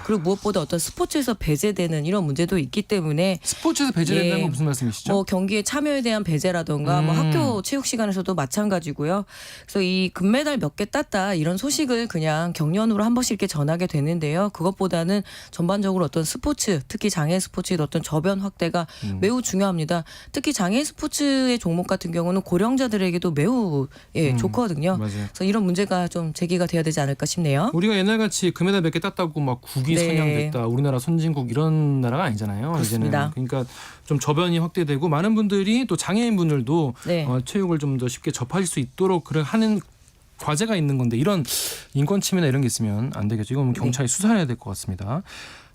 그리고 무엇보다 어떤 스포츠에서 배제되는 이런 문제도 있기 때문에 스포츠에서 배제된다는 건 무슨 말씀이시죠? 뭐 경기에 참여에 대한 배제라던가 뭐 학교 체육 시간에서도 마찬가지고요. 그래서 이 금메달 몇 개 땄다 이런 소식을 그냥 경련으로 한 번씩 이렇게 전하게 되는데요. 그것보다는 전반적으로 어떤 스포츠, 특히 장애인 스포츠의 어떤 저변 확대가 매우 중요합니다. 특히 장애인 스포츠의 종목 같은 경우는 고령자들에게도 매우 좋거든요. 맞아요. 그래서 이런 문제가 좀 제기가 돼야 되지 않을까 싶네요. 우리가 옛날같이 금메달 몇 개 땄다고 막 국위 네. 선양됐다, 우리나라 선진국 이런 나라가 아니잖아요. 그렇습니다. 이제는. 그러니까 좀 저변이 확대되고 많은 분들이 또 장애인 분들도 네. 체육을 좀 더 쉽게 접하실 수 있도록 하는 과제가 있는 건데 이런 인권 침해나 이런 게 있으면 안 되겠죠. 이건 경찰이 수사해야 될 것 같습니다.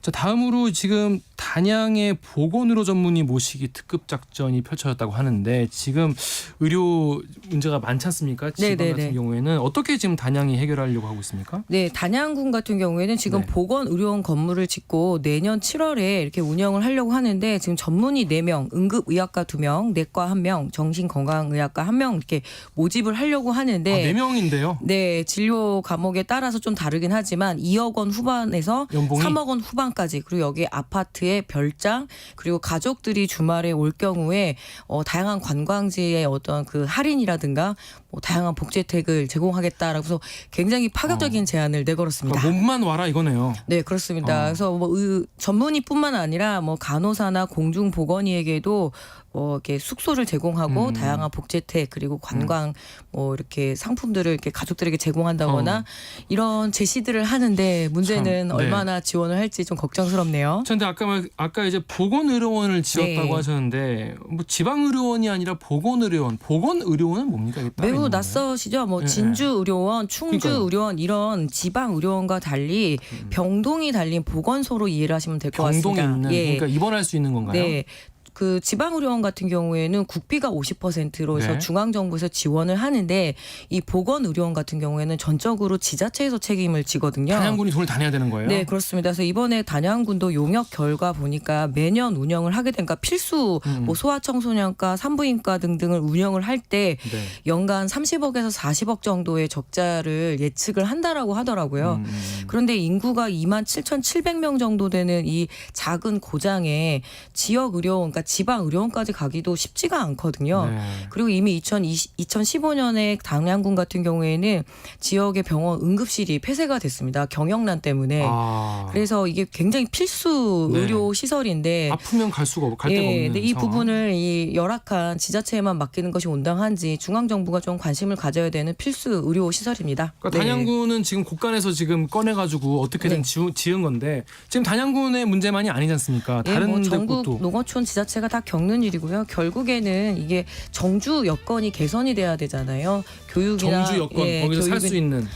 자, 다음으로 지금 단양의 보건의료 전문의 모시기 특급 작전이 펼쳐졌다고 하는데 지금 의료 문제가 많지 않습니까? 지방 네네네. 같은 경우에는 어떻게 지금 단양이 해결하려고 하고 있습니까? 네, 단양군 같은 경우에는 지금 보건의료원 건물을 짓고 내년 7월에 이렇게 운영을 하려고 하는데 지금 전문의 4명, 응급의학과 2명, 내과 1명, 정신건강의학과 1명 이렇게 모집을 하려고 하는데 4명인데요? 네, 진료 과목에 따라서 좀 다르긴 하지만 2억 원 후반에서 연봉이? 3억 원 후반까지 그리고 여기 아파트에 별장 그리고 가족들이 주말에 올 경우에 다양한 관광지의 어떤 그 할인이라든가 뭐 다양한 복지 혜택을 제공하겠다라고 해서 굉장히 파격적인 제안을 내걸었습니다. 그러니까 몸만 와라 이거네요. 네, 그렇습니다. 그래서 뭐 전문의뿐만 아니라 뭐 간호사나 공중보건의에게도 이렇게 숙소를 제공하고 다양한 복지 혜택 그리고 관광 뭐 이렇게 상품들을 이렇게 가족들에게 제공한다거나 이런 제시들을 하는데 문제는 참, 얼마나 지원을 할지 좀 걱정스럽네요. 그런데 아까 이제 보건의료원을 지었다고 네. 하셨는데 뭐 지방의료원이 아니라 보건의료원. 보건의료원은 뭡니까? 이게 따로 매우 있는 건가요? 낯서시죠? 뭐 네, 진주의료원, 그러니까요. 충주의료원 이런 지방의료원과 달리 병동이 달린 보건소로 이해를 하시면 될 것 병동에 같습니다. 있는 그러니까 입원할 수 있는 건가요? 네. 그 지방의료원 같은 경우에는 국비가 50%로 해서 네. 중앙정부에서 지원을 하는데 이 보건의료원 같은 경우에는 전적으로 지자체에서 책임을 지거든요. 단양군이 돈을 다 내야 되는 거예요? 네, 그렇습니다. 그래서 이번에 단양군도 용역 결과 보니까 매년 운영을 하게 되니까 필수 뭐 소아청소년과 산부인과 등등을 운영을 할 때 네. 연간 30억에서 40억 정도의 적자를 예측을 한다라고 하더라고요. 그런데 인구가 27,700명 정도 되는 이 작은 고장에 지역 의료원, 그러니까 지방 의료원까지 가기도 쉽지가 않거든요. 네. 그리고 이미 2015년에 단양군 같은 경우에는 지역의 병원 응급실이 폐쇄가 됐습니다. 경영난 때문에. 그래서 이게 굉장히 필수 네. 의료 시설인데 아프면 갈 데가 없는 근데 이 상황. 부분을 이 열악한 지자체에만 맡기는 것이 온당한지 중앙정부가 좀 관심을 가져야 되는 필수 의료 시설입니다. 그러니까 단양군은 지금 곳간에서 지금 꺼내가지고 어떻게든 지은 건데 지금 단양군의 문제만이 아니지 않습니까? 다른 뭐 데 전국 곳도. 농어촌 지자체가 다 겪는 일이고요. 결국에는 이게 정주 여건이 개선이 돼야 되잖아요. 교육이나 정주 여건 거기서 살 수 있는.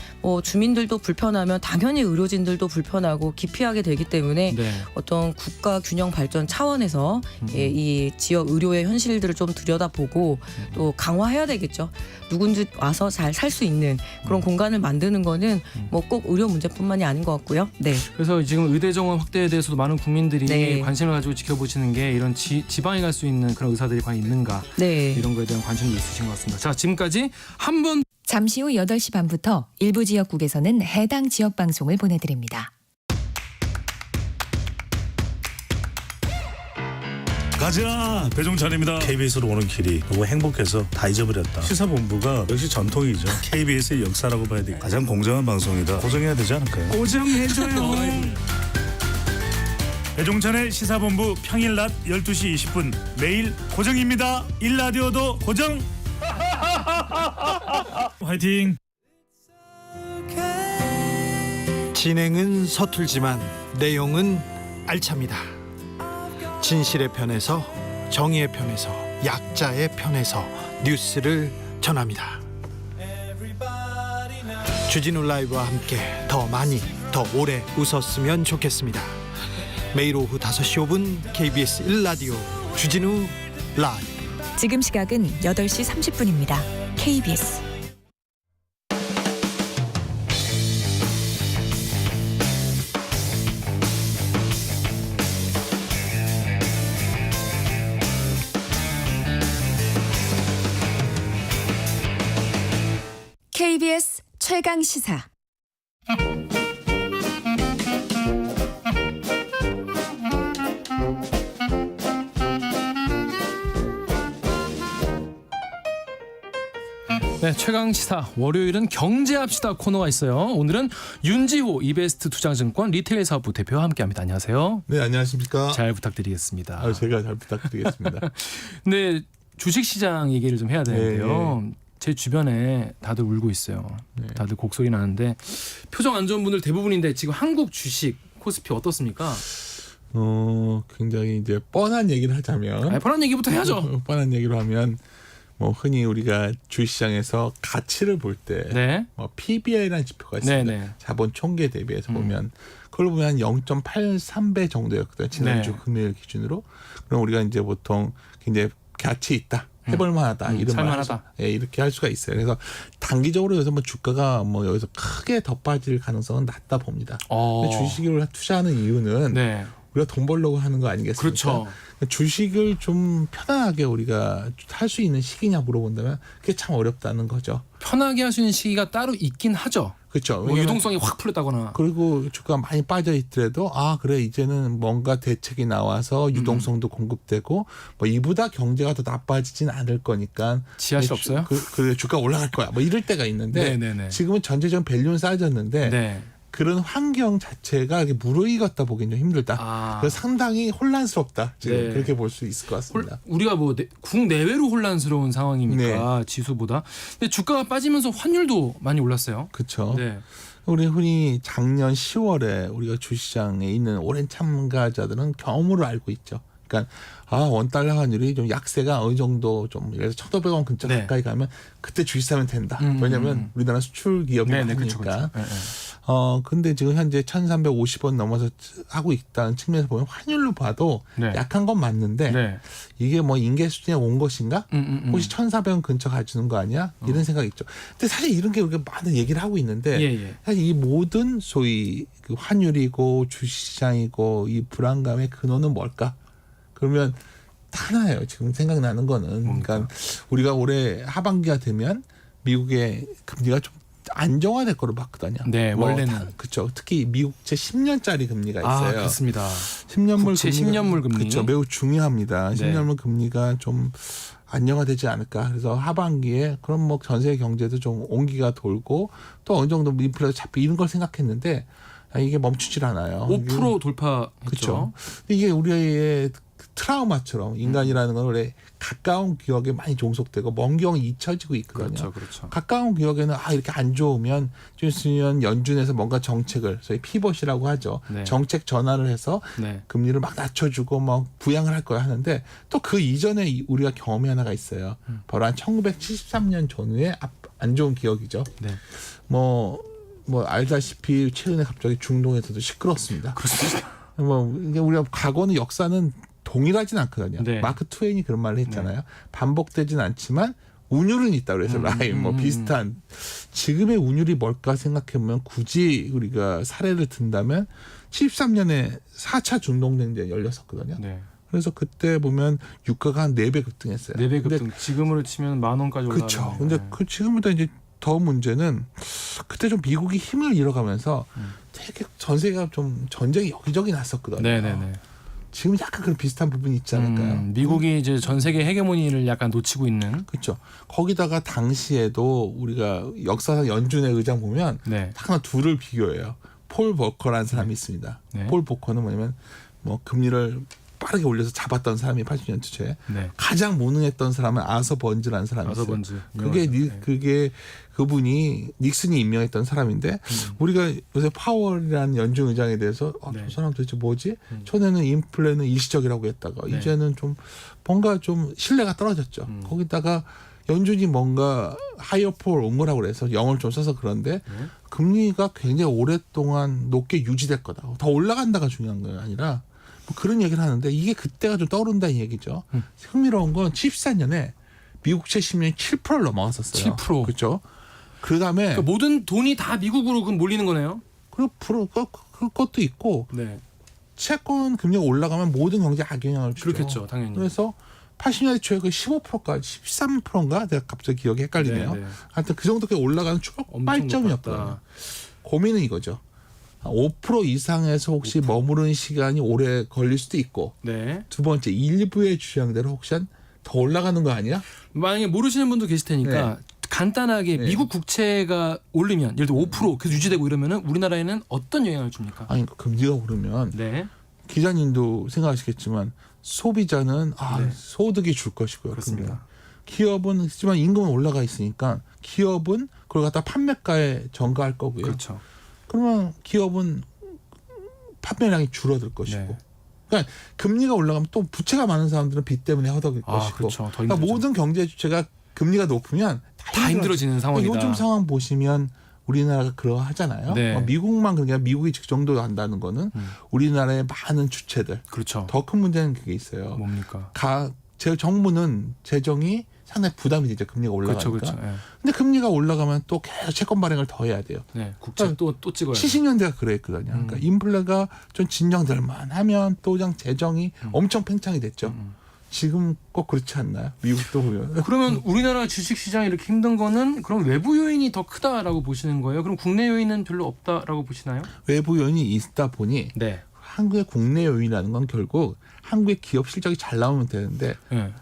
주민들도 불편하면 당연히 의료진들도 불편하고 기피하게 되기 때문에 어떤 국가 균형 발전 차원에서 이 지역 의료의 현실들을 좀 들여다보고 또 강화해야 되겠죠. 누군지 와서 잘 살 수 있는 그런 공간을 만드는 거는 뭐 꼭 의료 문제뿐만이 아닌 것 같고요. 네. 그래서 지금 의대 정원 확대에 대해서도 많은 국민들이 네. 관심을 가지고 지켜보시는 게 이런 지방에 갈 수 있는 그런 의사들이 과연 있는가 이런 거에 대한 관심도 있으신 것 같습니다. 자, 지금까지 한 분 잠시 후 8시 반부터 일부 지역국에서는 해당 지역 방송을 보내드립니다. 가자. 배종찬입니다. KBS로 오는 길이 너무 행복해서 다 잊어버렸다. 시사본부가 역시 전통이죠. KBS의 역사라고 봐야 돼. 가장 공정한 방송이다. 고정해야 되지 않을까요? 고정해줘요. 배종찬의 시사본부 평일 낮 12시 20분 매일 고정입니다. 일라디오도 고정. 화이팅. 진행은 서툴지만 내용은 알찹니다. 진실의 편에서 정의의 편에서 약자의 편에서 뉴스를 전합니다. 주진우 라이브와 함께 더 많이 더 오래 웃었으면 좋겠습니다. 매일 오후 5시 5분 KBS 1라디오 주진우 라이브. 지금 시각은 8시 30분입니다. KBS KBS 최강 시사. 네, 최강 시사 월요일은 경제합시다 코너가 있어요. 오늘은 윤지호 이베스트 투자증권 리테일 사업부 대표와 함께합니다. 안녕하세요. 네, 안녕하십니까. 잘 부탁드리겠습니다. 제가 잘 부탁드리겠습니다. 네, 주식시장 얘기를 좀 해야 되는데요. 제 주변에 다들 울고 있어요. 다들 곡소리 나는데 표정 안 좋은 분들 대부분인데 지금 한국 주식 코스피 어떻습니까? 굉장히 이제 뻔한 얘기를 하자면, 뻔한 얘기부터 해야죠. 뻔한 얘기로 하면 뭐 흔히 우리가 주식시장에서 가치를 볼 때 뭐 PBR이라는 지표가 있습니다. 자본 총계 대비해서 보면 그걸 보면 한 0.83배 정도였거든요. 지난주 금요일 기준으로. 그럼 우리가 이제 보통 굉장히 가치 있다. 해볼만하다 이런 살만하다. 이렇게 할 수가 있어요. 그래서 단기적으로 여기서 뭐 주가가 뭐 여기서 크게 더 빠질 가능성은 낮다 봅니다. 근데 주식을 투자하는 이유는 우리가 돈 벌려고 하는 거 아니겠습니까? 그렇죠. 주식을 좀 편안하게 우리가 할 수 있는 시기냐 물어본다면 그게 참 어렵다는 거죠. 편하게 할 수 있는 시기가 따로 있긴 하죠. 그렇죠. 뭐 유동성이 확 풀렸다거나. 그리고 주가가 많이 빠져 있더라도 그래 이제는 뭔가 대책이 나와서 유동성도 공급되고 뭐 이보다 경제가 더 나빠지진 않을 거니까 지하실 없어요? 그 주가 올라갈 거야. 뭐 이럴 때가 있는데 지금은 전체적인 밸류는 싸졌는데 그런 환경 자체가 무르익었다 보기는 좀 힘들다. 그래서 상당히 혼란스럽다. 지금 그렇게 볼 수 있을 것 같습니다. 우리가 뭐 국내외로 혼란스러운 상황이니까 지수보다. 근데 주가가 빠지면서 환율도 많이 올랐어요. 그렇죠. 우리 흔히 작년 10월에 우리가 주시장에 있는 오랜 참가자들은 경험으로 알고 있죠. 그러니까 원달러 환율이 좀 약세가 어느 정도 좀 예를 들어서 1,500원 근처 가까이 가면 그때 주식 사면 된다. 왜냐하면 우리나라 수출 기업이 많으니까. 근데 지금 현재 1,350원 넘어서 하고 있다는 측면에서 보면 환율로 봐도 약한 건 맞는데 이게 뭐 인계 수준에 온 것인가? 혹시 1,400원 근처 가주는 거 아니야? 이런 생각이 있죠. 근데 사실 이런 게 우리가 많은 얘기를 하고 있는데 사실 이 모든 소위 그 환율이고 주식시장이고 이 불안감의 근원은 뭘까? 그러면 하나예요. 지금 생각나는 거는. 그러니까 우리가 올해 하반기가 되면 미국의 금리가 좀 안정화될 거로 봤거든요. 원래는. 그렇죠. 특히 미국채 10년짜리 금리가 있어요. 그렇습니다. 10년물 금리. 그렇죠. 매우 중요합니다. 10년물 금리가 좀 안정화되지 않을까. 그래서 하반기에 그럼 뭐 전 세계 경제도 좀 온기가 돌고 또 어느 정도 인플레가 잡히 이런 걸 생각했는데 이게 멈추질 않아요. 5% 돌파했죠. 그렇죠. 이게 우리의 트라우마처럼 인간이라는 건 원래 가까운 기억에 많이 종속되고 먼 기억은 잊혀지고 있거든요. 그렇죠. 가까운 기억에는 이렇게 안 좋으면 좀 있으면 연준에서 뭔가 정책을 소위 피벗이라고 하죠. 정책 전환을 해서 금리를 막 낮춰주고 막 부양을 할 거야 하는데 또 그 이전에 우리가 경험이 하나가 있어요. 바로 한 1973년 전후에 안 좋은 기억이죠. 뭐 알다시피 최근에 갑자기 중동에서도 시끄럽습니다. 그렇습니다. 뭐 이게 우리가 과거는 역사는 동일하진 않거든요. 마크 트웨인이 그런 말을 했잖아요. 반복되진 않지만 운율은 있다 그래서 라임 뭐 비슷한 지금의 운율이 뭘까 생각해보면 굳이 우리가 사례를 든다면 73년에 4차 중동전쟁이 열렸었거든요. 그래서 그때 보면 유가가 한 4배 급등했어요. 4배 급등. 지금으로 치면 10,000원까지 올라가요. 그렇죠. 근데 그 지금보다 이제 더 문제는 그때 좀 미국이 힘을 잃어가면서 되게 전 세계가 좀 전쟁이 여기저기 났었거든요. 지금 약간 그런 비슷한 부분이 있지 않을까요? 미국이 이제 전 세계 헤게모니를 약간 놓치고 있는. 그렇죠. 거기다가 당시에도 우리가 역사상 연준의 의장 보면 딱 하나 둘을 비교해요. 폴 보커라는 사람이 있습니다. 폴 보커는 뭐냐면 뭐 금리를 빠르게 올려서 잡았던 사람이 80년 초에 가장 무능했던 사람은 아서 번즈라는 사람이 있어요. 그게 그분이 닉슨이 임명했던 사람인데 우리가 요새 파월이라는 연준 의장에 대해서 저 사람 도대체 뭐지? 전에는 인플레는 일시적이라고 했다가 이제는 좀 뭔가 좀 신뢰가 떨어졌죠. 거기다가 연준이 뭔가 하이어 폴 온 거라고 그래서 영어를 좀 써서 그런데 금리가 굉장히 오랫동안 높게 유지될 거다. 더 올라간다가 중요한 건 아니라 뭐 그런 얘기를 하는데 이게 그때가 좀 떠오른다는 얘기죠. 흥미로운 건 74년에 미국채 10년이 7%를 넘어갔었어요. 7%. 그렇죠. 그다음에 그러니까 모든 돈이 다 미국으로 그럼 몰리는 거네요. 그것도 있고 채권 금리가 올라가면 모든 경제에 악영향을 주죠. 그렇겠죠, 당연히. 그래서 80년대 초에 그 15%까지 13%인가 내가 갑자기 기억이 헷갈리네요. 하여튼 그 정도까지 올라가는 출발점이었거든요. 고민은 이거죠. 5% 이상에서 혹시 머무르는 시간이 오래 걸릴 수도 있고 두 번째 일부의 주장대로 혹시 더 올라가는 거 아니야? 만약에 모르시는 분도 계실 테니까 간단하게 미국 국채가 오르면 예를 들어 5% 계속 유지되고 이러면은 우리나라에는 어떤 영향을 줍니까? 아니 금리가 오르면 기자님도 생각하시겠지만 소비자는 소득이 줄 것이고요. 그렇습니다. 기업은 하지만 임금은 올라가 있으니까 기업은 그걸 갖다 판매가에 전가할 거고요. 그렇죠. 그러면 기업은 판매량이 줄어들 것이고. 그러니까 금리가 올라가면 또 부채가 많은 사람들은 빚 때문에 허덕일 것이고. 그렇죠. 그러니까 모든 경제 주체가 금리가 높으면 다 힘들어지는 상황이다. 요즘 상황 보시면 우리나라가 그러하잖아요. 미국만 그러니까 미국이 그 정도 한다는 거는 우리나라의 많은 주체들. 그렇죠. 더 큰 문제는 그게 있어요. 뭡니까? 제 정부는 재정이 상당히 부담이 되죠. 금리가 올라가니까. 그렇죠. 근데 금리가 올라가면 또 계속 채권 발행을 더 해야 돼요. 국채 또 찍어야 돼요. 70년대가 그랬거든요. 그러니까 인플레가 좀 진정될 만하면 또 그냥 재정이 엄청 팽창이 됐죠. 지금 꼭 그렇지 않나요? 미국도 보면. 그러면 우리나라 주식시장이 이렇게 힘든 거는 그럼 외부 요인이 더 크다라고 보시는 거예요? 그럼 국내 요인은 별로 없다라고 보시나요? 외부 요인이 있다 보니 한국의 국내 요인이라는 건 결국 한국의 기업 실적이 잘 나오면 되는데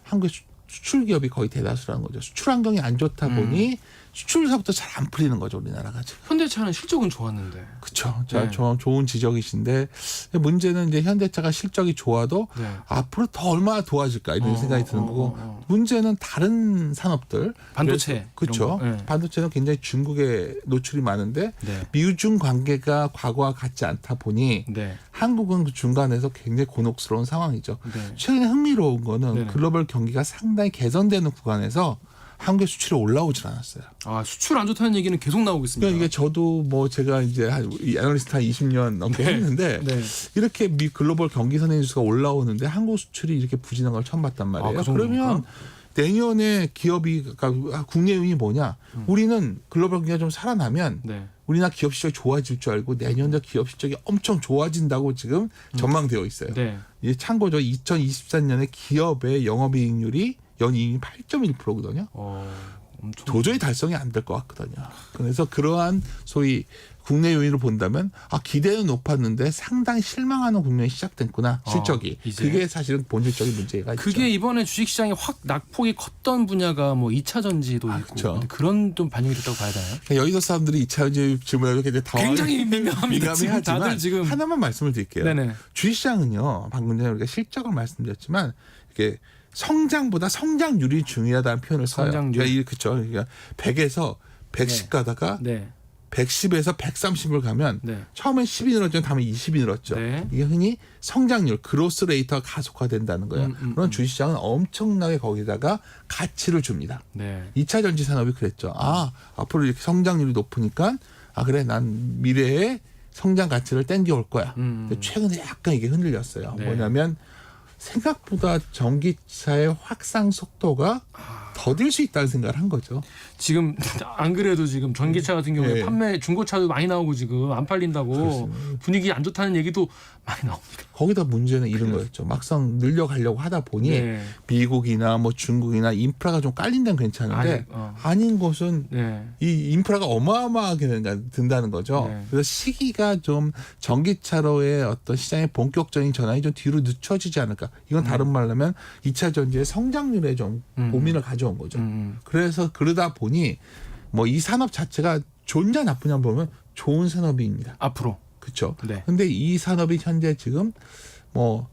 한국의 수출 기업이 거의 대다수라는 거죠. 수출 환경이 안 좋다 보니 수출사부터 잘 안 풀리는 거죠, 우리나라가 지금. 현대차는 실적은 좋았는데. 그렇죠. 좋은 지적이신데 문제는 이제 현대차가 실적이 좋아도 앞으로 더 얼마나 도와줄까 이런 생각이 드는 거고 문제는 다른 산업들 반도체 그렇죠. 반도체는 굉장히 중국에 노출이 많은데 미중 관계가 과거와 같지 않다 보니 한국은 그 중간에서 굉장히 곤혹스러운 상황이죠. 최근에 흥미로운 거는 글로벌 경기가 상당히 개선되는 구간에서 한국의 수출이 올라오질 않았어요. 수출 안 좋다는 얘기는 계속 나오고 있습니다. 그러니까 이게 저도 뭐 제가 이제 애널리스트 한 20년 넘게 했는데 이렇게 글로벌 경기 선행지수가 올라오는데 한국 수출이 이렇게 부진한 걸 처음 봤단 말이에요. 그러면 내년에 기업이 그러니까 국내 요인이 뭐냐? 우리는 글로벌 경기가 좀 살아나면 우리나라 기업 실적이 좋아질 줄 알고 내년도 기업 실적이 엄청 좋아진다고 지금 전망되어 있어요. 이게 참고죠. 2024년에 기업의 영업이익률이 연이익이 8.1%거든요. 도저히 달성이 안 될 것 같거든요. 그래서 그러한 소위 국내 요인을 본다면 기대는 높았는데 상당히 실망하는 국면이 시작됐구나. 실적이. 그게 사실은 본질적인 문제가 있죠. 그게 이번에 주식시장이 확 낙폭이 컸던 분야가 뭐 2차 전지도 있고 그렇죠. 그런 좀 반영이 됐다고 봐야 되나요? 그러니까 여의도 사람들이 2차 전지 질문하고 굉장히 민감합니다. 지금 다들 지금 하나만 말씀을 드릴게요. 주식시장은요. 방금 전에 우리가 실적을 말씀드렸지만 이게 성장보다 성장률이 중요하다는 표현을 써요. 그러니까 그렇죠. 그러니까 100에서 110 가다가 110에서 130을 가면 처음엔 10이 늘었죠. 다음에 20이 늘었죠. 이게 흔히 성장률, 그로스 레이트가 가속화된다는 거예요. 그런 주식시장은 엄청나게 거기다가 가치를 줍니다. 2차 전지 산업이 그랬죠. 앞으로 이렇게 성장률이 높으니까 그래 난 미래에 성장 가치를 땡겨올 거야. 근데 최근에 약간 이게 흔들렸어요. 뭐냐면 생각보다 전기차의 확산 속도가 더딜 수 있다는 생각을 한 거죠. 지금 안 그래도 지금 전기차 같은 경우에 네. 판매 중고차도 많이 나오고 지금 안 팔린다고 그렇습니다. 분위기 안 좋다는 얘기도 많이 나옵니다. 거기다 문제는 이런 거였죠. 막상 늘려가려고 하다 보니 네. 미국이나 뭐 중국이나 인프라가 좀 깔린 데는 괜찮은데 아닌 곳은 네. 이 인프라가 어마어마하게 든다는 거죠. 네. 그래서 시기가 좀 전기차로의 어떤 시장의 본격적인 전환이 좀 뒤로 늦춰지지 않을까. 이건 다른 말로 하면 2차 전지의 성장률에 좀 고민을 가져온 거죠. 그래서 그러다 보니 뭐 이 산업 자체가 좋냐 나쁘냐 보면 좋은 산업입니다. 앞으로. 그렇죠. 네. 근데 이 산업이 현재 지금 뭐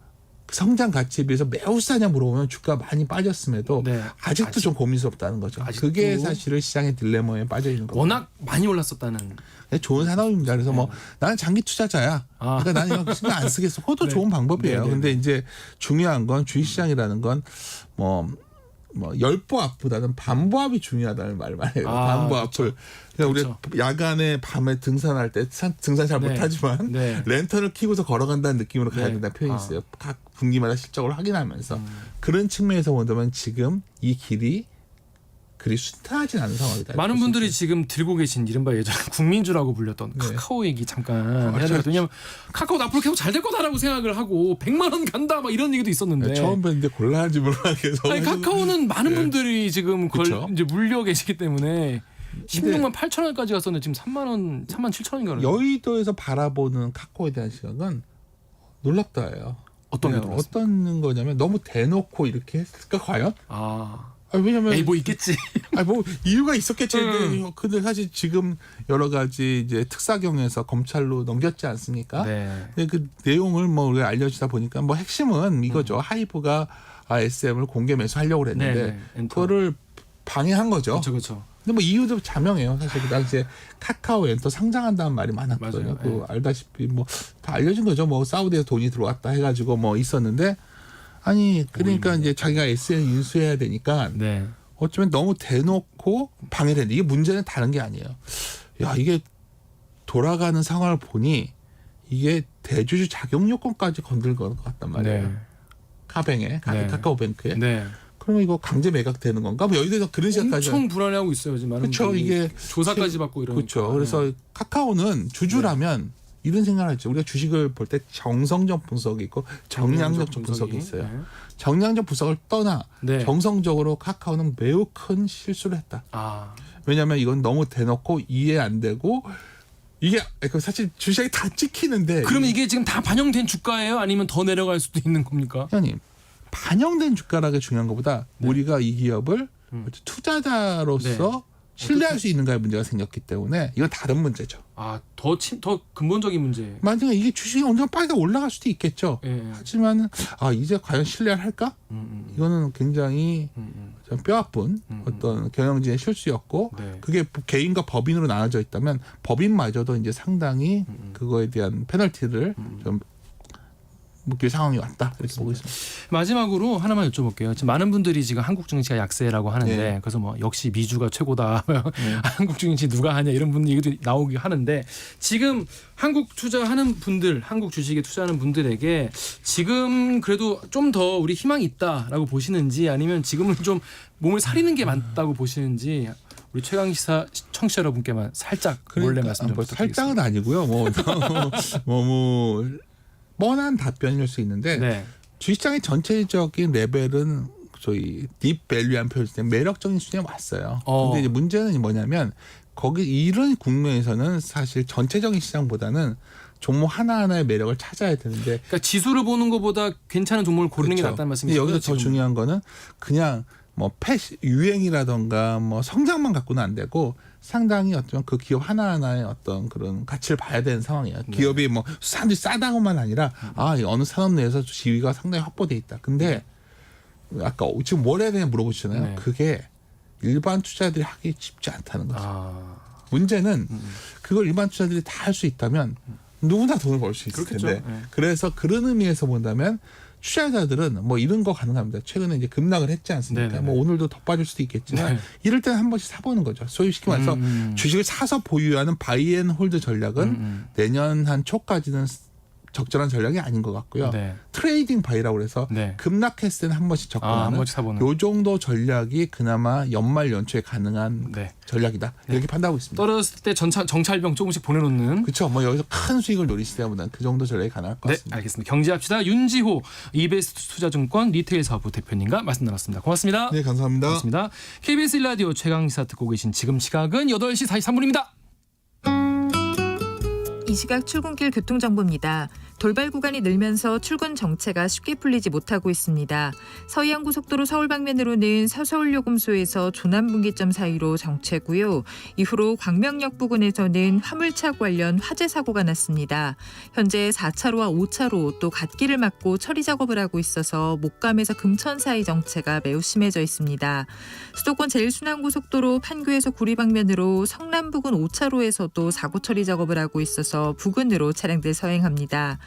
성장 가치에 비해서 매우 싸냐 물어보면 주가 많이 빠졌음에도 네. 아직도 좀 고민스럽다는 거죠. 아직도. 그게 사실은 시장의 딜레마에 빠져 있는 거죠. 워낙 많이 올랐었다는. 좋은 산업입니다. 그래서 뭐 나는 장기 투자자야. 그러니까 나는 이거 신경 안 쓰겠어. 그것도 네. 좋은 방법이에요. 네, 네, 근데 이제 중요한 건 주식시장이라는 건 뭐 열보합보다는 반보합이 중요하다는 말 많이 해요. 반보합을. 그러니까 우리 야간에 밤에 등산할 때 등산 잘 네. 못하지만 네. 랜턴을 켜고서 걸어간다는 느낌으로 가야 네. 된다는 표현이 있어요. 각 분기마다 실적을 확인하면서 그런 측면에서 본다면 지금 이 길이 그리 순탄하진 않은 상황이다. 많은 분들이 지금 들고 계신 이른바 예전에 국민주라고 불렸던 카카오 얘기 잠깐 해야 되거든요. 왜냐면 카카오 앞으로 계속 잘 될 거다라고 생각을 하고 100만 원 간다 막 이런 얘기도 있었는데 처음 뵀는데 곤란한지 몰라서 아니, 카카오는 많은 분들이 지금 그쵸? 이제 물려 계시기 때문에 16만 8천 원까지 갔었는데 지금 3만 원, 3만 7천 원인가. 여의도에서 바라보는 카카오에 대한 시각은 놀랍다예요. 어떤 게 놀랐습니까? 어떤 거냐면 너무 대놓고 이렇게 했을까 과연? 왜냐면 에이 뭐 있겠지. 뭐 이유가 있었겠지. 근데 사실 지금 여러 가지 이제 특사경에서 검찰로 넘겼지 않습니까? 네. 근데 그 내용을 뭐 우리가 알려주다 보니까 뭐 핵심은 이거죠. 하이브가 SM을 공개 매수하려고 했는데 그거를 방해한 거죠. 그렇죠. 근데 뭐 이유도 자명해요. 사실 그 당시에 카카오 엔터 상장한다는 말이 많았거든요. 맞아요. 그 알다시피 뭐 다 알려진 거죠. 뭐 사우디에서 돈이 들어왔다 해가지고 뭐 있었는데 아니 그러니까 이제 자기가 SM 인수해야 되니까 어쩌면 너무 대놓고 방해를 했는데 이게 문제는 다른 게 아니에요. 야 이게 돌아가는 상황을 보니 이게 대주주 자격 요건까지 건들 것 같단 말이에요. 카뱅에 카카오뱅크에. 그러면 이거 강제 매각되는 건가? 뭐 여의도에서 그런 시각까지 엄청 불안해하고 있어요 지금. 그렇죠. 이게 조사까지 받고 이러니까. 그렇죠. 그래서 카카오는 주주라면 이런 생각을 했죠. 우리가 주식을 볼 때 정성적 분석이 있고 정량적 분석이 있어요. 정량적 분석을 떠나 정성적으로 카카오는 매우 큰 실수를 했다. 왜냐하면 이건 너무 대놓고 이해 안 되고 이게 사실 주식이 다 찍히는데 그러면 이게 지금 다 반영된 주가예요? 아니면 더 내려갈 수도 있는 겁니까? 형님 반영된 주가라는 게 중요한 것보다 우리가 이 기업을 투자자로서 신뢰할 수 있는가의 문제가 생겼기 때문에 이건 다른 문제죠. 더 근본적인 문제. 만약에 이게 주식이 언젠가 빨리 올라갈 수도 있겠죠. 하지만 이제 과연 신뢰를 할까? 이거는 굉장히 좀 뼈아픈 어떤 경영진의 실수였고 그게 개인과 법인으로 나눠져 있다면 법인마저도 이제 상당히 그거에 대한 페널티를 좀 묶일 상황이 왔다 이렇게 보고 있습니다. 마지막으로 하나만 여쭤볼게요. 지금 많은 분들이 지금 한국 증시가 약세라고 하는데 그래서 뭐 역시 미주가 최고다. 한국 증시 누가 하냐 이런 분 얘기도 나오기 하는데 지금 한국 투자하는 분들, 한국 주식에 투자하는 분들에게 지금 그래도 좀 더 우리 희망이 있다라고 보시는지 아니면 지금은 좀 몸을 사리는 게 맞다고 보시는지 우리 최강시사 청취자 여러분께만 살짝 몰래 말씀 좀 부탁드리겠습니다. 살짝은 아니고요. 뻔한 답변일 수 있는데 주식장의 전체적인 레벨은 저희 딥 밸류한 표현 때 매력적인 수준에 왔어요. 근데 이제 문제는 뭐냐면 거기 이런 국면에서는 사실 전체적인 시장보다는 종목 하나하나의 매력을 찾아야 되는데 그러니까 지수를 보는 것보다 괜찮은 종목을 고르는 게 낫다는 말씀이시죠? 여기서 더 중요한 거는 그냥 뭐 유행이라던가 뭐 성장만 갖고는 안 되고 상당히 어쩌면 그 기업 하나하나의 어떤 그런 가치를 봐야 되는 상황이에요. 기업이 뭐 사람들이 싸다고만 아니라 어느 산업 내에서 지위가 상당히 확보돼 있다. 근데 아까 지금 뭘 해야 되냐 물어보시잖아요. 그게 일반 투자들이 하기 쉽지 않다는 거죠. 문제는 그걸 일반 투자들이 다 할 수 있다면 누구나 돈을 벌 수 있을 텐데 그래서 그런 의미에서 본다면 투자자들은 뭐 이런 거 가능합니다. 최근에 이제 급락을 했지 않습니까? 뭐 오늘도 더 빠질 수도 있겠지만 이럴 때는 한 번씩 사보는 거죠. 소위 쉽게 말해서 주식을 사서 보유하는 바이앤홀드 전략은 내년 한 초까지는 적절한 전략이 아닌 것 같고요. 네. 트레이딩 바이라고 해서 네. 급락했을 때는 한 번씩 한 접근하는 번씩 사보는. 요 정도 전략이 그나마 연말 연초에 가능한 네. 전략이다. 이렇게 판단하고 있습니다. 떨어졌을 때 정찰병 조금씩 보내놓는. 그렇죠. 뭐 여기서 큰 수익을 노리시다보다는 그 정도 전략이 가능할 것 네, 같습니다. 알겠습니다. 경제합시다. 윤지호 EBS 투자증권 리테일 사업부 대표님과 말씀 나눴습니다. 고맙습니다. 네, 감사합니다. 고맙습니다. KBS 1라디오 최강시사 듣고 계신 지금 시각은 8시 43분입니다. 이 시각 출근길 교통정보입니다. 돌발 구간이 늘면서 출근 정체가 쉽게 풀리지 못하고 있습니다. 서해안고속도로 서울 방면으로는 서서울요금소에서 조남분기점 사이로 정체고요. 이후로 광명역 부근에서는 화물차 관련 화재 사고가 났습니다. 현재 4차로와 5차로 또 갓길을 막고 처리 작업을 하고 있어서 목감에서 금천 사이 정체가 매우 심해져 있습니다. 수도권 제일순환고속도로 판교에서 구리 방면으로 성남 부근 5차로에서도 사고 처리 작업을 하고 있어서 부근으로 차량들 서행합니다.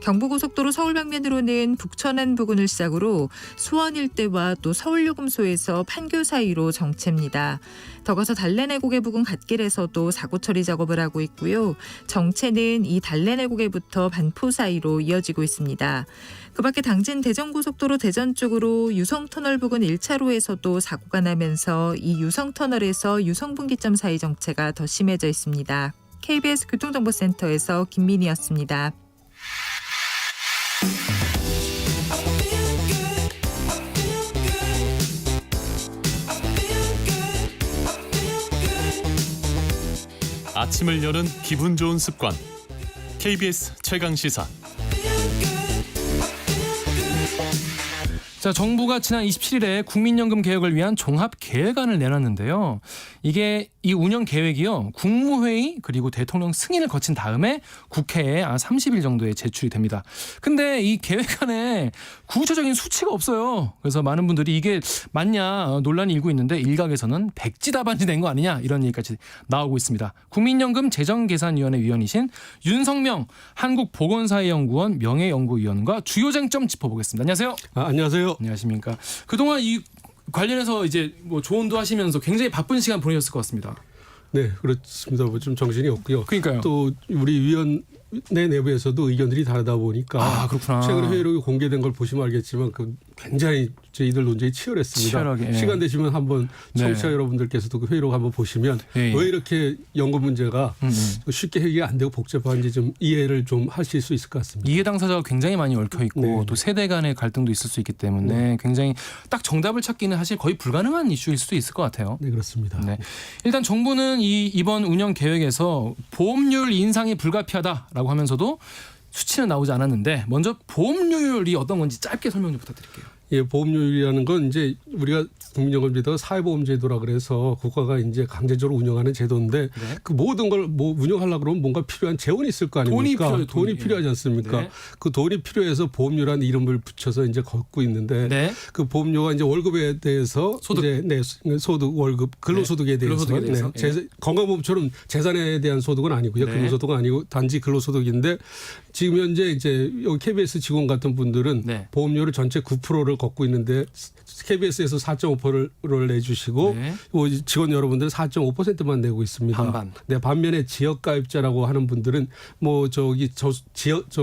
경부고속도로 서울 방면으로는 북천안 부근을 시작으로 수원 일대와 또 서울요금소에서 판교 사이로 정체입니다. 더 가서 달래내고개 부근 갓길에서도 사고 처리 작업을 하고 있고요. 정체는 이 달래내고개부터 반포 사이로 이어지고 있습니다. 그 밖에 당진 대전고속도로 대전 쪽으로 유성터널 부근 1차로에서도 사고가 나면서 이 유성터널에서 유성분기점 사이 정체가 더 심해져 있습니다. KBS 교통정보센터에서 김민희였습니다. 아침을 여는 기분 좋은 습관. KBS 최강시사. 자, 정부가 지난 27일에 국민연금 개혁을 위한 종합 계획안을 내놨는데요. 이게 이 운영 계획이요. 국무회의 그리고 대통령 승인을 거친 다음에 국회에 30일 정도에 제출이 됩니다. 근데 이 계획안에 구체적인 수치가 없어요. 그래서 많은 분들이 이게 맞냐 논란이 일고 있는데 일각에서는 백지다반지 낸 거 아니냐 이런 얘기까지 나오고 있습니다. 국민연금 재정계산위원회 위원이신 윤성명 한국보건사회연구원 명예연구위원과 주요 쟁점 짚어보겠습니다. 안녕하세요. 안녕하세요. 안녕하십니까. 그동안 이 관련해서 이제 뭐 조언도 하시면서 굉장히 바쁜 시간 보내셨을 것 같습니다. 네, 그렇습니다. 뭐 좀 정신이 없고요. 그러니까요. 또 우리 위원회 내부에서도 의견들이 다르다 보니까 그렇구나. 최근에 회의록이 공개된 걸 보시면 알겠지만 그 굉장히 저희들 논쟁이 치열했습니다. 치열하게, 시간 되시면 한번 청취자 네. 여러분들께서도 그 회의록 한번 보시면 예. 왜 이렇게 연금 문제가 쉽게 해결이 안 되고 복잡한지 좀 이해를 좀 하실 수 있을 것 같습니다. 이해 당사자가 굉장히 많이 얽혀 있고 네. 또 세대 간의 갈등도 있을 수 있기 때문에 굉장히 딱 정답을 찾기는 사실 거의 불가능한 이슈일 수도 있을 것 같아요. 네, 그렇습니다. 네. 일단 정부는 이번 운영 계획에서 보험료율 인상이 불가피하다라고 하면서도 수치는 나오지 않았는데 먼저 보험료율이 어떤 건지 짧게 설명 좀 부탁드릴게요. 예, 보험료율이라는 건 이제 우리가 국민연금제도가 사회보험제도라 그래서 국가가 이제 강제적으로 운영하는 제도인데 네. 그 모든 걸 뭐 운영하려고 그러면 뭔가 필요한 재원이 있을 거 아닙니까? 돈이 필요하지 않습니까? 네. 그 돈이 필요해서 보험료라는 이름을 붙여서 이제 걷고 있는데 네. 그 보험료가 이제 월급에 대해서 소득. 이제 소득 월급 근로소득에 대해서, 근로소득에 대해서. 예. 건강보험처럼 재산에 대한 소득은 아니고요. 네. 근로소득은 아니고 단지 근로소득인데 지금 현재 이제 여기 KBS 직원 같은 분들은 네. 보험료를 전체 9%를 걷고 있는데 KBS에서 4.5%를 내주시고 네. 직원 여러분들은 4.5%만 내고 있습니다. 반반. 네, 반면에 지역가입자라고 하는 분들은 뭐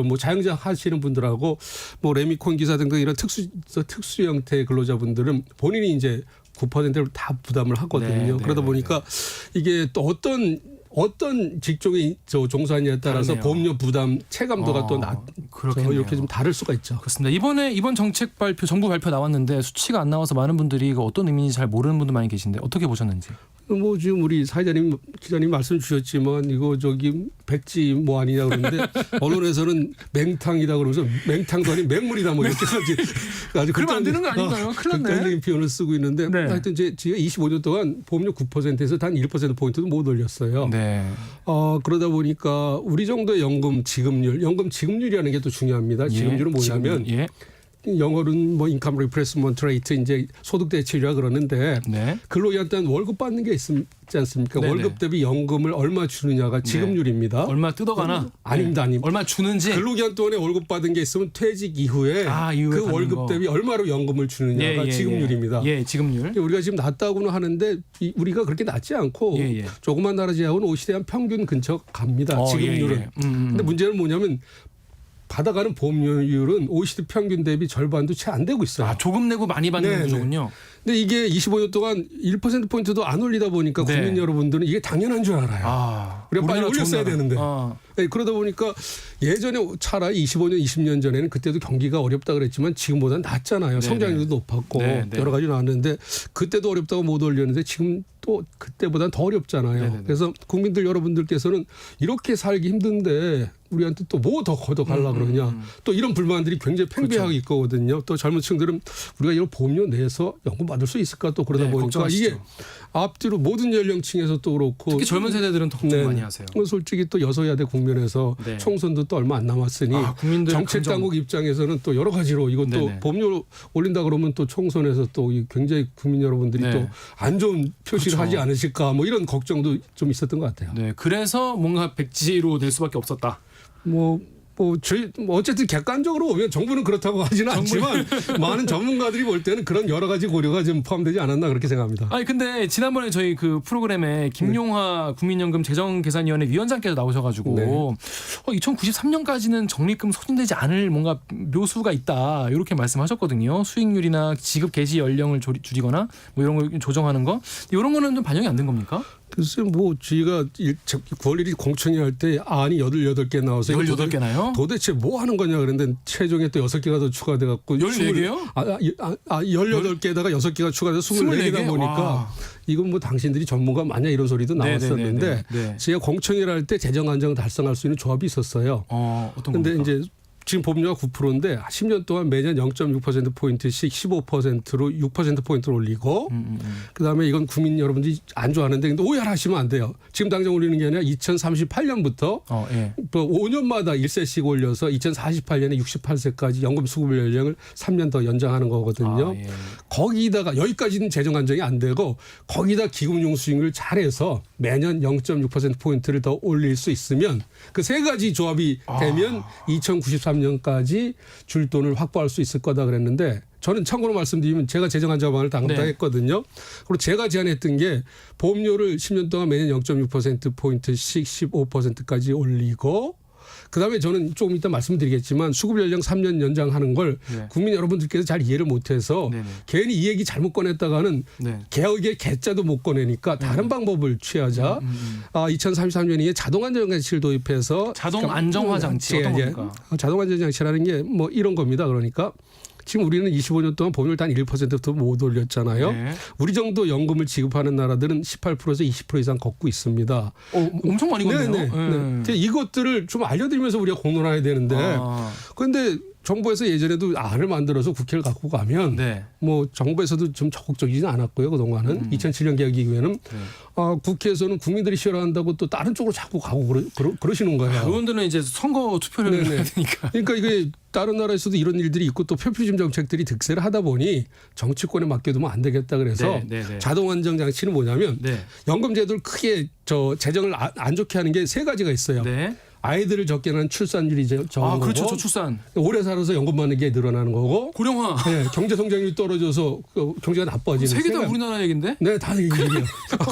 뭐 자영장 하시는 분들하고 뭐 레미콘 기사 등등 이런 특수 형태의 근로자분들은 본인이 이제 9%를 다 부담을 하거든요. 네, 그러다 네, 보니까 이게 또 어떤 직종에 종사하느냐에 따라서 다르네요. 보험료 부담 체감도가 또 그렇겠네요. 이렇게 좀 다를 수가 있죠. 그렇습니다. 이번 정책 발표 정부 발표 나왔는데 수치가 안 나와서 많은 분들이 이거 어떤 의미인지 잘 모르는 분들 많이 계신데 어떻게 보셨는지. 뭐 지금 우리 사회자님 기자님 말씀 주셨지만 이거 백지 뭐 아니냐 그러는데 언론에서는 맹탕이다 그러면서 맹탕도 아닌 맹물이다 뭐 이렇게까지 아주 그러면 안 되는 거 아닌가요? 큰일 났네. 극단적인 표현을 쓰고 있는데 네. 하여튼 제가 25년 동안 보험료 9%에서 단 1% 포인트도 못 올렸어요. 네. 그러다 보니까 우리 정도의 연금 지급률이라는 게 또 중요합니다. 지급률은 뭐냐면 영어로는 뭐 인컴 리플레이스먼트 레이트 이제 소득 대체율이라 그러는데 네. 근로기간 동안 월급 받는 게 있지 않습니까? 네네. 월급 대비 연금을 얼마 주느냐가 지급률입니다. 얼마 뜯어가나? 아닙니다. 얼마 주는지. 근로기간 동안에 월급 받은 게 있으면 퇴직 이후에 이후에 그 받는 월급 거. 대비 얼마로 연금을 주느냐가 지급률입니다. 예, 지급률. 우리가 지금 낮다고는 하는데 우리가 그렇게 낮지 않고 조그만 나라 제하고는 OECD 한 평균 근처 갑니다. 지급률은. 근데 문제는 뭐냐면 받아가는 보험료율은 OECD 평균 대비 절반도 채 안 되고 있어요. 아, 조금 내고 많이 받는 구조군요. 근데 이게 25년 동안 1%포인트도 안 올리다 보니까 네. 국민 여러분들은 이게 당연한 줄 알아요. 우리가 빨리 올렸어야 되는데. 네, 그러다 보니까 예전에 차라리 25년, 20년 전에는 그때도 경기가 어렵다 그랬지만 지금보다는 낫잖아요. 성장률도 높았고 여러 가지 나왔는데 그때도 어렵다고 못 올렸는데 지금 또 그때보다는 더 어렵잖아요. 그래서 국민들 여러분들께서는 이렇게 살기 힘든데 우리한테 또 뭐 더 걷어가려고 그러냐. 또 이런 불만들이 굉장히 팽배하게 있거든요. 또 젊은 층들은 우리가 이런 보험료 내서 연금 받을 수 있을까 또 그러다 보니까 걱정하시죠. 이게 앞뒤로 모든 연령층에서 또 그렇고 특히 젊은 세대들은 더 걱정 많이 하세요. 솔직히 또 여서야대 국면에서 총선도 또 얼마 안 남았으니 정책 당국 입장에서는 또 여러 가지로 이것도 보험료 올린다 그러면 또 총선에서 또 굉장히 국민 여러분들이 또 안 좋은 표시를 하지 않으실까 뭐 이런 걱정도 좀 있었던 것 같아요. 네, 그래서 뭔가 백지로 낼 수밖에 없었다. 저희 어쨌든 객관적으로 보면 정부는 그렇다고 하지는 않지만 많은 전문가들이 볼 때는 그런 여러 가지 고려가 좀 포함되지 않았나 그렇게 생각합니다. 아니 근데 지난번에 저희 그 프로그램에 김용하 국민연금 재정계산위원회 위원장께서 나오셔가지고 2093년까지는 적립금 소진되지 않을 뭔가 묘수가 있다 이렇게 말씀하셨거든요. 수익률이나 지급 개시 연령을 줄이거나 뭐 이런 걸 조정하는 거 이런 거는 좀 반영이 안 된 겁니까? 글쎄 저희가 9월 1일 공청회 할 때 안이 18개 나와서 18개 나요? 도대체 뭐 하는 거냐 그랬는데 최종에 또 6개가 더 추가돼 갖고 14개요? 18개에다가 6개가 추가돼서 24개다 보니까 이건 뭐 당신들이 전문가 맞냐 이런 소리도 나왔었는데 제가 공청회를 할 때 재정 안정 달성할 수 있는 조합이 있었어요. 어떤 근데 겁니까? 이제 지금 보험료가 9%인데 10년 동안 매년 0.6%포인트씩 15%로 6%포인트를 올리고 그다음에 이건 국민 여러분들이 안 좋아하는데 근데 오해를 하시면 안 돼요. 지금 당장 올리는 게 아니라 2038년부터 5년마다 1세씩 올려서 2048년에 68세까지 연금 수급 연령을 3년 더 연장하는 거거든요. 거기다가 여기까지는 재정 안정이 안 되고 거기다 기금융 수익률을 잘해서 매년 0.6%포인트를 더 올릴 수 있으면 그 세 가지 조합이 되면 2093년까지 줄 돈을 확보할 수 있을 거다 그랬는데 저는 참고로 말씀드리면 제가 재정안정방을 당당했거든요. 그리고 제가 제안했던 게 보험료를 10년 동안 매년 0.6%포인트씩 15%까지 올리고 그다음에 저는 조금 이따 말씀드리겠지만 수급 연령 3년 연장하는 걸 국민 여러분들께서 잘 이해를 못해서 괜히 이 얘기 잘못 꺼냈다가는 개혁의 개자도 못 꺼내니까 다른 방법을 취하자. 2033년 이후에 자동 안정화 장치를 도입해서 자동 안정화 장치 어떤 겁니까? 자동 안정화 장치라는 게 뭐 이런 겁니다. 그러니까 지금 우리는 25년 동안 보험료를 단 1%도 못 올렸잖아요. 우리 정도 연금을 지급하는 나라들은 18%에서 20% 이상 걷고 있습니다. 엄청 많이 걷네요. 이것들을 좀 알려드리면서 우리가 공론화해야 되는데 그런데 정부에서 예전에도 안을 만들어서 국회를 갖고 가면 뭐 정부에서도 좀 적극적이지 않았고요. 그동안은 2007년 개혁 이후에는 국회에서는 국민들이 싫어한다고 또 다른 쪽으로 자꾸 가고 그러시는 거예요. 의원들은 이제 선거 투표를 해야 되니까. 그러니까 이게 다른 나라에서도 이런 일들이 있고 또 표피즘 정책들이 득세를 하다 보니 정치권에 맡겨두면 안 되겠다 그래서 자동 안정 장치는 뭐냐면 연금 제도를 크게 재정을 안 좋게 하는 게 세 가지가 있어요. 아이들을 적게 낳는 출산율이 적은 거고. 그렇죠. 저출산. 오래 살아서 연금 받는 게 늘어나는 거고. 고령화. 경제 성장률이 떨어져서 경제가 나빠지는. 세계 다 우리나라 얘기인데? 네, 다 얘기예요.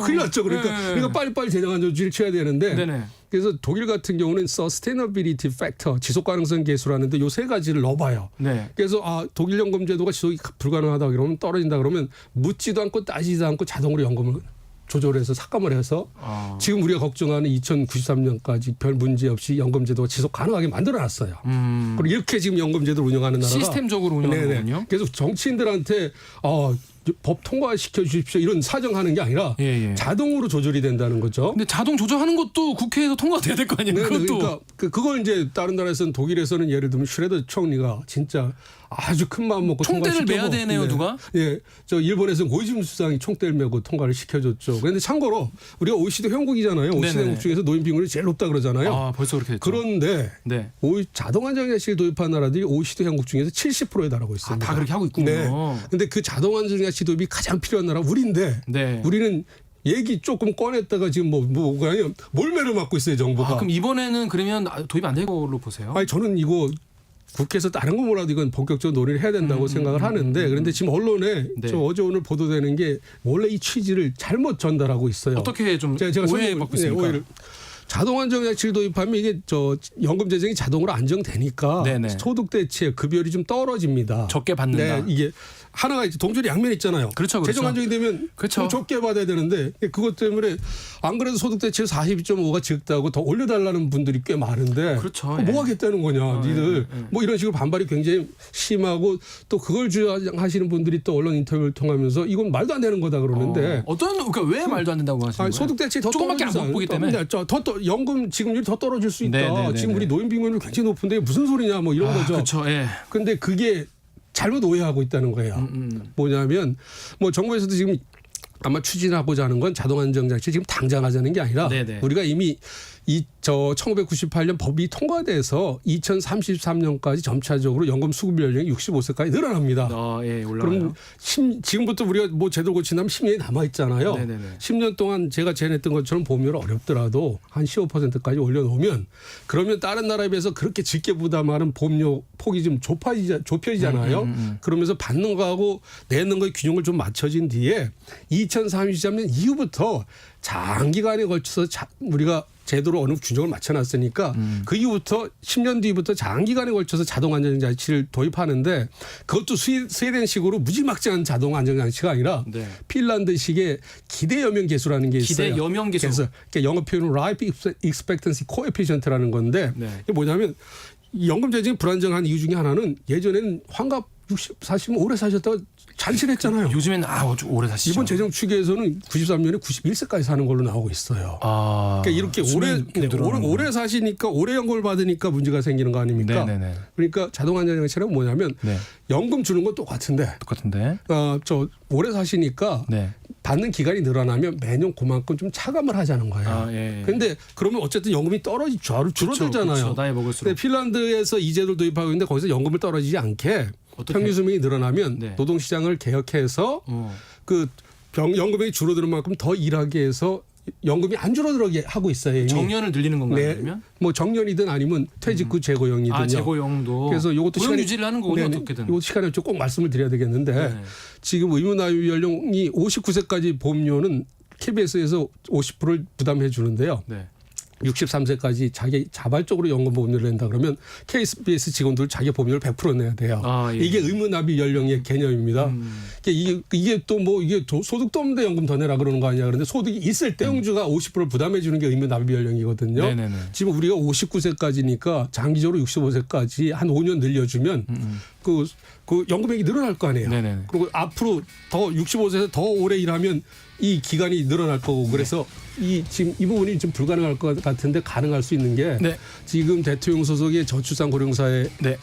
큰일 났죠. 그러니까 빨리빨리 재정 안정주의를 취해야 되는데. 그래서 독일 같은 경우는 Sustainability Factor, 지속 가능성 계수라는데 요 세 가지를 넣어봐요. 그래서 독일 연금 제도가 지속이 불가능하다 그러면 떨어진다 그러면 묻지도 않고 따지지도 않고 자동으로 연금을 조절해서 삭감을 해서 지금 우리가 걱정하는 2093년까지 별 문제 없이 연금제도가 지속 가능하게 만들어놨어요. 그리고 이렇게 지금 연금제도를 운영하는 나라가 시스템적으로 운영하는 거군요. 그래서 정치인들한테 법 통과시켜 주십시오 이런 사정하는 게 아니라 자동으로 조절이 된다는 거죠. 근데 자동 조절하는 것도 국회에서 통과돼야 될 거 아니에요? 그러니까 그걸 이제 다른 나라에서는 독일에서는 예를 들면 슈레더 총리가 진짜 아주 큰 마음 먹고 총대를 매야 되네요, 누가? 저 일본에서는 고이즈미 수상이 총대를 메고 통과를 시켜줬죠. 그런데 참고로 우리가 OECD 회원국이잖아요. OECD 회원국 중에서 노인 빈곤이 제일 높다 그러잖아요. 벌써 그렇게 됐죠. 그런데 자동 안정 장치를 도입한 나라들이 OECD 회원국 중에서 70%에 달하고 있습니다. 다 그렇게 하고 있군요. 그런데 그 자동 안정 장치 도입이 가장 필요한 나라 우리인데 우리는 얘기 조금 꺼냈다가 지금 뭐가 아니라 몰매를 맞고 있어요, 정부가. 그럼 이번에는 그러면 도입 안 될 걸로 보세요? 아니 저는 이거 국회에서 다른 거 몰라도 이건 본격적으로 논의를 해야 된다고 생각을 하는데 그런데 지금 언론에 저 어제 오늘 보도되는 게 원래 이 취지를 잘못 전달하고 있어요. 어떻게 좀 제가 오해받고 있습니까? 자동 안정장치를 도입하면 이게 저 연금 재정이 자동으로 안정되니까 네네. 소득 대체 급여율이 좀 떨어집니다. 적게 받는다. 네, 이게 하나가 이제 동전이 양면 있잖아요. 그렇죠, 그렇죠. 재정 안정이 되면 그렇죠. 좀 적게 받아야 되는데 그것 때문에 안 그래도 소득 대체 42.5가 적다고 더 올려달라는 분들이 꽤 많은데 그렇죠. 뭐 하겠다는 거냐, 니들 예. 뭐 이런 식으로 반발이 굉장히 심하고 또 그걸 주장하시는 분들이 또 언론 인터뷰를 통하면서 이건 말도 안 되는 거다 그러는데 그러니까 왜 말도 안 된다고 하시는 거예요? 소득 대체 더 조금밖에 안 보기 때문에. 연금 지급률이 더 떨어질 수 있다. 네네네네. 지금 우리 노인 빈곤율 굉장히 높은데 무슨 소리냐 뭐 이런 거죠. 그렇죠. 예. 근데 그게 잘못 오해하고 있다는 거예요. 뭐냐면 뭐 정부에서도 지금 아마 추진하고자 하는 건 자동 안정장치 지금 당장 하자는 게 아니라 네네. 우리가 이미 1998년 법이 통과돼서 2033년까지 점차적으로 연금 수급 연령이 65세까지 늘어납니다. 예, 올라가요. 그럼 지금부터 우리가 뭐 제도 고친다면 10년이 남아 있잖아요. 네네네. 10년 동안 제가 제안했던 것처럼 보험료를 어렵더라도 한 15%까지 올려놓으면 그러면 다른 나라에 비해서 그렇게 적게 부담하는 보험료 폭이 좀 좁혀지잖아요. 그러면서 받는 거하고 내는 거의 균형을 좀 맞춰진 뒤에 2033년 이후부터 장기간에 걸쳐서 우리가 제도로 어느 균형을 맞춰놨으니까 그 이후부터 10년 뒤부터 장기간에 걸쳐서 자동 안정장치를 도입하는데 그것도 스웨덴 식으로 무지막지한 자동 안정장치가 아니라 네. 핀란드식의 기대 여명 계수라는 게 있어요. 기대 여명 계수. 그래서 영어 표현으로 Life Expectancy Coefficient라는 건데 네. 이게 뭐냐면 이 연금 재정이 불안정한 이유 중에 하나는 예전에는 환갑 60, 40은 오래 사셨다가 잔실했잖아요. 요즘엔 오래 사시죠. 이번 재정 추계에서는 93년에 91세까지 사는 걸로 나오고 있어요. 그러니까 이렇게 오래 사시니까 오래 연금을 받으니까 문제가 생기는 거 아닙니까? 네네네. 그러니까 자동 안정장치는 뭐냐면 네. 연금 주는 건 똑같은데 저 오래 사시니까 네. 받는 기간이 늘어나면 매년 그만큼 좀 차감을 하자는 거예요. 그런데 그러면 어쨌든 연금이 줄어들잖아요. 그렇죠. 나이 먹을수록. 근데 핀란드에서 이 제도를 도입하고 있는데 거기서 연금을 떨어지지 않게 평균 수명이 늘어나면 네. 노동시장을 개혁해서 그 연금이 줄어드는 만큼 더 일하게 해서 연금이 안 줄어들게 하고 있어요. 이미. 정년을 늘리는 건가요? 네. 아니면? 뭐 정년이든 아니면 퇴직 후 재고용이든요. 재고용도. 그래서 이것도 고용 유지를 하는 거군요. 어떻게든. 이것도 시간에 좀 꼭 말씀을 드려야 되겠는데 네. 지금 의무납입 연령이 59세까지 보험료는 KBS에서 50%를 부담해 주는데요. 네. 63세까지 자기 자발적으로 연금보험료를 낸다 그러면 KBS 직원들 자기 보험료를 100% 내야 돼요. 이게 의무납입 연령의 개념입니다. 이게 또 뭐 이게 소득도 없는데 연금 더 내라 그러는 거 아니야. 그런데 소득이 있을 때 영주가 50%를 부담해 주는 게 의무납입 연령이거든요. 네네네. 지금 우리가 59세까지니까 장기적으로 65세까지 한 5년 늘려주면 그 연금액이 늘어날 거 아니에요. 네네네. 그리고 앞으로 더 65세에서 더 오래 일하면 이 기간이 늘어날 거고 그래서 지금 이 부분이 좀 불가능할 것 같은데 가능할 수 있는 게 네. 지금 대통령 소속의 저출산고령사회 네.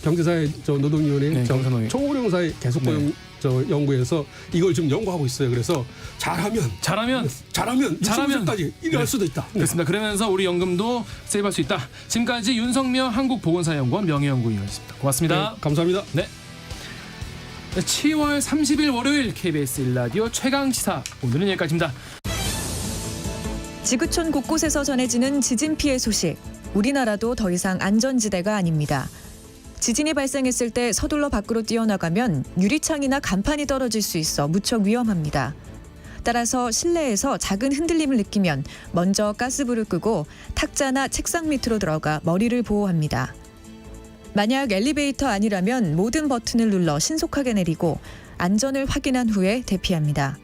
경제사회 노동위원회 네, 총고령사회 계속고용 연구에서 이걸 지금 연구하고 있어요. 그래서 잘하면 65세까지 일할 수도 있다. 그렇습니다. 그러면서 우리 연금도 세이브할 수 있다. 지금까지 윤석명 한국보건사연구원 명예연구위원이었습니다. 고맙습니다. 네, 감사합니다. 네. 10월 30일 월요일 KBS 1라디오 최강시사 오늘은 여기까지입니다. 지구촌 곳곳에서 전해지는 지진 피해 소식. 우리나라도 더 이상 안전지대가 아닙니다. 지진이 발생했을 때 서둘러 밖으로 뛰어나가면 유리창이나 간판이 떨어질 수 있어 무척 위험합니다. 따라서 실내에서 작은 흔들림을 느끼면 먼저 가스불을 끄고 탁자나 책상 밑으로 들어가 머리를 보호합니다. 만약 엘리베이터 아니라면 모든 버튼을 눌러 신속하게 내리고 안전을 확인한 후에 대피합니다.